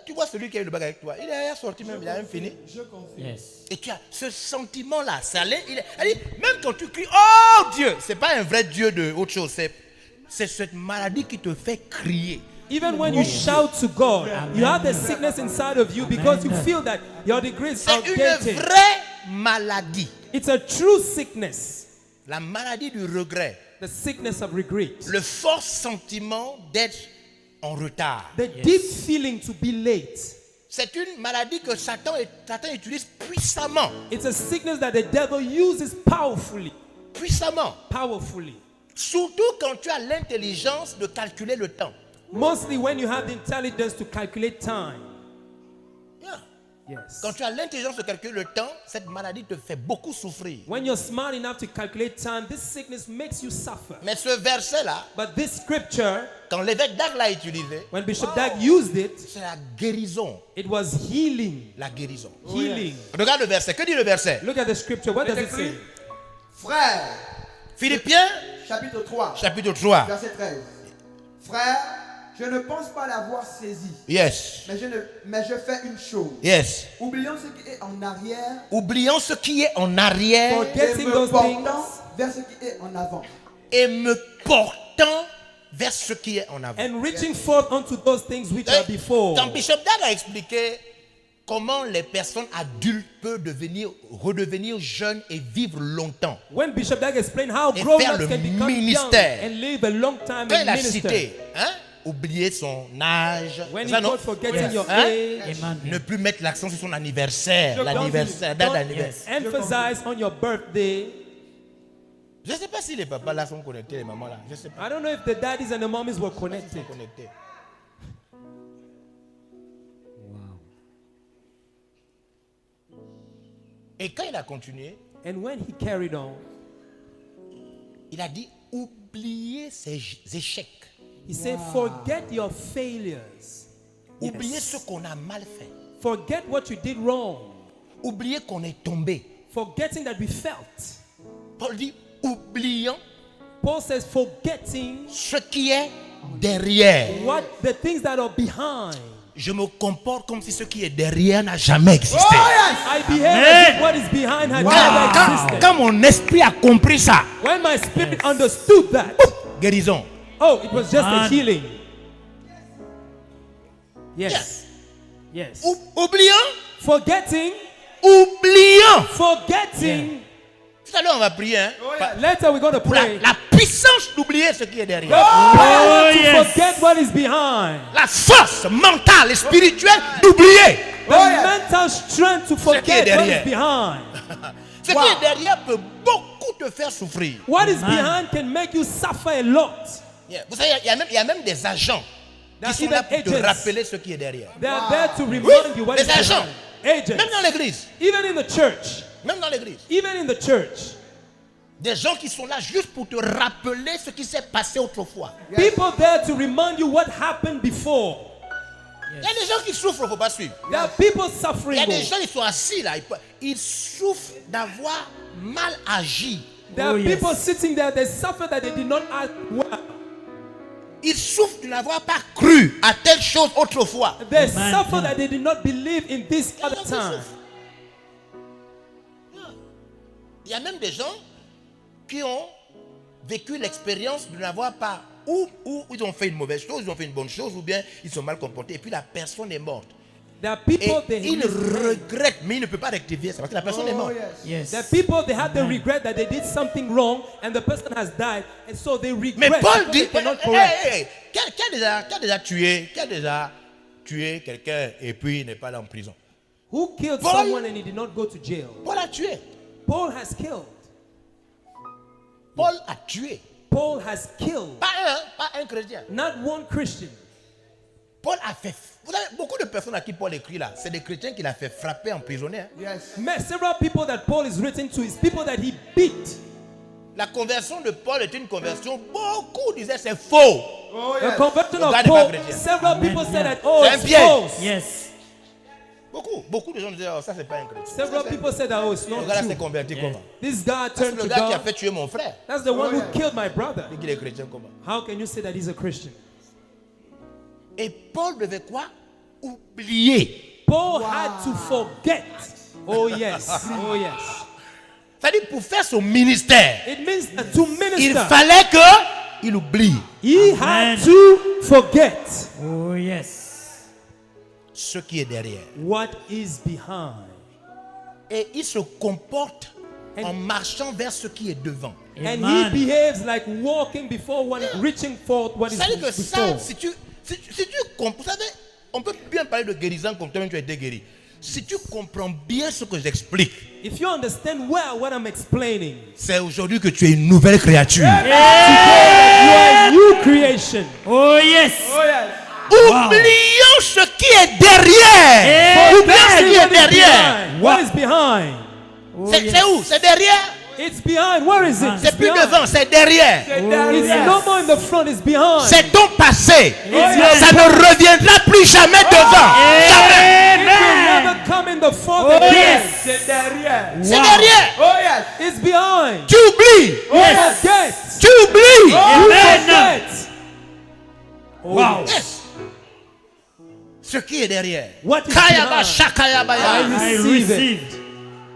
Speaker 5: Tu vois celui qui a eu le bac avec toi, il est sorti même, il a même fini.
Speaker 4: Je confie.
Speaker 7: Yes.
Speaker 5: Et tu as ce sentiment-là, ça allait, elle dit, même quand tu cries, oh Dieu, c'est pas un vrai Dieu de autre chose, c'est cette maladie qui te fait crier.
Speaker 6: Even when you shout to God, you have the sickness inside of you because you feel that your degree is
Speaker 5: C'est une
Speaker 6: outdated.
Speaker 5: vraie maladie.
Speaker 6: It's a true sickness,
Speaker 5: La maladie du regret.
Speaker 6: the sickness of regret,
Speaker 5: Le fort sentiment d'être en retard.
Speaker 6: the deep feeling to be late.
Speaker 5: C'est une maladie que Satan utilise puissamment.
Speaker 6: It's a sickness that the devil uses powerfully.
Speaker 5: Puissamment.
Speaker 6: Powerfully.
Speaker 5: Surtout quand tu as l'intelligence de calculer le temps.
Speaker 6: Mostly when you have the intelligence to calculate time.
Speaker 5: Yeah.
Speaker 6: Yes.
Speaker 5: Quand tu as l'intelligence de calculer le temps, cette maladie te fait beaucoup souffrir.
Speaker 6: When you're smart enough to calculate time, this sickness makes you suffer.
Speaker 5: Mais ce verset-là,
Speaker 6: But this scripture,
Speaker 5: quand l'évêque Dag l'a utilisé,
Speaker 6: when Bishop Dag used it,
Speaker 5: c'est la guérison.
Speaker 6: it was healing.
Speaker 5: La guérison.
Speaker 6: Healing.
Speaker 5: Regarde le verset. Que dit le verset?
Speaker 6: Look at the scripture. What does it say?
Speaker 4: Frère,
Speaker 5: Philippiens,
Speaker 4: chapitre 3,
Speaker 5: chapitre 3.
Speaker 4: verset 13. Frère, je ne pense pas l'avoir saisi,
Speaker 5: Yes.
Speaker 4: mais je fais une chose.
Speaker 5: Yes.
Speaker 4: Oublions ce qui est en arrière
Speaker 5: Oublions ce qui est en arrière
Speaker 4: et
Speaker 6: Forgetting
Speaker 4: me
Speaker 6: those things
Speaker 4: portant vers ce qui est en avant.
Speaker 5: et me portant vers ce qui est en avant.
Speaker 6: and reaching forth unto those things which are before.
Speaker 5: Quand Bishop Dag a expliqué comment les personnes adultes peuvent redevenir jeunes et vivre longtemps.
Speaker 6: When Bishop Dag explained how
Speaker 5: Et
Speaker 6: grown
Speaker 5: faire
Speaker 6: ups
Speaker 5: le
Speaker 6: can become young
Speaker 5: ministère.
Speaker 6: and live a long time
Speaker 5: Quand
Speaker 6: in
Speaker 5: il a
Speaker 6: minister.
Speaker 5: cité, hein, oublier son âge,
Speaker 6: When
Speaker 5: ça,
Speaker 6: he
Speaker 5: non?
Speaker 6: called forgetting
Speaker 7: Yes.
Speaker 6: your
Speaker 5: Hein?
Speaker 6: age,
Speaker 7: Amen.
Speaker 5: Ne plus mettre l'accent sur son anniversaire,
Speaker 6: Don't-
Speaker 5: l'anniversaire, la date
Speaker 6: don't
Speaker 5: d'anniversaire.
Speaker 6: emphasize on your birthday.
Speaker 5: Je ne sais pas si les papas là sont connectés, les mamans là. Je ne sais pas.
Speaker 6: I don't know if the daddies and the mommies were
Speaker 5: Ils sont
Speaker 6: connected.
Speaker 5: connectés. Et quand il a continué,
Speaker 6: And when he carried on,
Speaker 5: il a dit oubliez ces échecs,
Speaker 6: he said, forget your failures.
Speaker 5: oubliez ce qu'on a mal fait,
Speaker 6: Forget what you did wrong.
Speaker 5: oubliez qu'on est tombé.
Speaker 6: Forgetting that we felt.
Speaker 5: Paul dit oublions
Speaker 6: Paul says, forgetting
Speaker 5: ce qui est derrière.
Speaker 6: what the things that are behind.
Speaker 5: Je me comporte comme si ce qui est derrière n'a jamais existé.
Speaker 6: I behave as if what is behind had never existed.
Speaker 5: Quand mon esprit a compris ça,
Speaker 6: When my spirit understood that,
Speaker 5: guérison.
Speaker 6: oh, it was just a
Speaker 7: Man.
Speaker 6: healing. Yes. Yes.
Speaker 5: Oublions,
Speaker 6: Forgetting,
Speaker 5: oublions. Tout à l'heure on va prier, hein,
Speaker 6: later we're going to
Speaker 5: pour
Speaker 6: pray.
Speaker 5: la puissance d'oublier ce qui est
Speaker 6: The
Speaker 5: derrière.
Speaker 6: power to
Speaker 7: yes.
Speaker 6: forget what is behind.
Speaker 5: La force mentale et spirituelle d'oublier.
Speaker 6: The mental strength to
Speaker 5: qui est
Speaker 6: forget what
Speaker 5: derrière.
Speaker 6: is behind.
Speaker 5: Ce qui est derrière peut beaucoup te faire souffrir.
Speaker 6: What is
Speaker 7: Amen.
Speaker 6: behind can make you suffer a lot.
Speaker 5: Yeah. Vous savez, il y a même des agents
Speaker 6: There
Speaker 5: qui
Speaker 6: are
Speaker 5: sont là
Speaker 6: even
Speaker 5: pour te
Speaker 6: agents.
Speaker 5: rappeler ce qui est derrière.
Speaker 6: They are there to
Speaker 5: Oui,
Speaker 6: remind you what is
Speaker 5: les agents.
Speaker 6: behind. Agents.
Speaker 5: Même dans l'église.
Speaker 6: Even in the church.
Speaker 5: Même dans l'église.
Speaker 6: Even in the church.
Speaker 5: Des gens qui sont là juste pour te rappeler ce qui s'est passé autrefois.
Speaker 6: People there to remind you what happened before.
Speaker 5: Il y a des gens qui souffrent, il ne faut pas suivre.
Speaker 6: There are people
Speaker 5: Il
Speaker 6: suffering.
Speaker 5: y a des gens qui sont assis là, ils souffrent d'avoir mal agi.
Speaker 6: There are
Speaker 7: Oh, yes.
Speaker 6: people sitting there, they suffer that they did not act well.
Speaker 5: Ils souffrent de n'avoir pas cru à telle chose autrefois.
Speaker 6: They
Speaker 7: Amen.
Speaker 6: suffer that they did not believe in this
Speaker 5: Il y a
Speaker 6: other
Speaker 5: des gens qui
Speaker 6: time.
Speaker 5: souffrent. Il y a même des gens qui ont vécu l'expérience de n'avoir pas, ou ils ont fait une mauvaise chose, ils ont fait une bonne chose, ou bien ils sont mal comportés, et puis la personne est morte.
Speaker 6: There are
Speaker 5: Et
Speaker 6: people they
Speaker 5: ils regrettent, mais ils ne peuvent pas rectifier ça parce que la personne est morte.
Speaker 7: Yes.
Speaker 6: There are people they have the regret that they did something wrong and the person has died, and so they
Speaker 5: Mais
Speaker 6: regret.
Speaker 5: Paul
Speaker 6: because
Speaker 5: dit,
Speaker 6: they cannot
Speaker 5: hey,
Speaker 6: correct.
Speaker 5: hey, qui a déjà tué quelqu'un et puis il n'est pas là en prison?
Speaker 6: Who killed
Speaker 5: Paul-
Speaker 6: someone and he did not go to jail?
Speaker 5: Paul a tué.
Speaker 6: Paul has killed.
Speaker 5: Paul a tué.
Speaker 6: Paul has killed.
Speaker 5: Pas un chrétien.
Speaker 6: Not one Christian.
Speaker 5: Paul a fait. Vous savez, beaucoup de personnes à qui Paul écrit là, c'est des chrétiens qu'il a fait frapper, emprisonner. Hein.
Speaker 4: Yes.
Speaker 6: Several people that Paul is written to is people that he beat.
Speaker 5: La conversion de Paul est une conversion, beaucoup disaient c'est faux.
Speaker 4: Oh,
Speaker 6: The
Speaker 4: yes.
Speaker 6: conversion of
Speaker 5: Regarde les
Speaker 6: Paul,
Speaker 5: chrétiens.
Speaker 6: several people
Speaker 7: Amen.
Speaker 6: said that, oh,
Speaker 5: C'est un
Speaker 6: it's
Speaker 5: piège.
Speaker 6: false.
Speaker 7: Yes.
Speaker 5: Beaucoup de gens disaient, oh, ça c'est pas un chrétien.
Speaker 6: Several people said that, oh, it's not
Speaker 5: Le gars là s'est
Speaker 6: true.
Speaker 5: converti comment?
Speaker 6: This guy
Speaker 5: C'est
Speaker 6: turned
Speaker 5: le
Speaker 6: to
Speaker 5: gars qui a
Speaker 6: God.
Speaker 5: fait tuer mon frère.
Speaker 6: That's the one who
Speaker 4: yeah.
Speaker 6: killed my brother.
Speaker 5: Il dit qu'il est chrétien comment?
Speaker 6: How can you say that he's a Christian?
Speaker 5: Et Paul devait quoi? oublier.
Speaker 6: Paul had to forget. Oh yes. Oh yes.
Speaker 5: C'est-à-dire pour faire son ministère,
Speaker 6: It means that to
Speaker 5: il
Speaker 6: minister,
Speaker 5: fallait qu'il oublie
Speaker 6: he had to forget
Speaker 7: Oh, yes.
Speaker 5: ce qui est derrière.
Speaker 6: what is behind.
Speaker 5: Et il se comporte
Speaker 6: And-
Speaker 5: en marchant vers ce qui est devant.
Speaker 6: And he
Speaker 7: Amen.
Speaker 6: behaves like walking before one, reaching forth what is
Speaker 5: C'est-à-dire que ça,
Speaker 6: before.
Speaker 5: si tu comprends, vous savez, on peut bien parler de guérison comme toi-même tu as été guéri. Si tu comprends bien ce que j'explique,
Speaker 6: If you understand well what I'm explaining,
Speaker 5: c'est aujourd'hui que tu es une nouvelle créature.
Speaker 6: you are a new creation.
Speaker 7: Oh, yes.
Speaker 5: Oublions ce qui est derrière. Oublions ce qui est
Speaker 6: What is
Speaker 5: derrière.
Speaker 6: behind? What is behind?
Speaker 5: C'est où? C'est derrière.
Speaker 6: It's behind. Where is it?
Speaker 5: C'est
Speaker 6: It's
Speaker 5: plus
Speaker 6: behind.
Speaker 5: devant, c'est derrière.
Speaker 6: It's no more in the front. It's behind.
Speaker 5: C'est ton passé.
Speaker 6: yes.
Speaker 5: Ça ne reviendra plus jamais devant. Jamais.
Speaker 6: It will never come in the front.
Speaker 7: Oh,
Speaker 6: again.
Speaker 7: yes.
Speaker 4: C'est derrière.
Speaker 5: C'est derrière.
Speaker 4: Oh yes.
Speaker 6: It's behind.
Speaker 5: Tu oublies.
Speaker 6: You forget.
Speaker 5: Tu oublies.
Speaker 6: You
Speaker 7: Amen.
Speaker 6: forget.
Speaker 7: Wow.
Speaker 5: Yes. Ce qui est derrière.
Speaker 6: What is
Speaker 5: Kayaba,
Speaker 6: behind?
Speaker 5: shakayabaya.
Speaker 7: I
Speaker 6: Receive it.
Speaker 7: received.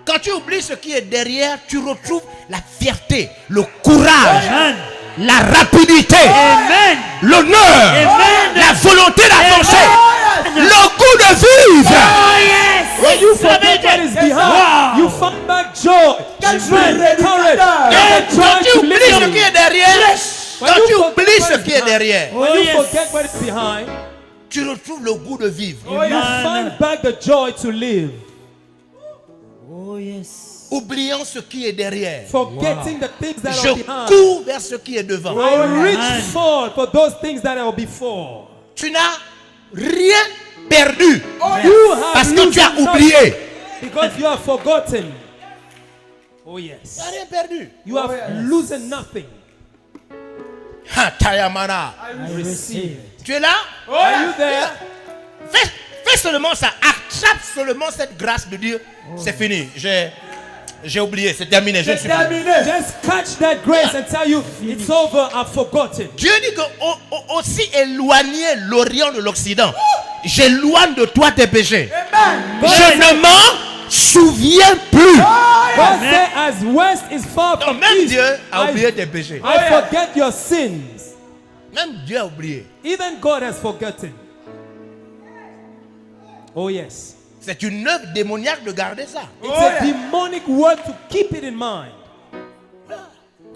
Speaker 5: Quand tu oublies ce qui est derrière, tu retrouves la fierté, le courage,
Speaker 7: Amen.
Speaker 5: la rapidité,
Speaker 7: Amen.
Speaker 5: l'honneur,
Speaker 7: Amen.
Speaker 5: la volonté d'avancer, le goût de vivre.
Speaker 7: Oh, yes.
Speaker 6: When you forget what is behind, you find back joy, strength, courage,
Speaker 5: Et
Speaker 6: and
Speaker 5: quand
Speaker 6: try
Speaker 5: tu
Speaker 6: to
Speaker 5: oublies
Speaker 6: live.
Speaker 5: ce qui est derrière,
Speaker 6: When
Speaker 5: quand
Speaker 6: you
Speaker 5: tu
Speaker 6: forget
Speaker 5: oublies
Speaker 6: what
Speaker 5: ce
Speaker 6: is
Speaker 5: qui est
Speaker 6: behind,
Speaker 5: derrière,
Speaker 6: when
Speaker 7: Oh,
Speaker 6: you
Speaker 7: yes.
Speaker 6: forget what is behind,
Speaker 5: tu retrouves le goût de vivre.
Speaker 6: you
Speaker 7: Amen.
Speaker 6: find back the joy to live.
Speaker 7: Oh, yes.
Speaker 5: Oubliant ce qui est derrière,
Speaker 6: Forgetting the things that are
Speaker 5: je
Speaker 6: behind.
Speaker 5: cours vers ce qui est devant.
Speaker 6: I reach
Speaker 7: Amen.
Speaker 6: forward for those things that are before.
Speaker 5: Tu n'as rien perdu
Speaker 6: You have
Speaker 5: parce que tu as
Speaker 6: loosened
Speaker 5: oublié.
Speaker 6: nothing because you have forgotten. Oh
Speaker 5: Tu
Speaker 6: yes.
Speaker 5: n'as rien perdu.
Speaker 6: You have loosened nothing.
Speaker 5: Ha, Tayamana.
Speaker 7: I received.
Speaker 5: Tu es là?
Speaker 6: Are you there?
Speaker 5: Fais seulement ça. Attrape seulement cette grâce de dire c'est fini. J'ai oublié. C'est terminé. Je ne suis plus.
Speaker 6: Just catch that grace and tell you it's over. I've forgotten.
Speaker 5: Dieu dit que aussi éloigné l'Orient de l'Occident, j'éloigne de toi tes péchés. Je ne m'en souviens plus.
Speaker 6: God said, as west is far
Speaker 5: Donc
Speaker 6: from
Speaker 5: même
Speaker 6: east,
Speaker 5: Dieu a oublié
Speaker 6: I
Speaker 5: tes péchés.
Speaker 6: forget your sins.
Speaker 5: Même Dieu a oublié.
Speaker 6: Even God has forgotten. Oh yes.
Speaker 5: C'est une œuvre démoniaque de garder ça.
Speaker 6: It's a demonic word to keep it in mind.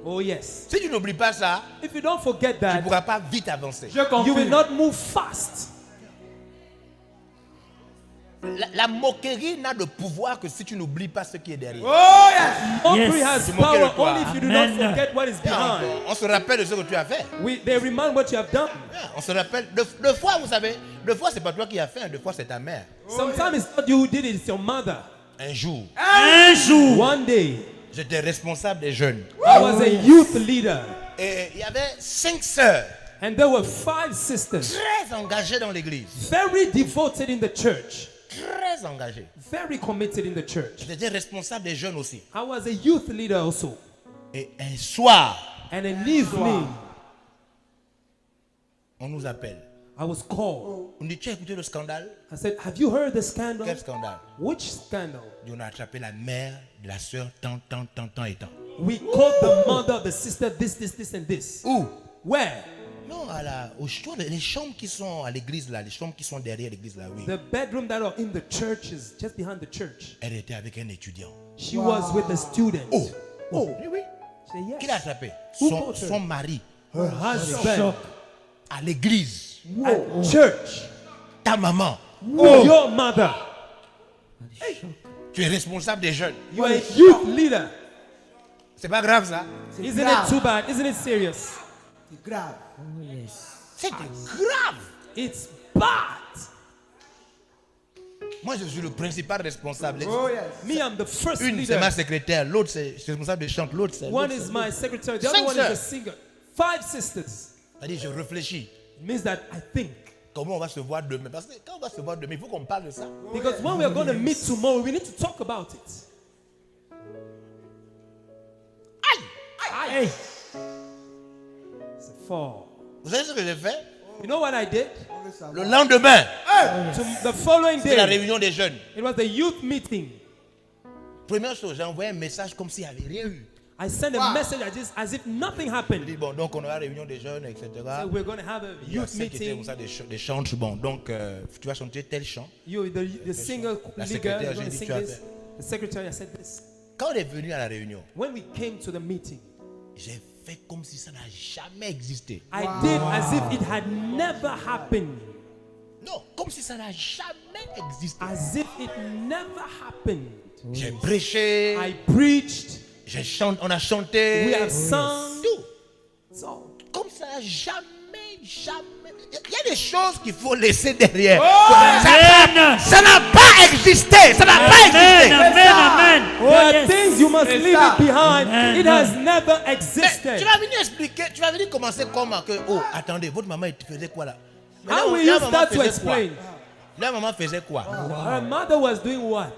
Speaker 6: Oh yes.
Speaker 5: Si tu n'oublies pas ça,
Speaker 6: If you don't forget
Speaker 5: tu ne
Speaker 6: that,
Speaker 5: pourras pas vite avancer.
Speaker 6: you will not move fast.
Speaker 5: La moquerie n'a de pouvoir que si tu n'oublies pas ce qui est derrière.
Speaker 6: Mockery
Speaker 7: Yes.
Speaker 6: has
Speaker 5: Se moquer de
Speaker 6: power
Speaker 5: toi.
Speaker 6: only if you do not
Speaker 7: Amen.
Speaker 6: forget what is behind.
Speaker 5: On se rappelle de ce que tu as fait.
Speaker 6: They remind what you have done.
Speaker 5: On se rappelle. Deux fois, vous savez, deux fois, c'est pas toi qui as fait, deux fois, c'est ta mère.
Speaker 6: Sometimes it's not you who did it, it's your mother.
Speaker 5: Un jour,
Speaker 7: Un jour.
Speaker 6: One day,
Speaker 5: j'étais responsable des jeunes.
Speaker 6: I was a youth leader,
Speaker 5: Et il y avait 5 sœurs
Speaker 6: and there were 5 sisters,
Speaker 5: très engagées dans l'église.
Speaker 6: very devoted in the church,
Speaker 5: Très engagées.
Speaker 6: very committed in the church.
Speaker 5: J'étais responsable des jeunes aussi.
Speaker 6: I was a youth leader also.
Speaker 5: Et un soir,
Speaker 6: And an evening,
Speaker 5: on nous appelle.
Speaker 6: I was called.
Speaker 5: On dit, tu as écouté le scandale?
Speaker 6: I said, have you heard the scandal?
Speaker 5: Quel scandale?
Speaker 6: Which scandal?
Speaker 5: Et on a attrapé la mère de la sœur tant et tant.
Speaker 6: We called the mother of the sister this, and this.
Speaker 5: Où?
Speaker 6: Where?
Speaker 5: Non, les chambres qui sont à l'église là, les chambres qui sont derrière l'église là, oui.
Speaker 6: The bedroom that are in the churches, just behind the church.
Speaker 5: Elle était avec un étudiant.
Speaker 6: She was with a student.
Speaker 5: Oh,
Speaker 6: Oui.
Speaker 5: oui.
Speaker 6: She said,
Speaker 5: Qui l'a
Speaker 6: yes.
Speaker 5: attrapé?
Speaker 6: Who
Speaker 5: Son,
Speaker 6: caught her?
Speaker 5: son mari
Speaker 6: Her husband
Speaker 5: à l'église.
Speaker 6: at church.
Speaker 5: Ta maman.
Speaker 6: Your mother.
Speaker 5: Tu es responsable des jeunes.
Speaker 6: You are a youth leader.
Speaker 5: C'est pas grave ça?
Speaker 6: Isn't it too bad? Isn't it serious?
Speaker 4: Grave.
Speaker 5: C'est grave.
Speaker 6: It's bad.
Speaker 5: Moi je suis le principal responsable.
Speaker 4: Oh yes.
Speaker 6: Me, I'm the first
Speaker 5: Une c'est ma
Speaker 6: leader.
Speaker 5: secrétaire, l'autre c'est responsable de chante, l'autre c'est.
Speaker 6: One
Speaker 5: l'autre,
Speaker 6: is
Speaker 5: c'est-
Speaker 6: my secretary. The
Speaker 5: 5
Speaker 6: other one is a
Speaker 5: sœurs.
Speaker 6: singer. 5 sisters.
Speaker 5: C'est-à-dire je réfléchis.
Speaker 6: It means that I think.
Speaker 5: Comment on va se voir demain? Parce que quand on va se voir demain, il faut qu'on parle de ça.
Speaker 6: Because when we are going to meet tomorrow, we need to talk about it.
Speaker 7: Hey.
Speaker 6: It's a fall.
Speaker 5: Vous savez ce que j'ai fait?
Speaker 6: You know what I did?
Speaker 5: Le lendemain,
Speaker 6: The following
Speaker 5: C'est la
Speaker 6: day,
Speaker 5: réunion des jeunes.
Speaker 6: it was the youth meeting.
Speaker 5: Première chose, j'ai envoyé un message comme s'il n'y avait rien eu.
Speaker 6: I sent a message as if nothing
Speaker 5: Je
Speaker 6: happened.
Speaker 5: dis, bon, donc on aura réunion des jeunes, etc.
Speaker 6: So we're going to have a
Speaker 5: Il y a
Speaker 6: youth
Speaker 5: ceux qui étaient
Speaker 6: meeting.
Speaker 5: comme ça, des chants. Bon, donc tu vas chanter tel chant.
Speaker 6: You, the singer
Speaker 5: La
Speaker 6: leader,
Speaker 5: secrétaire,
Speaker 6: you're
Speaker 5: j'ai
Speaker 6: going to
Speaker 5: dit,
Speaker 6: sing
Speaker 5: tu as
Speaker 6: this.
Speaker 5: fait.
Speaker 6: The secretary, I said this.
Speaker 5: Quand on est venu à la réunion,
Speaker 6: When we came to the meeting,
Speaker 5: j'ai fait comme si ça n'a jamais existé.
Speaker 6: I did as if it had never happened.
Speaker 5: Non, comme si ça n'a jamais existé.
Speaker 6: As if it never happened.
Speaker 5: J'ai prêché,
Speaker 6: I preached.
Speaker 5: on a chanté.
Speaker 6: We have sung.
Speaker 5: Tout.
Speaker 6: So,
Speaker 5: Comme ça n'a jamais. Il y a des choses qu'il faut laisser derrière.
Speaker 7: Amen.
Speaker 5: Ça n'a pas existé. Ça n'a pas
Speaker 7: Amen.
Speaker 5: existé.
Speaker 7: Amen. Amen. Oh,
Speaker 6: there are
Speaker 7: yes.
Speaker 6: things you must leave it behind.
Speaker 7: Amen.
Speaker 6: It has never
Speaker 5: Mais
Speaker 6: existed.
Speaker 5: tu vas venir expliquer, tu vas venir commencer comment que, oh, attendez, votre maman elle faisait quoi là? Mais
Speaker 6: How
Speaker 5: là,
Speaker 6: will
Speaker 5: la
Speaker 6: you
Speaker 5: maman
Speaker 6: start to
Speaker 5: faisait quoi?
Speaker 6: explain?
Speaker 5: La maman faisait quoi?
Speaker 6: Her mother was doing what?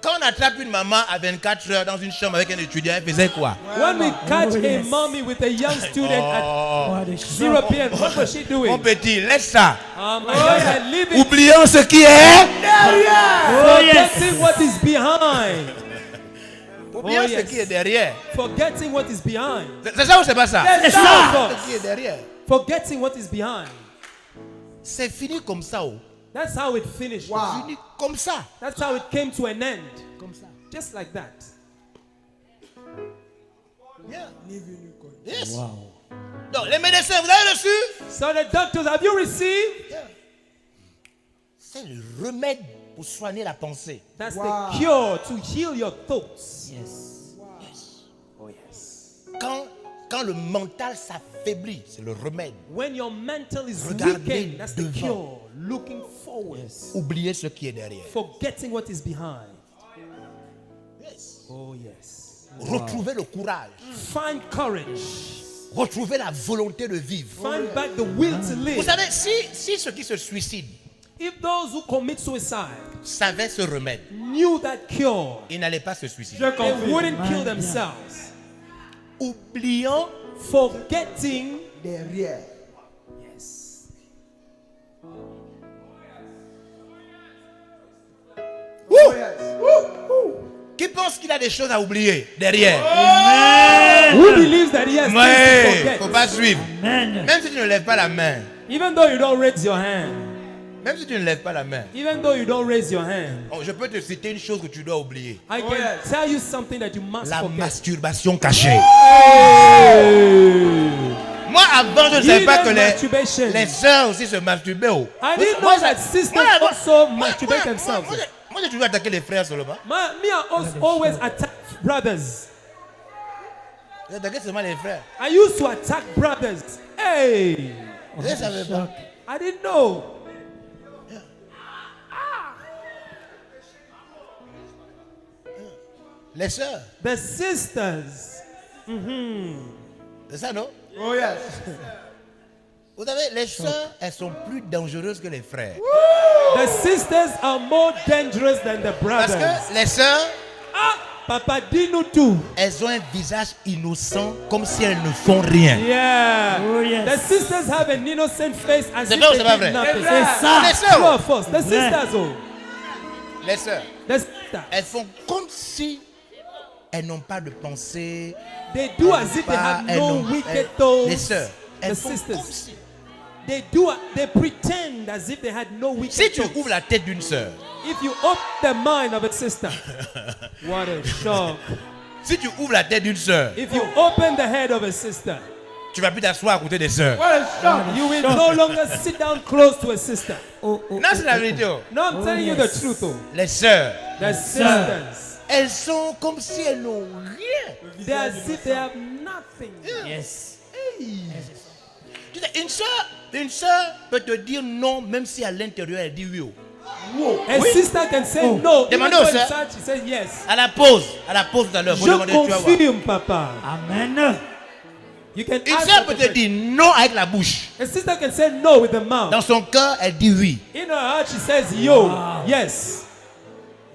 Speaker 5: Quand on attrape une maman à 24 heures dans une chambre avec un étudiant, elle faisait quoi?
Speaker 6: When we catch a
Speaker 7: yes.
Speaker 6: mommy with a young student at
Speaker 7: What a
Speaker 6: 0
Speaker 7: shock.
Speaker 6: p.m., what was she doing?
Speaker 5: Mon petit, laisse ça.
Speaker 6: My daughter, leave it.
Speaker 5: Oublions ce qui est.
Speaker 7: Oh, yes.
Speaker 6: Forgetting what is behind.
Speaker 5: Oublions
Speaker 6: Oh,
Speaker 5: ce
Speaker 6: yes.
Speaker 5: qui est derrière.
Speaker 6: Forgetting what is behind.
Speaker 5: C'est ça ou c'est pas ça?
Speaker 6: C'est
Speaker 7: ça.
Speaker 5: Ce qui est derrière.
Speaker 6: Forgetting what is behind.
Speaker 5: C'est fini comme ça. Oh.
Speaker 6: That's how it finished.
Speaker 5: Fini comme ça.
Speaker 6: That's how it came to an end.
Speaker 5: Comme ça.
Speaker 6: Just like that.
Speaker 5: Yeah.
Speaker 4: Ni venu quoi.
Speaker 5: Yes.
Speaker 7: Wow.
Speaker 5: Donc, les médecins, vous avez reçu?
Speaker 6: So the doctors, have you received?
Speaker 5: C'est le remède pour soigner la pensée.
Speaker 6: That's
Speaker 4: Wow.
Speaker 6: the cure to heal your thoughts.
Speaker 7: Yes.
Speaker 6: Oh yes.
Speaker 5: Quand le mental s'affaiblit, c'est le remède.
Speaker 6: When your mental is
Speaker 5: Regardez
Speaker 6: weakened, that's the
Speaker 5: devant.
Speaker 6: cure. Looking forward.
Speaker 5: Oubliez ce qui est derrière.
Speaker 6: Forgetting what is behind.
Speaker 5: Yes.
Speaker 6: Oh yes.
Speaker 5: Retrouvez le courage.
Speaker 6: Find courage.
Speaker 5: Retrouvez la volonté de vivre.
Speaker 6: Find back the will to
Speaker 5: Vous
Speaker 6: live.
Speaker 5: savez, si ceux qui se suicident
Speaker 6: If those who commit suicide
Speaker 5: savaient ce remède,
Speaker 6: knew that cure,
Speaker 5: ils n'allaient pas se suicider.
Speaker 6: they wouldn't kill themselves.
Speaker 5: Oublions
Speaker 6: Forgetting.
Speaker 4: Derrière.
Speaker 6: Yes.
Speaker 4: Oh yes.
Speaker 5: qui pense qu'il a des choses à oublier derrière.
Speaker 6: Who believes that he has things to
Speaker 5: Ouais,
Speaker 6: forget?
Speaker 5: faut pas suivre.
Speaker 7: Amen.
Speaker 5: Même si tu ne lèves pas la main,
Speaker 6: Even though you don't raise your hand.
Speaker 5: même si tu ne lèves pas la main,
Speaker 6: Even though you don't raise your hand.
Speaker 5: je peux te citer une chose que tu dois oublier.
Speaker 6: I can tell you something that you must
Speaker 5: La
Speaker 6: forget.
Speaker 5: masturbation cachée. Moi, avant, je ne savais pas que
Speaker 6: masturbation.
Speaker 5: les sœurs aussi se masturbaient. Oh.
Speaker 6: I didn't
Speaker 5: Moi,
Speaker 6: know that sisters also masturbate themselves.
Speaker 5: Moi, j'ai toujours attaqué les frères seulement.
Speaker 6: Me, I always attack brothers.
Speaker 5: J'ai attaqué seulement les frères.
Speaker 6: I used to attack brothers. Hey,
Speaker 5: Je ne savais pas.
Speaker 6: I didn't know.
Speaker 5: Les sœurs,
Speaker 6: The sisters.
Speaker 5: c'est ça, non?
Speaker 4: Oh yes.
Speaker 5: Vous savez, les sœurs, elles sont plus dangereuses que les frères.
Speaker 6: The sisters are more dangerous than the
Speaker 5: Parce
Speaker 6: brothers.
Speaker 5: que les sœurs,
Speaker 6: Ah, Papa, dis-nous tout.
Speaker 5: elles ont un visage innocent comme si elles ne font rien.
Speaker 6: Yeah.
Speaker 7: Oh, yes.
Speaker 6: The sisters have an innocent face as
Speaker 5: C'est
Speaker 6: if
Speaker 5: vrai ou
Speaker 6: they
Speaker 5: c'est pas
Speaker 6: did
Speaker 5: vrai?
Speaker 6: nothing.
Speaker 7: C'est ça.
Speaker 5: Les
Speaker 6: True
Speaker 5: sœurs,
Speaker 6: or false? The sisters, oh.
Speaker 5: les sœurs,
Speaker 6: The sisters.
Speaker 5: elles font comme si elles n'ont pas de pensée.
Speaker 6: They do as if they have
Speaker 5: Elles
Speaker 6: no
Speaker 5: n'ont-
Speaker 6: wicked thoughts.
Speaker 5: Les sœurs,
Speaker 6: The
Speaker 5: elles font
Speaker 6: sisters.
Speaker 5: comme si.
Speaker 6: They pretend as if they had no wicked
Speaker 5: Si tu
Speaker 6: thoughts.
Speaker 5: ouvres la tête d'une sœur,
Speaker 6: If you open the mind of a sister, what a shock.
Speaker 5: si tu ouvres la tête d'une sœur,
Speaker 6: If you open the head of a sister,
Speaker 5: tu vas plus t'asseoir à côté des sœurs.
Speaker 4: What a shock.
Speaker 6: you will no longer sit down close to a sister.
Speaker 7: Oh, oh,
Speaker 5: Non, c'est la vérité. Oh.
Speaker 6: No, I'm telling you the truth, though.
Speaker 5: Les sœurs,
Speaker 6: The sisters,
Speaker 5: elles sont comme si elles n'ont rien.
Speaker 6: they are as if they have nothing.
Speaker 7: yes.
Speaker 5: Tu sais, une sœur peut te dire non, même si à l'intérieur elle dit oui. Oh.
Speaker 6: A sister can say no. Even
Speaker 5: Demandez
Speaker 6: though
Speaker 5: au sir.
Speaker 6: inside she says yes.
Speaker 5: À la pause tout à l'heure, vous
Speaker 6: Je
Speaker 5: demandez, tu vas voir.
Speaker 6: confirme, papa.
Speaker 7: Amen.
Speaker 6: You can
Speaker 5: Une
Speaker 6: ask
Speaker 5: sœur
Speaker 6: her
Speaker 5: peut
Speaker 6: to
Speaker 5: te
Speaker 6: pray.
Speaker 5: dire non avec la bouche.
Speaker 6: A sister can say no with the mouth.
Speaker 5: Dans son cœur, elle dit oui.
Speaker 6: In her heart, she says yo,
Speaker 7: Wow.
Speaker 6: yes.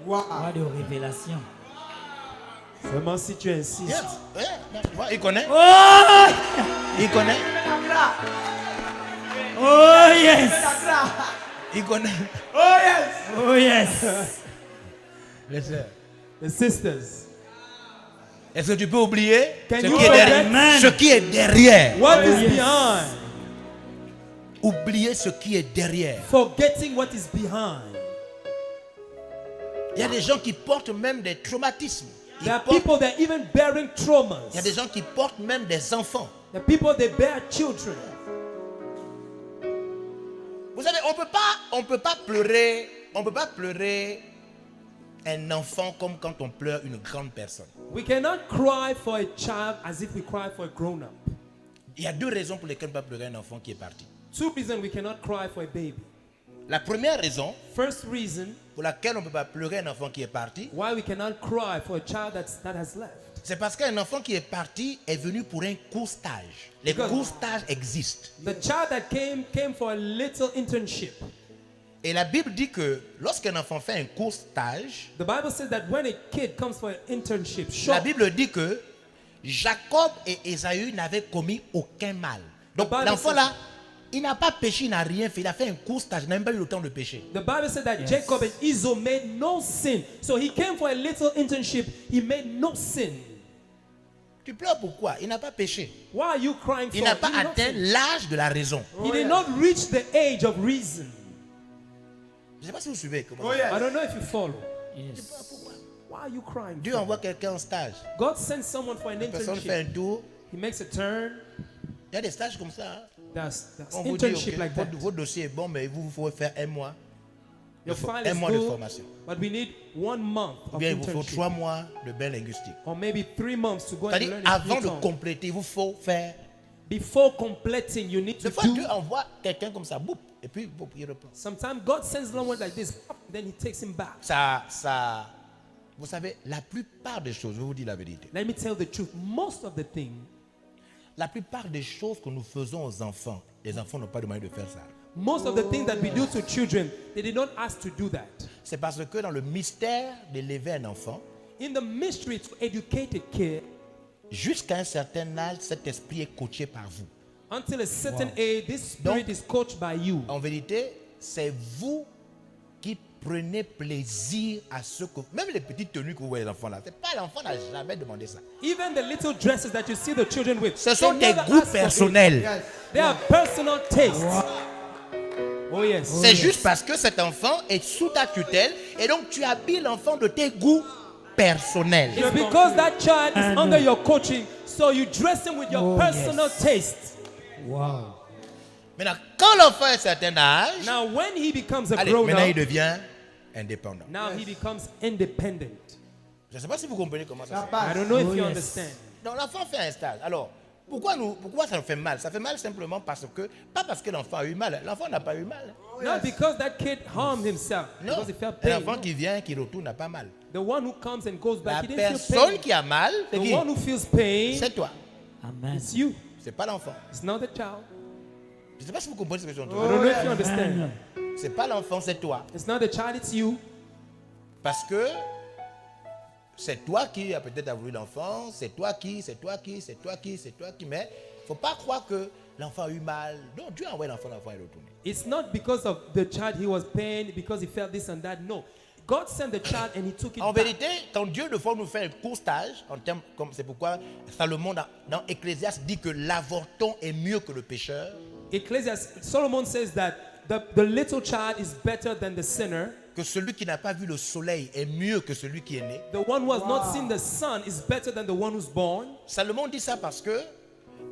Speaker 4: Wow.
Speaker 7: Pas de révélation.
Speaker 6: Seulement si tu insistes.
Speaker 5: Il connaît.
Speaker 7: Oh,
Speaker 5: Il connaît.
Speaker 7: oh yes.
Speaker 5: Il connaît.
Speaker 4: Oh yes.
Speaker 7: Oh yes.
Speaker 5: Les sœurs.
Speaker 6: The sisters.
Speaker 5: Est-ce que tu peux oublier
Speaker 6: Can
Speaker 5: ce
Speaker 6: you
Speaker 5: qui, est derrière,
Speaker 7: forget?
Speaker 5: ce qui est derrière?
Speaker 6: What is
Speaker 7: yes.
Speaker 6: behind?
Speaker 5: Oublier ce qui est derrière.
Speaker 6: Forgetting what is behind.
Speaker 5: Il y a des gens qui portent même des traumatismes. Ils
Speaker 6: There are
Speaker 5: portent-
Speaker 6: people that are even bearing traumas.
Speaker 5: il y a des gens qui portent même des enfants.
Speaker 6: The people they bear children.
Speaker 5: Vous savez, on peut pas pleurer un enfant comme quand on pleure une grande personne.
Speaker 6: We cannot cry for a child as if we cry for a grown-up.
Speaker 5: Il y a deux raisons pour lesquelles on ne peut pas pleurer un enfant qui est parti.
Speaker 6: Two reasons we cannot cry for a baby.
Speaker 5: La première raison
Speaker 6: First reason
Speaker 5: pour laquelle on ne peut pas pleurer un enfant qui est parti,
Speaker 6: why we cannot cry for a child that has left.
Speaker 5: c'est parce qu'un enfant qui est parti est venu pour un court stage. Les
Speaker 6: Because-
Speaker 5: courts stages existent.
Speaker 6: The child that came for a little internship.
Speaker 5: Et la Bible dit que lorsqu'un enfant fait un court stage,
Speaker 6: The Bible says that when a kid comes for an internship,
Speaker 5: la
Speaker 6: short,
Speaker 5: Bible dit que Jacob et Ésaü n'avaient commis aucun mal. Donc
Speaker 6: Bible
Speaker 5: l'enfant
Speaker 6: says-
Speaker 5: là, il n'a pas péché, il n'a rien fait. Il a fait un court stage, il n'a même pas eu le temps de pécher.
Speaker 6: the Bible said that Jacob and Esau made no sin. So he came for a little internship. He made no sin.
Speaker 5: Tu pleures pourquoi? Il n'a pas péché.
Speaker 6: Why are you crying for?
Speaker 5: Il n'a pas
Speaker 6: He did not
Speaker 5: atteint
Speaker 6: sin.
Speaker 5: l'âge de la raison.
Speaker 6: He did not reach the age of reason.
Speaker 5: Je ne sais pas si vous suivez comment.
Speaker 4: Oh yes.
Speaker 6: I don't know if you follow.
Speaker 7: Yes.
Speaker 6: Why are you crying?
Speaker 5: Dieu
Speaker 6: for?
Speaker 5: envoie quelqu'un en stage.
Speaker 6: God sends someone for an
Speaker 5: La personne fait un
Speaker 6: internship.
Speaker 5: tour.
Speaker 6: He makes a turn.
Speaker 5: Il y a des stages comme ça. Hein.
Speaker 6: That's
Speaker 5: On vous dit,
Speaker 6: internship
Speaker 5: ok,
Speaker 6: like that.
Speaker 5: votre dossier est bon, mais vous faut faire un mois.
Speaker 6: Your file
Speaker 5: Un
Speaker 6: is
Speaker 5: mois de
Speaker 6: good,
Speaker 5: formation.
Speaker 6: but we need 1 month
Speaker 5: Ou
Speaker 6: of
Speaker 5: bien il vous faut
Speaker 6: internship.
Speaker 5: 3 mois de bain linguistique.
Speaker 6: Or maybe 3 months to go and
Speaker 5: C'est-à-dire,
Speaker 6: learn a
Speaker 5: avant
Speaker 6: new
Speaker 5: de
Speaker 6: tongue.
Speaker 5: compléter, il vous faut faire.
Speaker 6: Before completing, you need to
Speaker 5: Des fois,
Speaker 6: do.
Speaker 5: Dieu envoie quelqu'un comme ça, boum, et puis il reprend.
Speaker 6: Sometimes God sends someone like this, then He takes him back.
Speaker 5: Vous savez, la plupart des choses, je vous dis la vérité,
Speaker 6: Let me tell the truth. Most of the thing,
Speaker 5: la plupart des choses que nous faisons aux enfants, les enfants n'ont pas demandé de faire ça.
Speaker 6: most of the things that we do to children, they did not ask to do that.
Speaker 5: C'est parce que dans le mystère d'élever un enfant,
Speaker 6: In the mystery to educate a kid,
Speaker 5: jusqu'à un certain âge, cet esprit est coaché par vous.
Speaker 6: until a certain age, this spirit
Speaker 5: Donc-
Speaker 6: is coached by you.
Speaker 5: En vérité, c'est vous qui prenez plaisir à ce que... Même les petites tenues que vous voyez les enfants là, c'est pas l'enfant n'a jamais demandé ça.
Speaker 6: Even the little dresses that you see the children with,
Speaker 5: Ce sont
Speaker 6: they
Speaker 5: des
Speaker 6: never
Speaker 5: goûts
Speaker 6: ask for it.
Speaker 5: personnels.
Speaker 4: Yes.
Speaker 6: They are personal tastes. Oh yes.
Speaker 5: C'est juste parce que cet enfant est sous ta tutelle et donc tu habilles l'enfant de tes goûts personnels.
Speaker 6: It's because that child is
Speaker 7: And-
Speaker 6: under your coaching, so you dress him with your
Speaker 7: Oh,
Speaker 6: personal taste.
Speaker 7: Wow.
Speaker 5: Maintenant, quand l'enfant a un certain âge,
Speaker 6: Now, when he becomes a
Speaker 5: allez,
Speaker 6: grown
Speaker 5: maintenant il
Speaker 6: up,
Speaker 5: devient indépendant.
Speaker 6: now he becomes independent.
Speaker 5: Je ne sais pas si vous comprenez comment ça
Speaker 4: Ça
Speaker 5: se passe.
Speaker 4: passe.
Speaker 6: I don't know
Speaker 7: Oh,
Speaker 6: if you
Speaker 7: yes.
Speaker 6: understand.
Speaker 5: Donc l'enfant fait un stage. Alors, pourquoi ça nous fait mal? Ça fait mal simplement parce que, pas parce que l'enfant a eu mal. L'enfant n'a pas eu mal.
Speaker 6: Not because that kid harmed himself,
Speaker 5: Non,
Speaker 6: because he felt
Speaker 5: un
Speaker 6: pain.
Speaker 5: enfant qui vient, qui retourne n'a pas mal.
Speaker 6: The one who comes and goes
Speaker 5: La
Speaker 6: back, he didn't feel
Speaker 5: personne
Speaker 6: pain.
Speaker 5: qui a mal, c'est
Speaker 6: The
Speaker 5: qui?
Speaker 6: one who feels pain,
Speaker 5: C'est toi.
Speaker 7: Amen.
Speaker 6: it's you.
Speaker 5: C'est pas l'enfant.
Speaker 6: It's not the child.
Speaker 5: Je ne sais pas si vous comprenez ce que je suis en train
Speaker 6: I
Speaker 5: de
Speaker 6: don't
Speaker 5: dire.
Speaker 6: know if you understand.
Speaker 7: Amen.
Speaker 5: C'est pas l'enfant, c'est toi.
Speaker 6: It's not the child, it's you.
Speaker 5: Parce que c'est toi qui a peut-être voulu l'enfant, c'est toi qui, mais il ne faut pas croire que l'enfant a eu mal. Non, Dieu a envoyé l'enfant est retourné.
Speaker 6: It's not because of the child he was pain, because he felt this and that. No. God sent the child and he took it
Speaker 5: En
Speaker 6: back.
Speaker 5: vérité, quand Dieu de fois nous fait un court stage, en termes, comme c'est pourquoi Salomon dans Ecclésiaste dit que l'avorton est mieux que le pécheur.
Speaker 6: Ecclesiastes, Solomon says that the little child is better than the sinner.
Speaker 5: Que celui qui n'a pas vu le soleil est mieux que celui qui est né.
Speaker 6: The one who has not seen the sun is better than the one who's born.
Speaker 5: Salomon dit ça parce que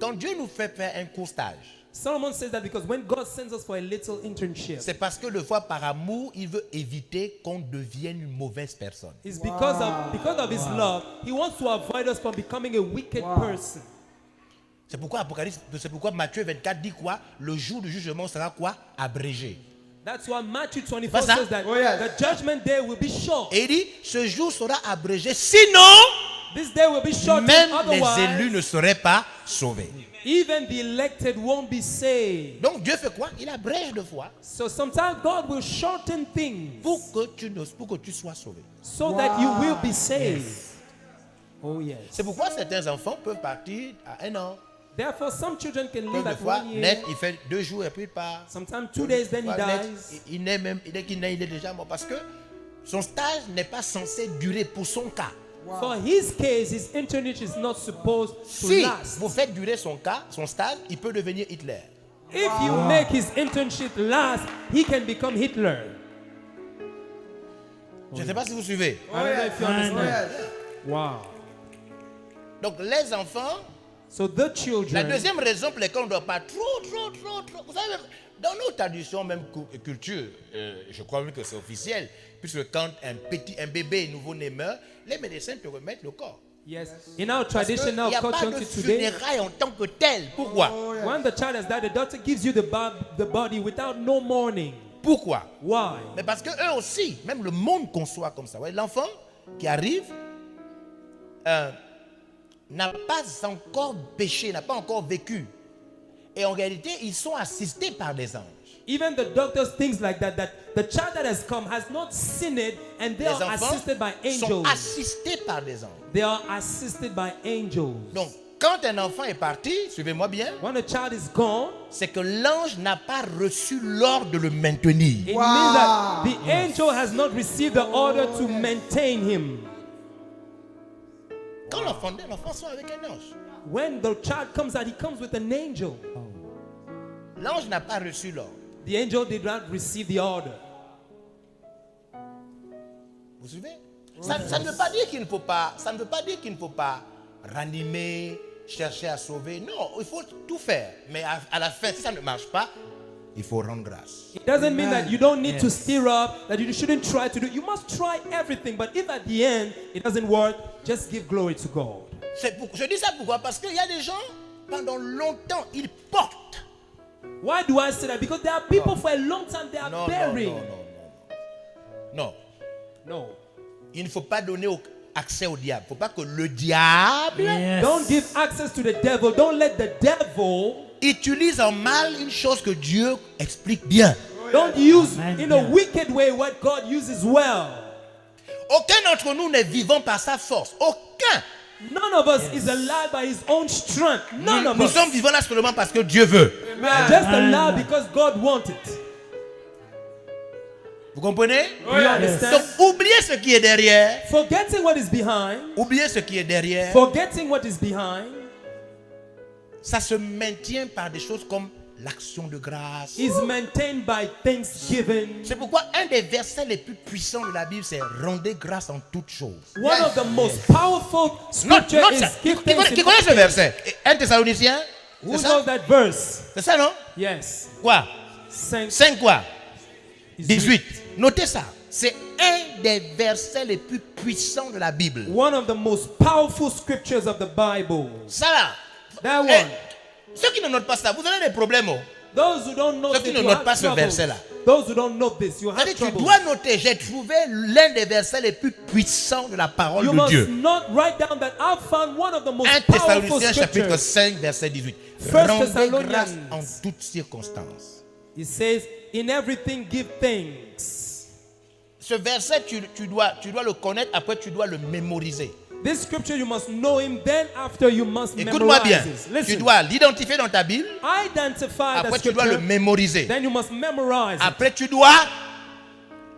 Speaker 5: quand Dieu nous fait faire un court stage,
Speaker 6: Solomon says that because when God sends us for a little internship,
Speaker 5: c'est parce que le fois par amour, il veut éviter qu'on devienne une mauvaise personne.
Speaker 6: it's because of his love. He wants to avoid us from becoming a wicked person.
Speaker 5: C'est pourquoi Matthieu 24 dit quoi? Le jour du jugement sera quoi? Abrégé.
Speaker 6: That's why Matthew 24
Speaker 5: Pas ça?
Speaker 6: says that
Speaker 4: Oh, yes.
Speaker 6: the judgment day will be short.
Speaker 5: Et il dit, ce jour sera abrégé, sinon,
Speaker 6: This day will be short.
Speaker 5: même les
Speaker 6: Otherwise,
Speaker 5: élus ne seraient pas sauvés.
Speaker 6: even the elected won't be saved.
Speaker 5: Donc Dieu fait quoi? Il abrège de fois
Speaker 6: So sometimes God will shorten things
Speaker 5: pour que tu sois sauvé.
Speaker 6: so that you will be saved. Oh yes.
Speaker 5: C'est pourquoi certains enfants peuvent partir à 1 an,
Speaker 6: Therefore, some children can
Speaker 5: Peu
Speaker 6: live
Speaker 5: de
Speaker 6: at
Speaker 5: fois,
Speaker 6: 1 year.
Speaker 5: naît, il fait 2 jours et puis il part.
Speaker 6: Sometimes 2 days, then he
Speaker 5: Fois naître,
Speaker 6: dies.
Speaker 5: il naît même, dès qu'il naît, il est déjà mort. Parce que son stage n'est pas censé durer pour son cas.
Speaker 6: For his case, his internship is not supposed to
Speaker 5: Si
Speaker 6: last.
Speaker 5: vous faites durer son cas, son stage, il peut devenir Hitler.
Speaker 6: If you make his internship last, he can become Hitler.
Speaker 5: Je ne sais pas si vous suivez.
Speaker 6: I don't know if you understand. Wow.
Speaker 5: Donc les enfants,
Speaker 6: So the
Speaker 5: la
Speaker 6: children,
Speaker 5: deuxième raison pour laquelle on ne doit pas trop. Vous savez, dans nos traditions, même culture, je crois même que c'est officiel, puisque quand un bébé nouveau-né meurt, les médecins te remettent le corps.
Speaker 6: yes, in our
Speaker 5: Parce qu'il
Speaker 6: traditional
Speaker 5: n'y a pas
Speaker 6: culture
Speaker 5: de
Speaker 6: today,
Speaker 5: funérailles en tant que tel. Pourquoi?
Speaker 6: when the child has died, the doctor gives you the body without no mourning.
Speaker 5: Pourquoi?
Speaker 6: Why?
Speaker 5: Mais parce que eux aussi, même le monde conçoit comme ça. Ouais, l'enfant qui arrive n'a pas encore péché, n'a pas encore vécu. Et en réalité, ils sont assistés par des anges.
Speaker 6: Even the doctors thinks like that the child that has come has not sinned and they
Speaker 5: Les
Speaker 6: are
Speaker 5: enfants
Speaker 6: assisted by
Speaker 5: sont
Speaker 6: angels.
Speaker 5: assistés par des anges.
Speaker 6: They are assisted by angels.
Speaker 5: Donc, quand un enfant est parti, suivez-moi bien,
Speaker 6: When a child is gone,
Speaker 5: c'est que l'ange n'a pas reçu l'ordre de le maintenir.
Speaker 6: it means that the angel has not received the order to maintain him.
Speaker 5: Quand l'enfant naît, l'enfant sort avec un ange.
Speaker 6: When the child comes out, he comes with an angel.
Speaker 5: L'ange n'a pas reçu l'ordre.
Speaker 6: The angel did not receive the order.
Speaker 5: Vous suivez? Ça ne veut pas dire qu'il ne faut pas, ça ne veut pas dire qu'il ne faut pas ranimer, chercher à sauver. Non, il faut tout faire. Mais à la fin, si ça ne marche pas, il faut rendre grâce.
Speaker 6: It doesn't mean that you don't need to stir up, that you shouldn't try to do. You must try everything, but if at the end it doesn't work, just give glory to God.
Speaker 5: Je dis ça pourquoi? Parce qu'il y a des gens, pendant longtemps, ils portent.
Speaker 6: Why do I say that? Because there are people for a long time they are
Speaker 5: Non,
Speaker 6: burying.
Speaker 5: non.
Speaker 6: No.
Speaker 5: Il ne faut pas donner accès au diable. Il ne faut pas que le diable
Speaker 7: Yes.
Speaker 6: Don't give access to the devil. Don't let the devil.
Speaker 5: utilise en mal une chose que Dieu explique bien.
Speaker 6: Don't use
Speaker 7: Amen.
Speaker 6: in a wicked way what God uses well.
Speaker 5: Aucun d'entre nous n'est vivant par sa force. Aucun.
Speaker 6: None of us is alive by his own strength. None of
Speaker 5: Nous
Speaker 6: us.
Speaker 5: sommes vivants là seulement parce que Dieu veut.
Speaker 6: We are just alive because God wanted.
Speaker 5: Vous comprenez?
Speaker 6: You understand?
Speaker 5: Donc oubliez ce qui est derrière.
Speaker 6: Forgetting what is behind.
Speaker 5: Oubliez ce qui est derrière.
Speaker 6: Forgetting what is behind
Speaker 5: Ça se maintient par des choses comme l'action de grâce.
Speaker 6: is maintained by thanksgiving.
Speaker 5: C'est pourquoi un des versets les plus puissants de la Bible, c'est rendez grâce en toutes choses.
Speaker 6: One of the most powerful scripture
Speaker 5: Note
Speaker 6: is
Speaker 5: ça.
Speaker 6: give thanks
Speaker 5: Qui
Speaker 6: in
Speaker 5: connaît ce
Speaker 6: all
Speaker 5: verset? 1 Thessaloniciens?
Speaker 6: Who
Speaker 5: C'est ça?
Speaker 6: knows that verse?
Speaker 5: C'est ça, non?
Speaker 6: Yes.
Speaker 5: Quoi?
Speaker 6: Saint
Speaker 5: 5 quoi?
Speaker 6: is
Speaker 5: 18. Notez ça. C'est un des versets les plus puissants de la Bible.
Speaker 6: one of the most powerful scriptures of the Bible.
Speaker 5: Ça là.
Speaker 6: That one.
Speaker 5: Ceux qui ne notent pas ça, vous avez des problèmes. Oh.
Speaker 6: Those who don't know
Speaker 5: Ceux qui
Speaker 6: this,
Speaker 5: ne
Speaker 6: you
Speaker 5: notent
Speaker 6: have
Speaker 5: pas ce
Speaker 6: troubles.
Speaker 5: verset-là.
Speaker 6: Those who don't know this, you have
Speaker 5: C'est-à-dire, tu
Speaker 6: trouble.
Speaker 5: dois noter, j'ai trouvé l'un des versets les plus puissants de la parole
Speaker 6: You
Speaker 5: de
Speaker 6: must
Speaker 5: Dieu.
Speaker 6: not write down that I found one of the most
Speaker 5: 1
Speaker 6: powerful
Speaker 5: Thessaloniciens chapitre
Speaker 6: scriptures.
Speaker 5: 5 verset 18.
Speaker 6: First
Speaker 5: Rendez
Speaker 6: Thessalonians.
Speaker 5: grâce en toutes circonstances.
Speaker 6: It says, in everything give thanks.
Speaker 5: Ce verset, tu dois le connaître, après tu dois le mémoriser.
Speaker 6: This scripture, you must know him, then after you must
Speaker 5: Écoute-moi bien.
Speaker 6: memorize it.
Speaker 5: Tu
Speaker 6: Listen,
Speaker 5: dois l'identifier dans ta Bible,
Speaker 6: identify that
Speaker 5: après tu dois le
Speaker 6: scripture,
Speaker 5: mémoriser.
Speaker 6: then you must memorize it.
Speaker 5: Après tu dois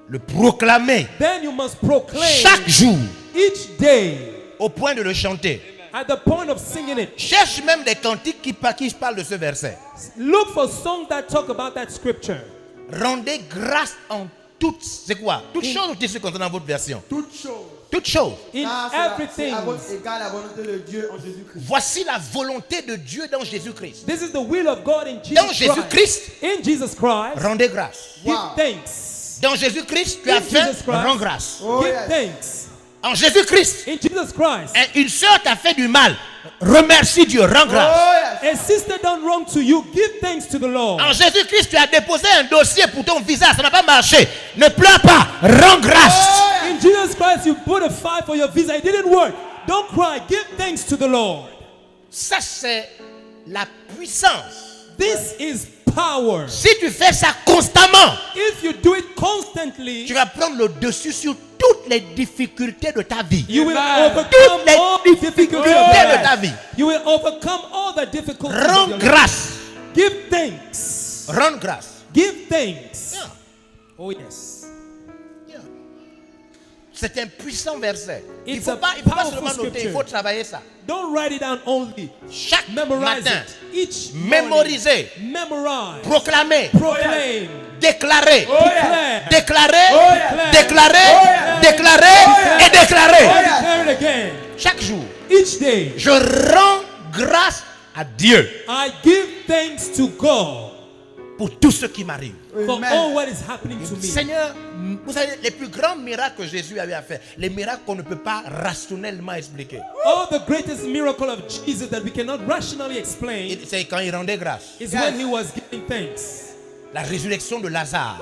Speaker 5: le proclamer
Speaker 6: Then you must proclaim
Speaker 5: chaque jour
Speaker 6: each day
Speaker 5: au point de le chanter.
Speaker 6: at the point of singing it.
Speaker 5: Cherche même des cantiques qui parlent de ce verset.
Speaker 6: Look for songs that talk about that scripture.
Speaker 5: Rendez grâce en toutes. C'est quoi? Toutes choses ou toutes circonstances dans votre version?
Speaker 4: Toute chose.
Speaker 5: Toutes choses.
Speaker 6: In
Speaker 4: Car c'est
Speaker 6: everything.
Speaker 4: égale la volonté de Dieu en Jésus-Christ.
Speaker 5: Voici la volonté de Dieu dans Jésus-Christ.
Speaker 6: This is the will of God in Jesus
Speaker 5: Dans
Speaker 6: Christ.
Speaker 5: Jésus-Christ,
Speaker 6: In Jesus Christ,
Speaker 5: rendez grâce.
Speaker 6: give
Speaker 4: Wow.
Speaker 6: thanks.
Speaker 5: Dans Jésus-Christ, tu as
Speaker 6: In
Speaker 5: faim,
Speaker 6: Jesus Christ.
Speaker 5: rends grâce.
Speaker 4: Oh,
Speaker 6: Give
Speaker 4: yes.
Speaker 6: thanks.
Speaker 5: En Jésus-Christ,
Speaker 6: In Jesus Christ,
Speaker 5: une soeur t'a fait du mal, remercie Dieu, rends grâce.
Speaker 4: Oh, yes.
Speaker 6: a sister done wrong to you, give thanks to the Lord.
Speaker 5: En Jésus-Christ, tu as déposé un dossier pour ton visa, ça n'a pas marché. Ne pleure pas, rends grâce.
Speaker 6: In Jesus Christ, you put a file for your visa, it didn't work. Don't cry, give thanks to the Lord.
Speaker 5: Ça, c'est la puissance.
Speaker 6: This is power.
Speaker 5: Si tu fais ça constamment,
Speaker 6: If you do it constantly,
Speaker 5: tu vas prendre le dessus sur toutes les difficultés de ta vie.
Speaker 6: You will
Speaker 4: Amen.
Speaker 6: overcome
Speaker 5: Toutes les
Speaker 6: all the difficulties
Speaker 5: difficultés
Speaker 6: of
Speaker 5: de
Speaker 6: life.
Speaker 5: ta vie.
Speaker 6: You will overcome all the difficulties of
Speaker 5: Rends
Speaker 6: your life.
Speaker 5: grâce.
Speaker 6: Give thanks.
Speaker 5: Rends grâce.
Speaker 6: Give thanks.
Speaker 5: Yeah.
Speaker 6: Oh yes.
Speaker 5: Yeah. C'est un puissant verset. Il
Speaker 6: It's
Speaker 5: ne
Speaker 6: a
Speaker 5: faut pas
Speaker 6: powerful
Speaker 5: seulement noter, il
Speaker 6: scripture.
Speaker 5: faut travailler ça.
Speaker 6: Don't write it down only.
Speaker 5: Chaque
Speaker 6: Memorize
Speaker 5: matin,
Speaker 6: it. Each
Speaker 5: mémoriser,
Speaker 6: morning. Memorize.
Speaker 5: proclamer,
Speaker 6: Proclaim.
Speaker 5: déclarer,
Speaker 6: Declare.
Speaker 5: déclarer,
Speaker 6: yeah.
Speaker 5: déclarer,
Speaker 6: yeah.
Speaker 5: déclarer et déclarer.
Speaker 6: Declare it again.
Speaker 5: Chaque jour,
Speaker 6: Each day.
Speaker 5: je rends grâce à Dieu
Speaker 6: I give thanks to God
Speaker 5: pour tout ce qui m'arrive.
Speaker 6: for
Speaker 4: Amen.
Speaker 6: all what is happening to me.
Speaker 5: Seigneur, vous savez, les plus grands miracles que Jésus avait à faire, les miracles qu'on ne peut pas rationnellement expliquer,
Speaker 6: All the greatest miracle of Jesus that we cannot rationally explain
Speaker 5: c'est quand il rendait grâce.
Speaker 6: is when he was giving thanks.
Speaker 5: La résurrection de Lazare.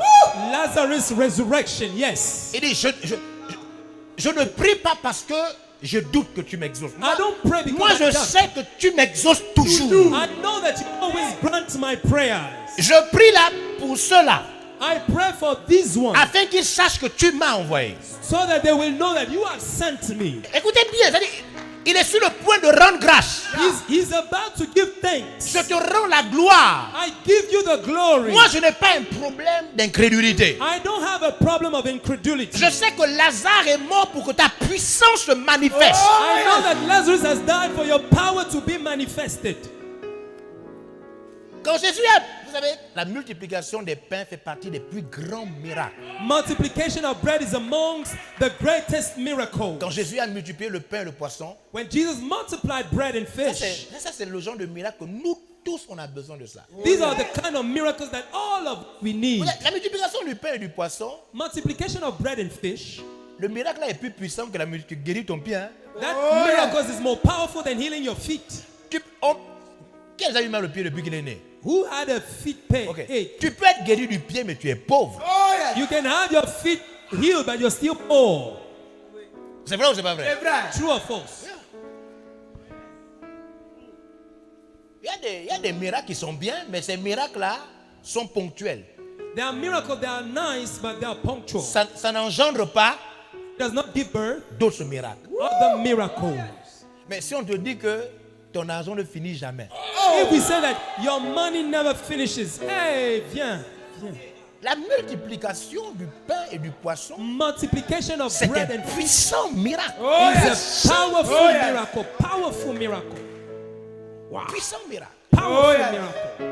Speaker 6: Lazarus' resurrection, yes.
Speaker 5: Il dit, je ne prie pas parce que je doute que tu m'exauces.
Speaker 6: I don't pray because
Speaker 5: Moi,
Speaker 6: I
Speaker 5: je
Speaker 6: doubt.
Speaker 5: sais que tu m'exauces toujours.
Speaker 6: I know that you always grant my prayers.
Speaker 5: Je prie là pour cela,
Speaker 6: I pray for these ones
Speaker 5: afin qu'ils sachent que tu m'as envoyé.
Speaker 6: so that they will know that you have sent me.
Speaker 5: Écoutez bien, c'est-à-dire, il est sur le point de rendre grâce.
Speaker 6: He's about to give thanks.
Speaker 5: Je te rends la gloire.
Speaker 6: I give you the glory.
Speaker 5: Moi, je n'ai pas un problème d'incrédulité.
Speaker 6: I don't have a problem of incredulity.
Speaker 5: Je sais que Lazare est mort pour que ta puissance se manifeste.
Speaker 6: I know that Lazarus has died for your power to be manifested.
Speaker 5: Quand Jésus a, vous savez, la multiplication des pains fait partie des plus grands miracles.
Speaker 6: Multiplication of bread is amongst the greatest miracles.
Speaker 5: Quand Jésus a multiplié le pain et le poisson,
Speaker 6: When Jesus multiplied bread and fish,
Speaker 5: ça c'est le genre de miracle que nous tous on a besoin de ça.
Speaker 6: these are the kind of miracles that all of we need.
Speaker 5: La multiplication du pain et du poisson,
Speaker 6: Multiplication of bread and fish,
Speaker 5: le miracle là est plus puissant que la multiplication. Tu guéris ton pied. Hein?
Speaker 6: that miracle is more powerful than healing your feet.
Speaker 5: Qui a eu mal au pied depuis qu'il est né?
Speaker 6: Who had a feet pain?
Speaker 5: Ok.
Speaker 6: Hey,
Speaker 5: Tu peux être guéri du pied, mais tu es pauvre.
Speaker 6: you can have your feet healed, but you're still poor.
Speaker 5: C'est vrai ou c'est pas vrai?
Speaker 6: True or false?
Speaker 5: Il y a des miracles qui sont bien, mais ces miracles-là sont ponctuels.
Speaker 6: There are miracles that are nice, but they are punctual.
Speaker 5: Ça n'engendre pas
Speaker 6: It does not give birth
Speaker 5: d'autres miracles.
Speaker 6: other miracles.
Speaker 5: Mais si on te dit que ton argent ne finit jamais,
Speaker 6: If we say that your money never finishes, hey, viens.
Speaker 5: la multiplication du pain et du poisson,
Speaker 6: Multiplication of
Speaker 5: c'est
Speaker 6: bread
Speaker 5: un
Speaker 6: and fish
Speaker 5: puissant miracle.
Speaker 6: is a powerful miracle. Powerful miracle.
Speaker 5: Puissant miracle.
Speaker 6: Powerful miracle.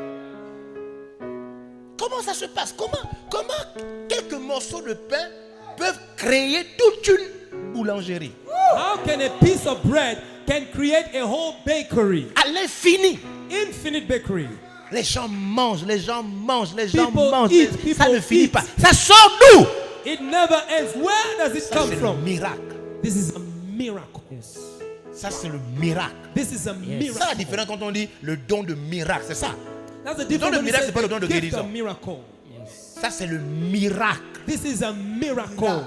Speaker 5: Comment ça se passe? Comment quelques morceaux de pain peuvent créer toute une boulangerie
Speaker 6: How can a piece of bread can create a whole bakery?
Speaker 5: à l'infini?
Speaker 6: Infinite bakery.
Speaker 5: Les gens mangent, les gens mangent, les gens
Speaker 6: People
Speaker 5: mangent.
Speaker 6: eat,
Speaker 5: Ça
Speaker 6: people
Speaker 5: ne finit
Speaker 6: eat.
Speaker 5: pas. Ça sort d'où?
Speaker 6: It never ends. Where does it
Speaker 5: Ça,
Speaker 6: come
Speaker 5: c'est le
Speaker 6: from?
Speaker 5: miracle.
Speaker 6: This is a miracle.
Speaker 5: Ça, c'est le miracle.
Speaker 6: This is a
Speaker 5: C'est ça la
Speaker 6: miracle.
Speaker 5: différence quand on dit le don de miracle. C'est ça.
Speaker 6: That's the
Speaker 5: Le don
Speaker 6: difference
Speaker 5: de
Speaker 6: when you
Speaker 5: miracle,
Speaker 6: say
Speaker 5: c'est pas le don de
Speaker 6: the gift of
Speaker 5: guérison.
Speaker 6: miracle.
Speaker 5: Ça, c'est le miracle.
Speaker 6: This is a miracle.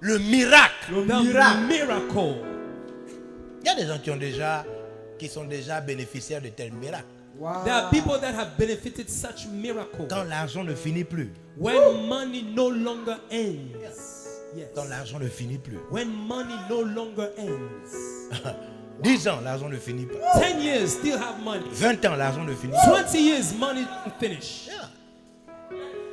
Speaker 5: Le miracle.
Speaker 6: The miracle.
Speaker 5: Il y a des gens qui sont déjà bénéficiaires de tels miracles.
Speaker 6: There are people that have benefited such miracles.
Speaker 5: Quand l'argent ne finit plus.
Speaker 6: When money no longer ends. Yes.
Speaker 5: Quand l'argent ne finit plus.
Speaker 6: When money no longer ends.
Speaker 5: 10 ans, l'argent ne finit pas.
Speaker 6: 10 years, still have money.
Speaker 5: 20 ans, l'argent ne finit pas.
Speaker 6: 20 years, money don't finish.
Speaker 5: Yeah.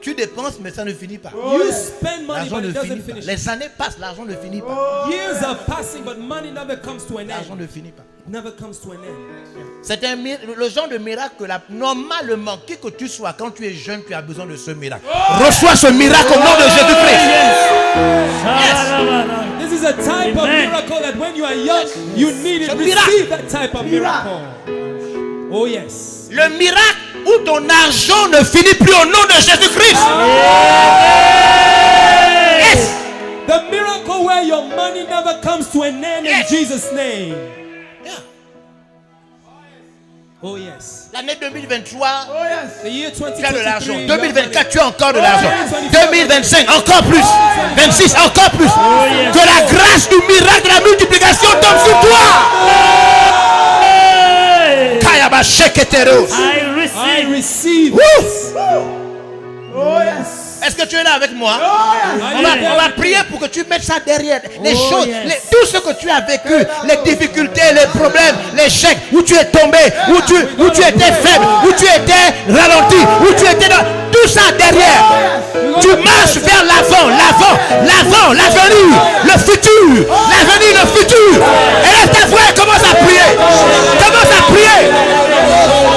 Speaker 5: Tu dépenses, mais ça ne finit pas.
Speaker 6: You spend money,
Speaker 5: L'argent
Speaker 6: but
Speaker 5: ne
Speaker 6: it doesn't
Speaker 5: finit pas.
Speaker 6: finish.
Speaker 5: Les années passent, l'argent ne finit pas.
Speaker 6: Years are passing, but money never comes to an
Speaker 5: L'argent
Speaker 6: end.
Speaker 5: ne finit pas.
Speaker 6: Never comes to an end.
Speaker 5: C'est le genre de miracle que normalement, qui que tu sois, quand tu es jeune, tu as besoin de ce miracle. Reçois ce miracle au nom de Jésus-Christ.
Speaker 6: This is a type of miracle that when you are young, you need it.
Speaker 5: C'est un
Speaker 6: Receive that type of miracle. Oh yes.
Speaker 5: Le miracle où ton argent ne finit plus au nom de Jésus-Christ. Yes.
Speaker 6: The miracle where your money never comes to an end in
Speaker 5: Yes.
Speaker 6: Jesus' name.
Speaker 5: Yeah.
Speaker 6: Oh yes.
Speaker 5: L'année 2023,
Speaker 6: The year
Speaker 5: tu as de l'argent.
Speaker 6: 2023.
Speaker 5: 2024, tu as encore de l'argent. 2025, encore plus. 26, encore plus. Que la grâce du miracle de la multiplication tombe sur toi. Kayaba sheketeros.
Speaker 7: I
Speaker 6: I
Speaker 7: receive.
Speaker 6: receive.
Speaker 5: Woo.
Speaker 4: Oh yes.
Speaker 5: Est-ce que tu es là avec moi?
Speaker 6: Are
Speaker 5: On
Speaker 6: you
Speaker 5: va
Speaker 6: there?
Speaker 5: prier pour que tu mettes ça derrière. Les
Speaker 7: Oh,
Speaker 5: choses,
Speaker 7: yes.
Speaker 5: tout ce que tu as vécu, les difficultés, les problèmes, l'échec, où tu es tombé, où tu étais faible, où tu étais ralenti, où tu étais dans... Tout ça derrière. Tu marches vers l'avant, l'avenir, le futur. L'avenir, le futur. Et là, ta voix commence à prier. Commence à prier.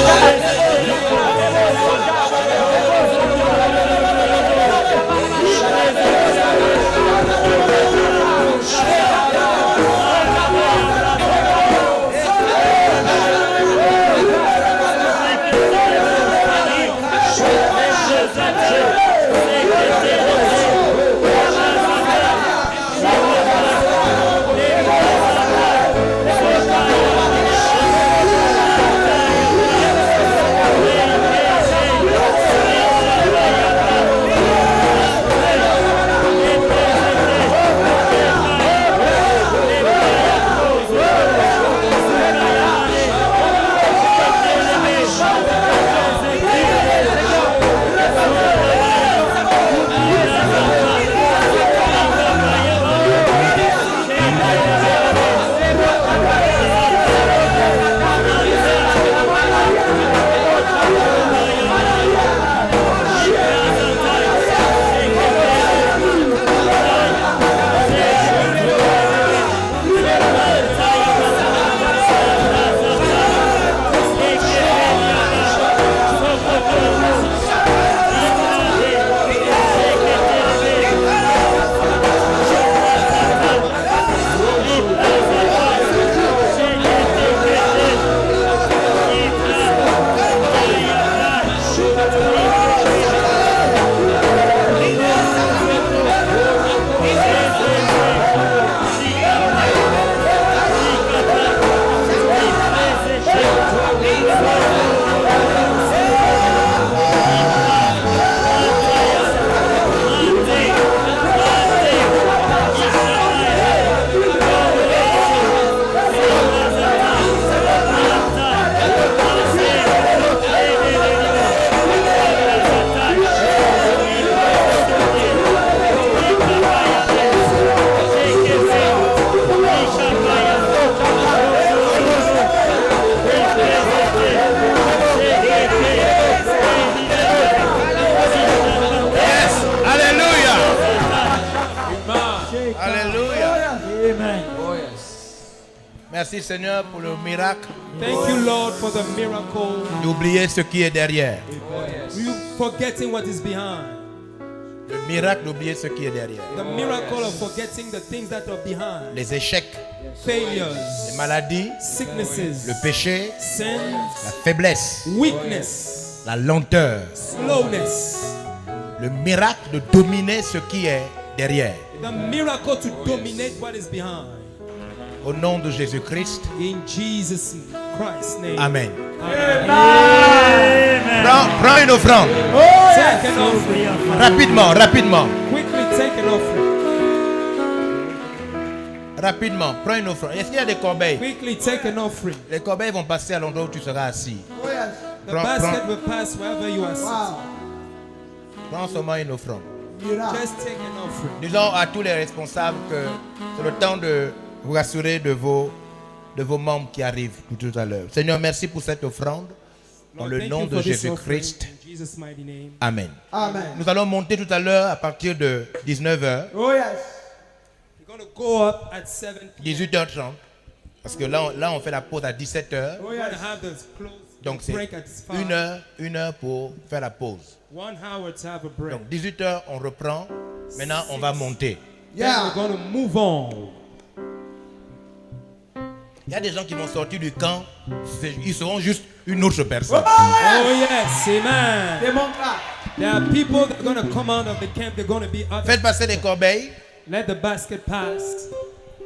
Speaker 5: Merci Seigneur pour le miracle
Speaker 6: Thank you, Lord, for the miracle.
Speaker 5: d'oublier ce qui est derrière.
Speaker 6: You forgetting what is behind.
Speaker 5: Le miracle d'oublier ce qui est derrière.
Speaker 6: The miracle of forgetting the things that are behind.
Speaker 5: Les échecs,
Speaker 6: Failures,
Speaker 5: les maladies,
Speaker 6: sicknesses,
Speaker 5: le péché,
Speaker 6: sin,
Speaker 5: la faiblesse,
Speaker 6: weakness,
Speaker 5: la lenteur.
Speaker 6: slowness.
Speaker 5: Le miracle de dominer ce qui est derrière.
Speaker 6: The miracle to dominate what is behind.
Speaker 5: Au nom de Jésus-Christ.
Speaker 6: In Jesus Christ's name.
Speaker 5: Amen.
Speaker 6: Amen.
Speaker 5: Prends une offrande.
Speaker 6: Take an offering.
Speaker 5: Rapidement.
Speaker 6: Quickly take an offering.
Speaker 5: Rapidement, prends une offrande. Est-ce qu'il y a des corbeilles?
Speaker 6: Quickly take an offering.
Speaker 5: Les corbeilles vont passer à l'endroit où tu seras assis.
Speaker 4: Oh yes.
Speaker 6: The basket will pass wherever you are sitting.
Speaker 4: Wow.
Speaker 5: Prends seulement une offrande.
Speaker 4: Miracle.
Speaker 6: Just take an offering.
Speaker 5: Disons à tous les responsables que c'est le temps de vous rassurer de vos membres qui arrivent tout à l'heure. Seigneur, merci pour cette offrande. Dans
Speaker 6: Lord,
Speaker 5: le
Speaker 6: thank
Speaker 5: nom
Speaker 6: you
Speaker 5: de
Speaker 6: for this
Speaker 5: Jésus-Christ.
Speaker 6: offering. In Jesus' mighty name.
Speaker 5: Amen.
Speaker 4: Amen.
Speaker 5: Nous allons monter tout à l'heure à partir de 19h,
Speaker 4: Oh yes.
Speaker 6: We're going to go up at 7 p.m.
Speaker 5: 18h30. Parce que là, on fait la pause à 17h.
Speaker 6: We're going to have the close
Speaker 5: Donc c'est
Speaker 6: break at 5.
Speaker 5: une heure pour faire la pause.
Speaker 6: 1 hour to have a break.
Speaker 5: Donc 18h, on reprend. Maintenant, on va monter.
Speaker 6: Then we're
Speaker 4: Yeah.
Speaker 6: going to move on.
Speaker 5: Il y a des gens qui vont sortir du camp. Ils seront juste une autre personne.
Speaker 6: Oh yes, amen.
Speaker 4: Démontre là.
Speaker 6: There are people that are going to come out of the camp. They're going to be others.
Speaker 5: Faites passer les corbeilles.
Speaker 6: Let the basket pass.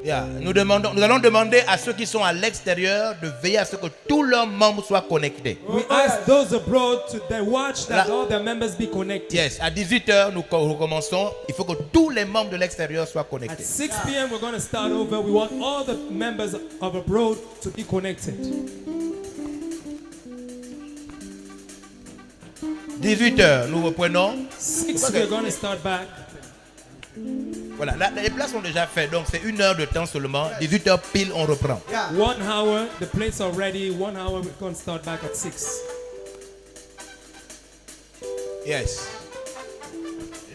Speaker 5: Yeah. Nous allons demander à ceux qui sont à l'extérieur de veiller à ce que tous leurs membres soient connectés.
Speaker 6: We ask those abroad to they watch that
Speaker 5: La-
Speaker 6: all their members be connected.
Speaker 5: Yes, à 18h, nous recommençons. Il faut que tous les membres de l'extérieur soient
Speaker 6: At
Speaker 5: connectés.
Speaker 6: 6 p.m. we're going to start over. We want all the members of abroad to be connected.
Speaker 5: 18h, nous reprenons.
Speaker 6: 6, we're going to start back.
Speaker 5: Voilà, les plats sont déjà faits, donc c'est 1 heure de temps seulement. 18h pile, on reprend.
Speaker 4: Yeah.
Speaker 6: 1 hour, the plates are ready. 1 hour, we're going to start back at 6.
Speaker 5: Yes.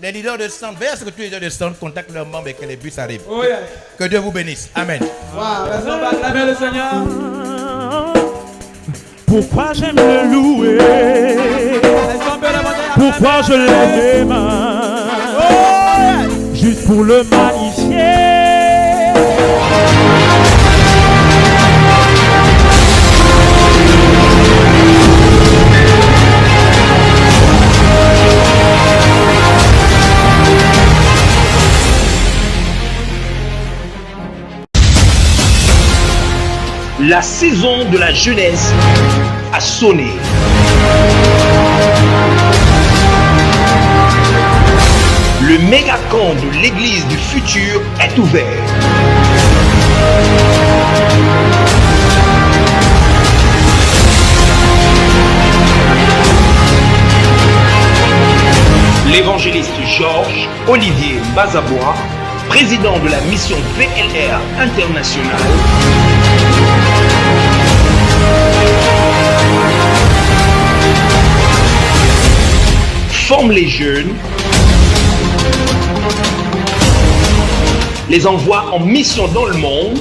Speaker 5: Les leaders de stand, veillez à ce que tous les leaders de stand contactent leurs membres et que les bus arrivent.
Speaker 4: Oh yeah.
Speaker 5: Que Dieu vous bénisse. Amen.
Speaker 4: Wow, restons pas acclamer le Seigneur.
Speaker 8: Pourquoi j'aime le louer?
Speaker 4: Restons bien devant Dieu.
Speaker 8: Pourquoi je lève les mains? Juste pour le magnifier.
Speaker 1: La saison de la jeunesse a sonné. Le méga camp de l'église du futur est ouvert. L'évangéliste Georges Olivier Bazabois, président de la mission VLR internationale, forme les jeunes, les envoie en mission dans le monde